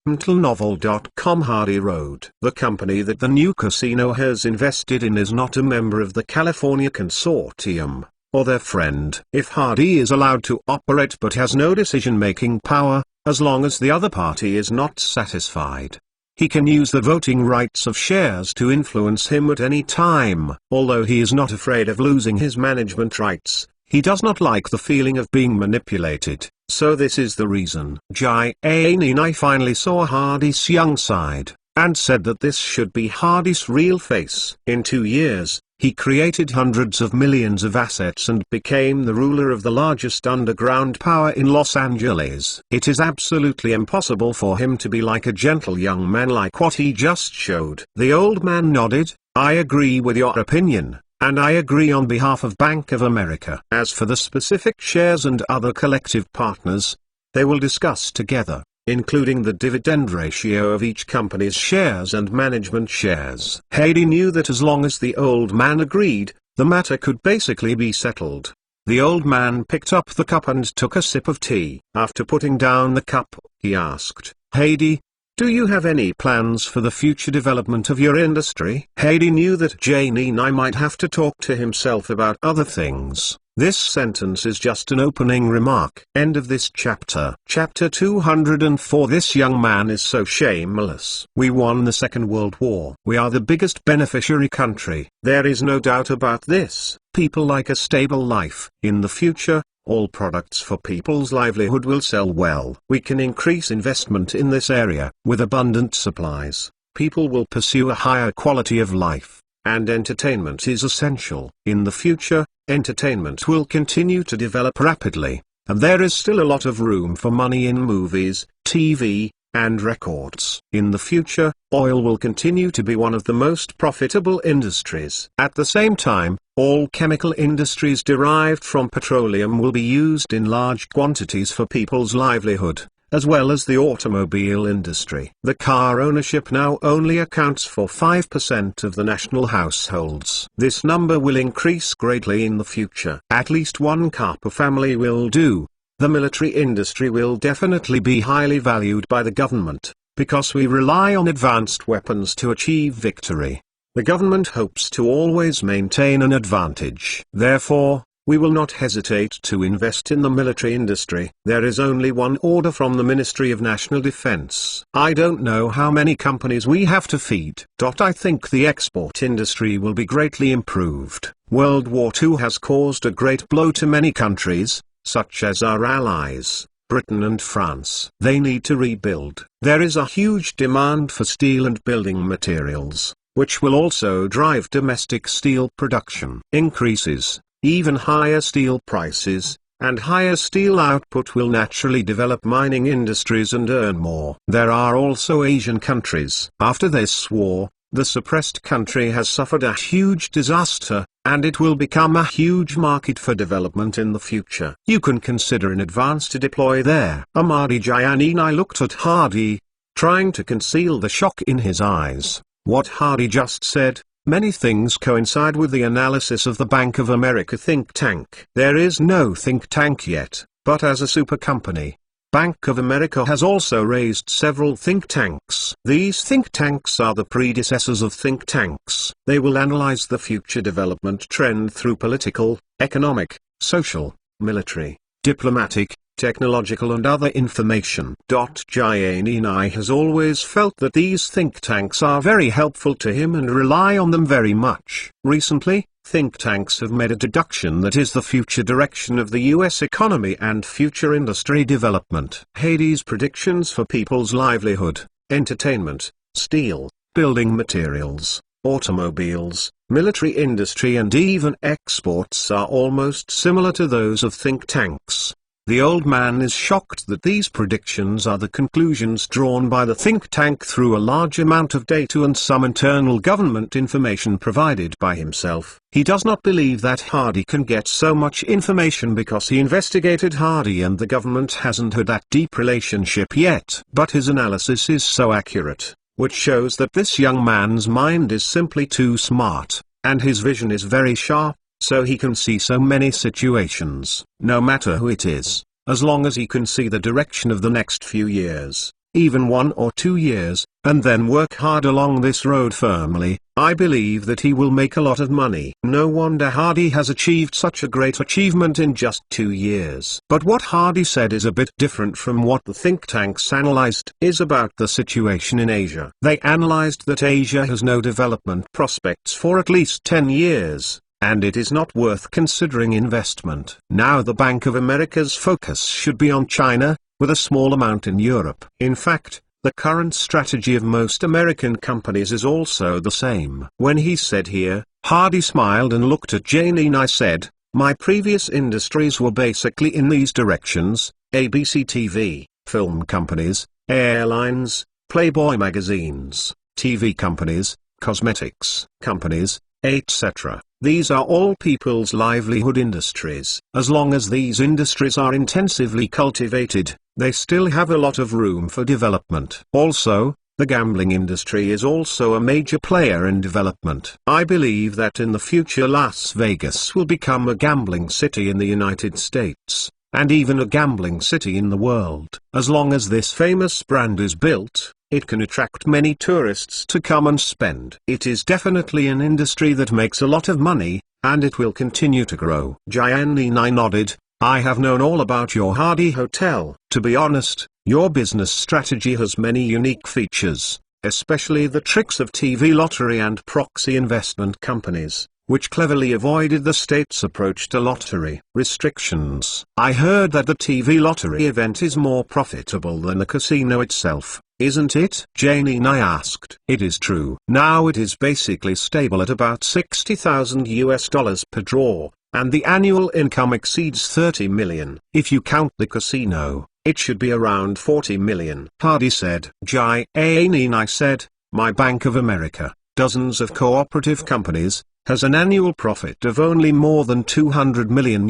Novel.com. Hardy wrote. The company that the new casino has invested in is not a member of the California Consortium, or their friend. If Hardy is allowed to operate but has no decision-making power, as long as the other party is not satisfied, he can use the voting rights of shares to influence him at any time. Although he is not afraid of losing his management rights, he does not like the feeling of being manipulated. So this is the reason. Giannini finally saw Hardy's young side, and said that this should be Hardy's real face. In 2 years, he created hundreds of millions of assets and became the ruler of the largest underground power in Los Angeles. It is absolutely impossible for him to be like a gentle young man like what he just showed. The old man nodded. I agree with your opinion. And I agree on behalf of Bank of America. As for the specific shares and other collective partners, they will discuss together, including the dividend ratio of each company's shares and management shares. Heidi knew that as long as the old man agreed, the matter could basically be settled. The old man picked up the cup and took a sip of tea. After putting down the cup, he asked, Heidi, do you have any plans for the future development of your industry? Heidi knew that Giannini might have to talk to himself about other things. This sentence is just an opening remark. End of this chapter. Chapter 204. This young man is so shameless. We won the Second World War. We are the biggest beneficiary country. There is no doubt about this. People like a stable life. In the future, all products for people's livelihood will sell well. We can increase investment in this area. With abundant supplies, people will pursue a higher quality of life, and entertainment is essential. In the future, entertainment will continue to develop rapidly, and there is still a lot of room for money in movies, TV, and records. In the future, oil will continue to be one of the most profitable industries. At the same time, all chemical industries derived from petroleum will be used in large quantities for people's livelihood, as well as the automobile industry. The car ownership now only accounts for 5% of the national households. This number will increase greatly in the future. At least one car per family will do. The military industry will definitely be highly valued by the government, because we rely on advanced weapons to achieve victory. The government hopes to always maintain an advantage. Therefore, we will not hesitate to invest in the military industry. There is only one order from the Ministry of National Defense. I don't know how many companies we have to feed. I think the export industry will be greatly improved. World War II has caused a great blow to many countries, such as our allies, Britain and France. They need to rebuild. There is a huge demand for steel and building materials, which will also drive domestic steel production. Increases, even higher steel prices, and higher steel output will naturally develop mining industries and earn more. There are also Asian countries. After this war, the suppressed country has suffered a huge disaster, and it will become a huge market for development in the future. You can consider in advance to deploy there. Ahmadi Jayanini looked at Hardy, trying to conceal the shock in his eyes. What Hardy just said, many things coincide with the analysis of the Bank of America think tank. There is no think tank yet, but as a super company, Bank of America has also raised several think tanks. These think tanks are the predecessors of think tanks. They will analyze the future development trend through political, economic, social, military, diplomatic, technological and other information. Jayanini has always felt that these think tanks are very helpful to him and rely on them very much. Recently, think tanks have made a deduction that is the future direction of the US economy and future industry development. Hades' predictions for people's livelihood, entertainment, steel, building materials, automobiles, military industry and even exports are almost similar to those of think tanks. The old man is shocked that these predictions are the conclusions drawn by the think tank through a large amount of data and some internal government information provided by himself. He does not believe that Hardy can get so much information because he investigated Hardy and the government hasn't had that deep relationship yet. But his analysis is so accurate, which shows that this young man's mind is simply too smart, and his vision is very sharp. So he can see so many situations, no matter who it is, as long as he can see the direction of the next few years, even 1 or 2 years, and then work hard along this road firmly. I believe that he will make a lot of money. No wonder Hardy has achieved such a great achievement in just 2 years. But what Hardy said is a bit different from what the think tanks analyzed is about the situation in Asia. They analyzed that Asia has no development prospects for at least 10 years. And it is not worth considering investment. Now the Bank of America's focus should be on China, with a small amount in Europe. In fact, the current strategy of most American companies is also the same. When he said here, Hardy smiled and looked at Jane and I said, my previous industries were basically in these directions: ABC TV, film companies, airlines, Playboy magazines, TV companies, cosmetics companies, etc. These are all people's livelihood industries. As long as these industries are intensively cultivated, they still have a lot of room for development. Also, the gambling industry is also a major player in development. I believe that in the future Las Vegas will become a gambling city in the United States, and even a gambling city in the world. As long as this famous brand is built, it can attract many tourists to come and spend. It is definitely an industry that makes a lot of money, and it will continue to grow. Jayanini nodded. I have known all about your Hardy Hotel. To be honest, your business strategy has many unique features, especially the tricks of TV lottery and proxy investment companies, which cleverly avoided the state's approach to lottery restrictions. I heard that the TV lottery event is more profitable than the casino itself. Isn't it? Jayanini asked. It is true. Now it is basically stable at about $60,000 per draw, and the annual income exceeds 30 million. If you count the casino, it should be around 40 million. Hardy said. Jayanini said, my Bank of America, dozens of cooperative companies, has an annual profit of only more than $200 million.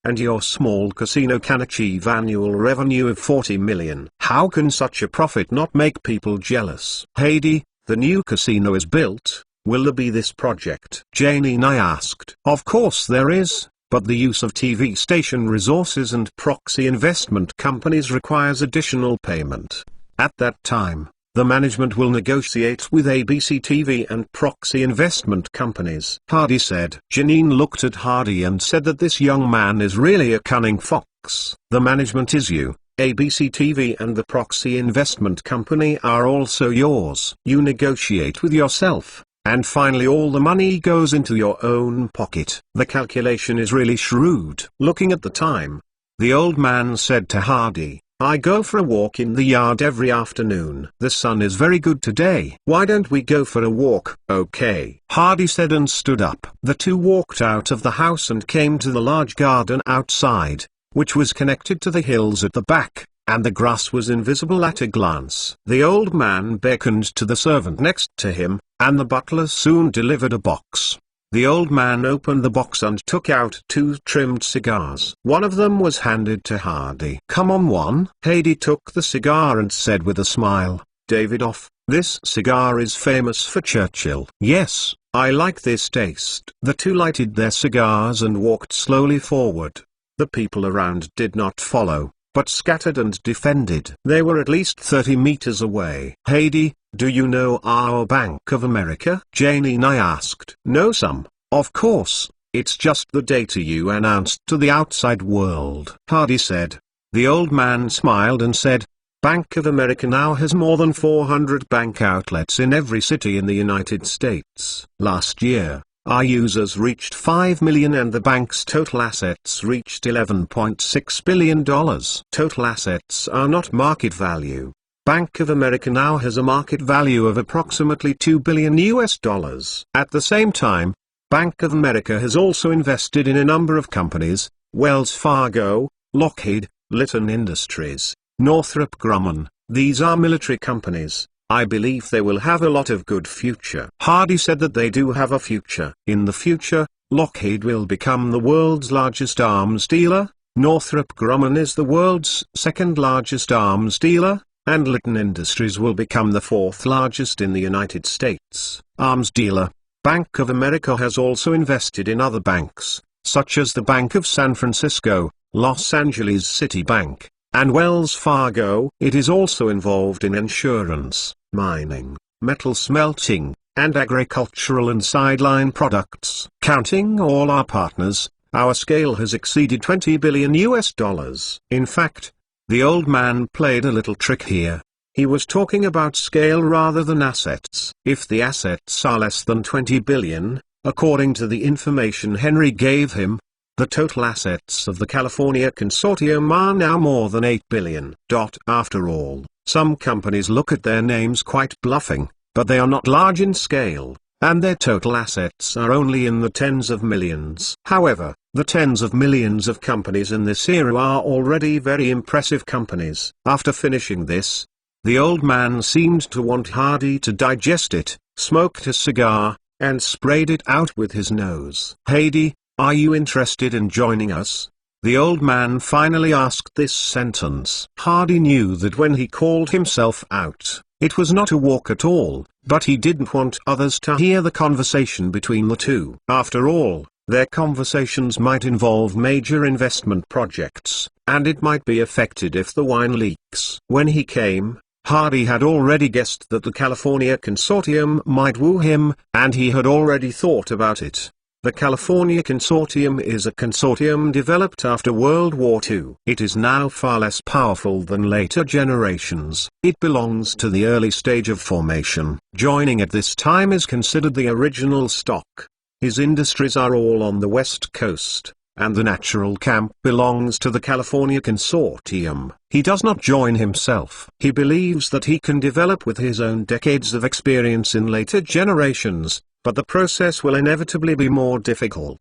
And your small casino can achieve annual revenue of 40 million. How can such a profit not make people jealous? Hadi, the new casino is built. Will there be this project? Jayanini asked. Of course there is, but the use of TV station resources and proxy investment companies requires additional payment. At that time, the management will negotiate with ABC TV and proxy investment companies. Hardy said. Janine looked at Hardy and said that this young man is really a cunning fox. The management is you, ABC TV and the proxy investment company are also yours. You negotiate with yourself, and finally all the money goes into your own pocket. The calculation is really shrewd. Looking at the time, the old man said to Hardy, I go for a walk in the yard every afternoon. The sun is very good today. Why don't we go for a walk? Okay, Hardy said and stood up. The two walked out of the house and came to the large garden outside, which was connected to the hills at the back, and the grass was invisible at a glance. The old man beckoned to the servant next to him, and the butler soon delivered a box. The old man opened the box and took out two trimmed cigars. One of them was handed to Hardy. "Come on one." Hardy took the cigar and said with a smile, "Davidoff, this cigar is famous for Churchill." "Yes, I like this taste." The two lighted their cigars and walked slowly forward. The people around did not follow, but scattered and defended. They were at least 30 meters away. "Hardy, do you know our Bank of America?" Jane I asked. "Know some, of course, it's just the data you announced to the outside world," Hardy said. The old man smiled and said, "Bank of America now has more than 400 bank outlets in every city in the United States. Last year, our users reached 5 million and the bank's total assets reached $11.6 billion. Total assets are not market value. Bank of America now has a market value of approximately $2 billion US. At the same time, Bank of America has also invested in a number of companies: Wells Fargo, Lockheed, Litton Industries, Northrop Grumman. These are military companies. I believe they will have a lot of good future." Hardy said that they do have a future. In the future, Lockheed will become the world's largest arms dealer, Northrop Grumman is the world's second largest arms dealer, and Litton Industries will become the fourth largest in the United States arms dealer. Bank of America has also invested in other banks, such as the Bank of San Francisco, Los Angeles City Bank, and Wells Fargo. It is also involved in insurance, mining, metal smelting, and agricultural and sideline products. Counting all our partners, our scale has exceeded $20 billion US. In fact, the old man played a little trick here. He was talking about scale rather than assets. If the assets are less than 20 billion, according to the information Henry gave him, the total assets of the California Consortium are now more than 8 billion. After all, some companies look at their names quite bluffing, but they are not large in scale, and their total assets are only in the tens of millions. However, the tens of millions of companies in this era are already very impressive companies. After finishing this, the old man seemed to want Hardy to digest it, smoked a cigar, and sprayed it out with his nose. "Hardy, are you interested in joining us?" The old man finally asked this sentence. Hardy knew that when he called himself out, it was not a walk at all, but he didn't want others to hear the conversation between the two. After all, their conversations might involve major investment projects, and it might be affected if the wine leaks. When he came, Hardy had already guessed that the California Consortium might woo him, and he had already thought about it. The California Consortium is a consortium developed after World War II. It is now far less powerful than later generations. It belongs to the early stage of formation. Joining at this time is considered the original stock. His industries are all on the West Coast, and the natural camp belongs to the California Consortium. He does not join himself. He believes that he can develop with his own decades of experience in later generations, but the process will inevitably be more difficult.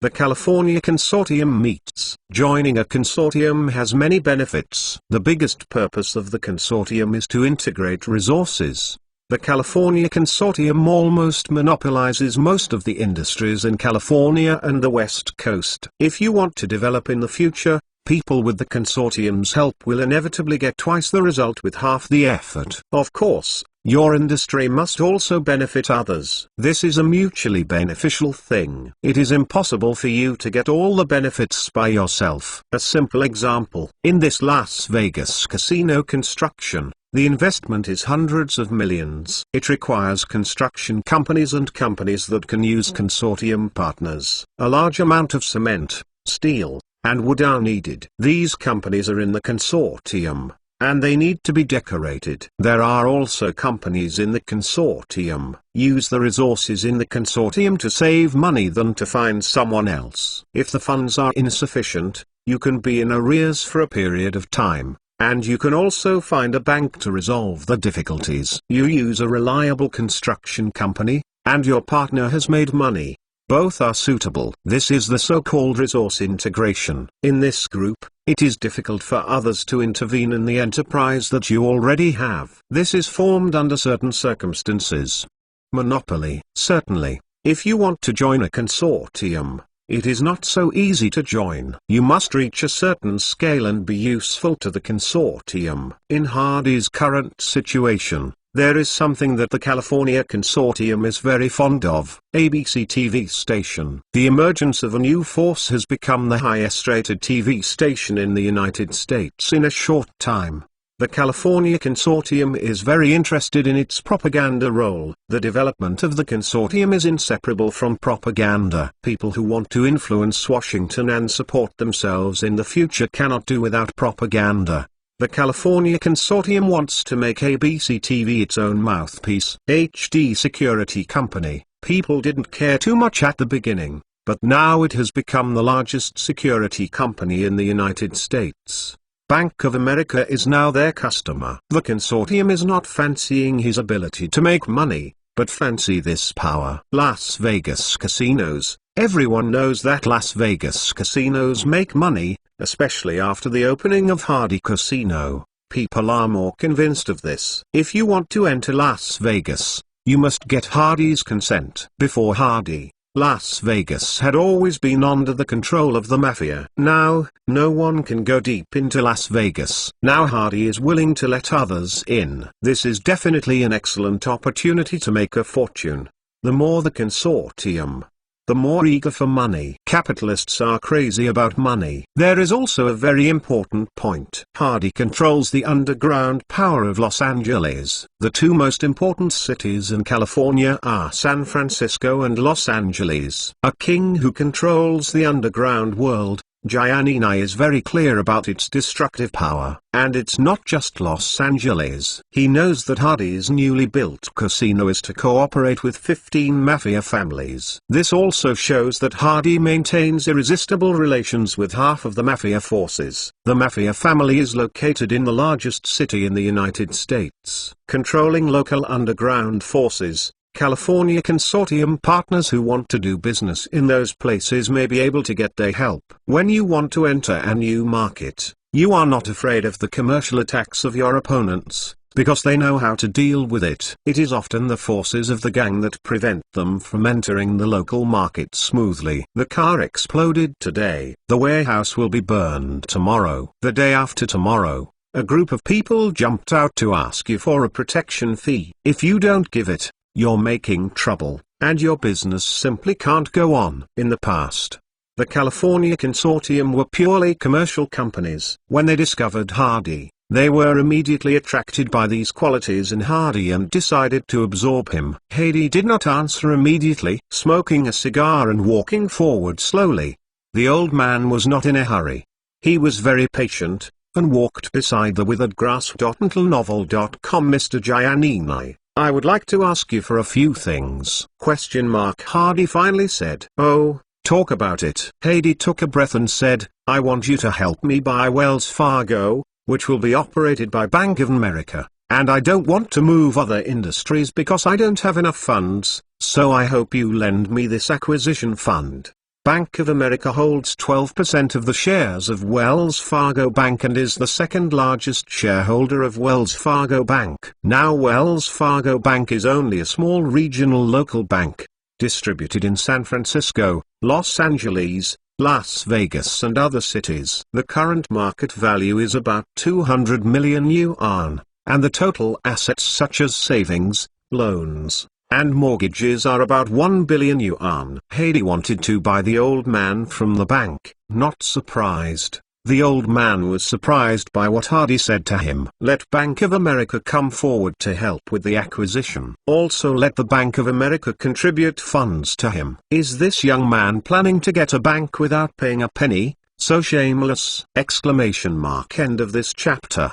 The California Consortium meets. Joining a consortium has many benefits. The biggest purpose of the consortium is to integrate resources. The California Consortium almost monopolizes most of the industries in California and the West Coast. If you want to develop in the future, people with the consortium's help will inevitably get twice the result with half the effort. Of course, your industry must also benefit others. This is a mutually beneficial thing. It is impossible for you to get all the benefits by yourself. A simple example: in this Las Vegas casino construction, the investment is hundreds of millions. It requires construction companies and companies that can use consortium partners. A large amount of cement, steel, and wood are needed. These companies are in the consortium, and they need to be decorated. There are also companies in the consortium use the resources in the consortium to save money than to find someone else. If the funds are insufficient, you can be in arrears for a period of time, And you can also find a bank to resolve the difficulties. You use a reliable construction company, and your partner has made money. Both are suitable. This is the so-called resource integration. In this group, it is difficult for others to intervene in the enterprise that you already have. This is formed under certain circumstances. Monopoly. Certainly, if you want to join a consortium, it is not so easy to join. You must reach a certain scale and be useful to the consortium. In Hardy's current situation, there is something that the California Consortium is very fond of: ABC TV station. The emergence of a new force has become the highest-rated TV station in the United States in a short time. The California Consortium is very interested in its propaganda role. The development of the consortium is inseparable from propaganda. People who want to influence Washington and support themselves in the future cannot do without propaganda. The California Consortium wants to make ABC TV its own mouthpiece. HD Security Company. People didn't care too much at the beginning, but now it has become the largest security company in the United States. Bank of America is now their customer. The consortium is not fancying his ability to make money, but fancy this power. Las Vegas casinos. Everyone knows that Las Vegas casinos make money, especially after the opening of Hardy Casino. People are more convinced of this. If you want to enter Las Vegas, you must get Hardy's consent. Before Hardy, Las Vegas had always been under the control of the mafia. Now, no one can go deep into Las Vegas. Now Hardy is willing to let others in. This is definitely an excellent opportunity to make a fortune. The more the consortium, the more eager for money. Capitalists are crazy about money. There is also a very important point. Hardy controls the underground power of Los Angeles. The two most important cities in California are San Francisco and Los Angeles. A king who controls the underground world, Giannini, is very clear about its destructive power. And it's not just Los Angeles. He knows that Hardy's newly built casino is to cooperate with 15 mafia families. This also shows that Hardy maintains irresistible relations with half of the mafia forces. The mafia family is located in the largest city in the United States. Controlling local underground forces, California Consortium partners who want to do business in those places may be able to get their help. When you want to enter a new market, you are not afraid of the commercial attacks of your opponents, because they know how to deal with it. It is often the forces of the gang that prevent them from entering the local market smoothly. The car exploded today. The warehouse will be burned tomorrow. The day after tomorrow, a group of people jumped out to ask you for a protection fee. If you don't give it, you're making trouble, and your business simply can't go on. In the past, the California Consortium were purely commercial companies. When they discovered Hardy, they were immediately attracted by these qualities in Hardy and decided to absorb him. Hardy did not answer immediately, smoking a cigar and walking forward slowly. The old man was not in a hurry. He was very patient, and walked beside the withered grass. Until novel.com. Mr. Giannini, I would like to ask you for a few things. Hardy finally said. Oh, talk about it. Hardy took a breath and said, I want you to help me buy Wells Fargo, which will be operated by Bank of America, and I don't want to move other industries because I don't have enough funds, so I hope you lend me this acquisition fund. Bank of America holds 12% of the shares of Wells Fargo Bank and is the second largest shareholder of Wells Fargo Bank. Now Wells Fargo Bank is only a small regional local bank, distributed in San Francisco, Los Angeles, Las Vegas and other cities. The current market value is about 200 million yuan, and the total assets such as savings, loans, and mortgages are about 1 billion yuan. Hardy wanted to buy the old man from the bank. Not surprised. The old man was surprised by what Hardy said to him. Let Bank of America come forward to help with the acquisition. Also let the Bank of America contribute funds to him. Is this young man planning to get a bank without paying a penny? So shameless! End of this chapter.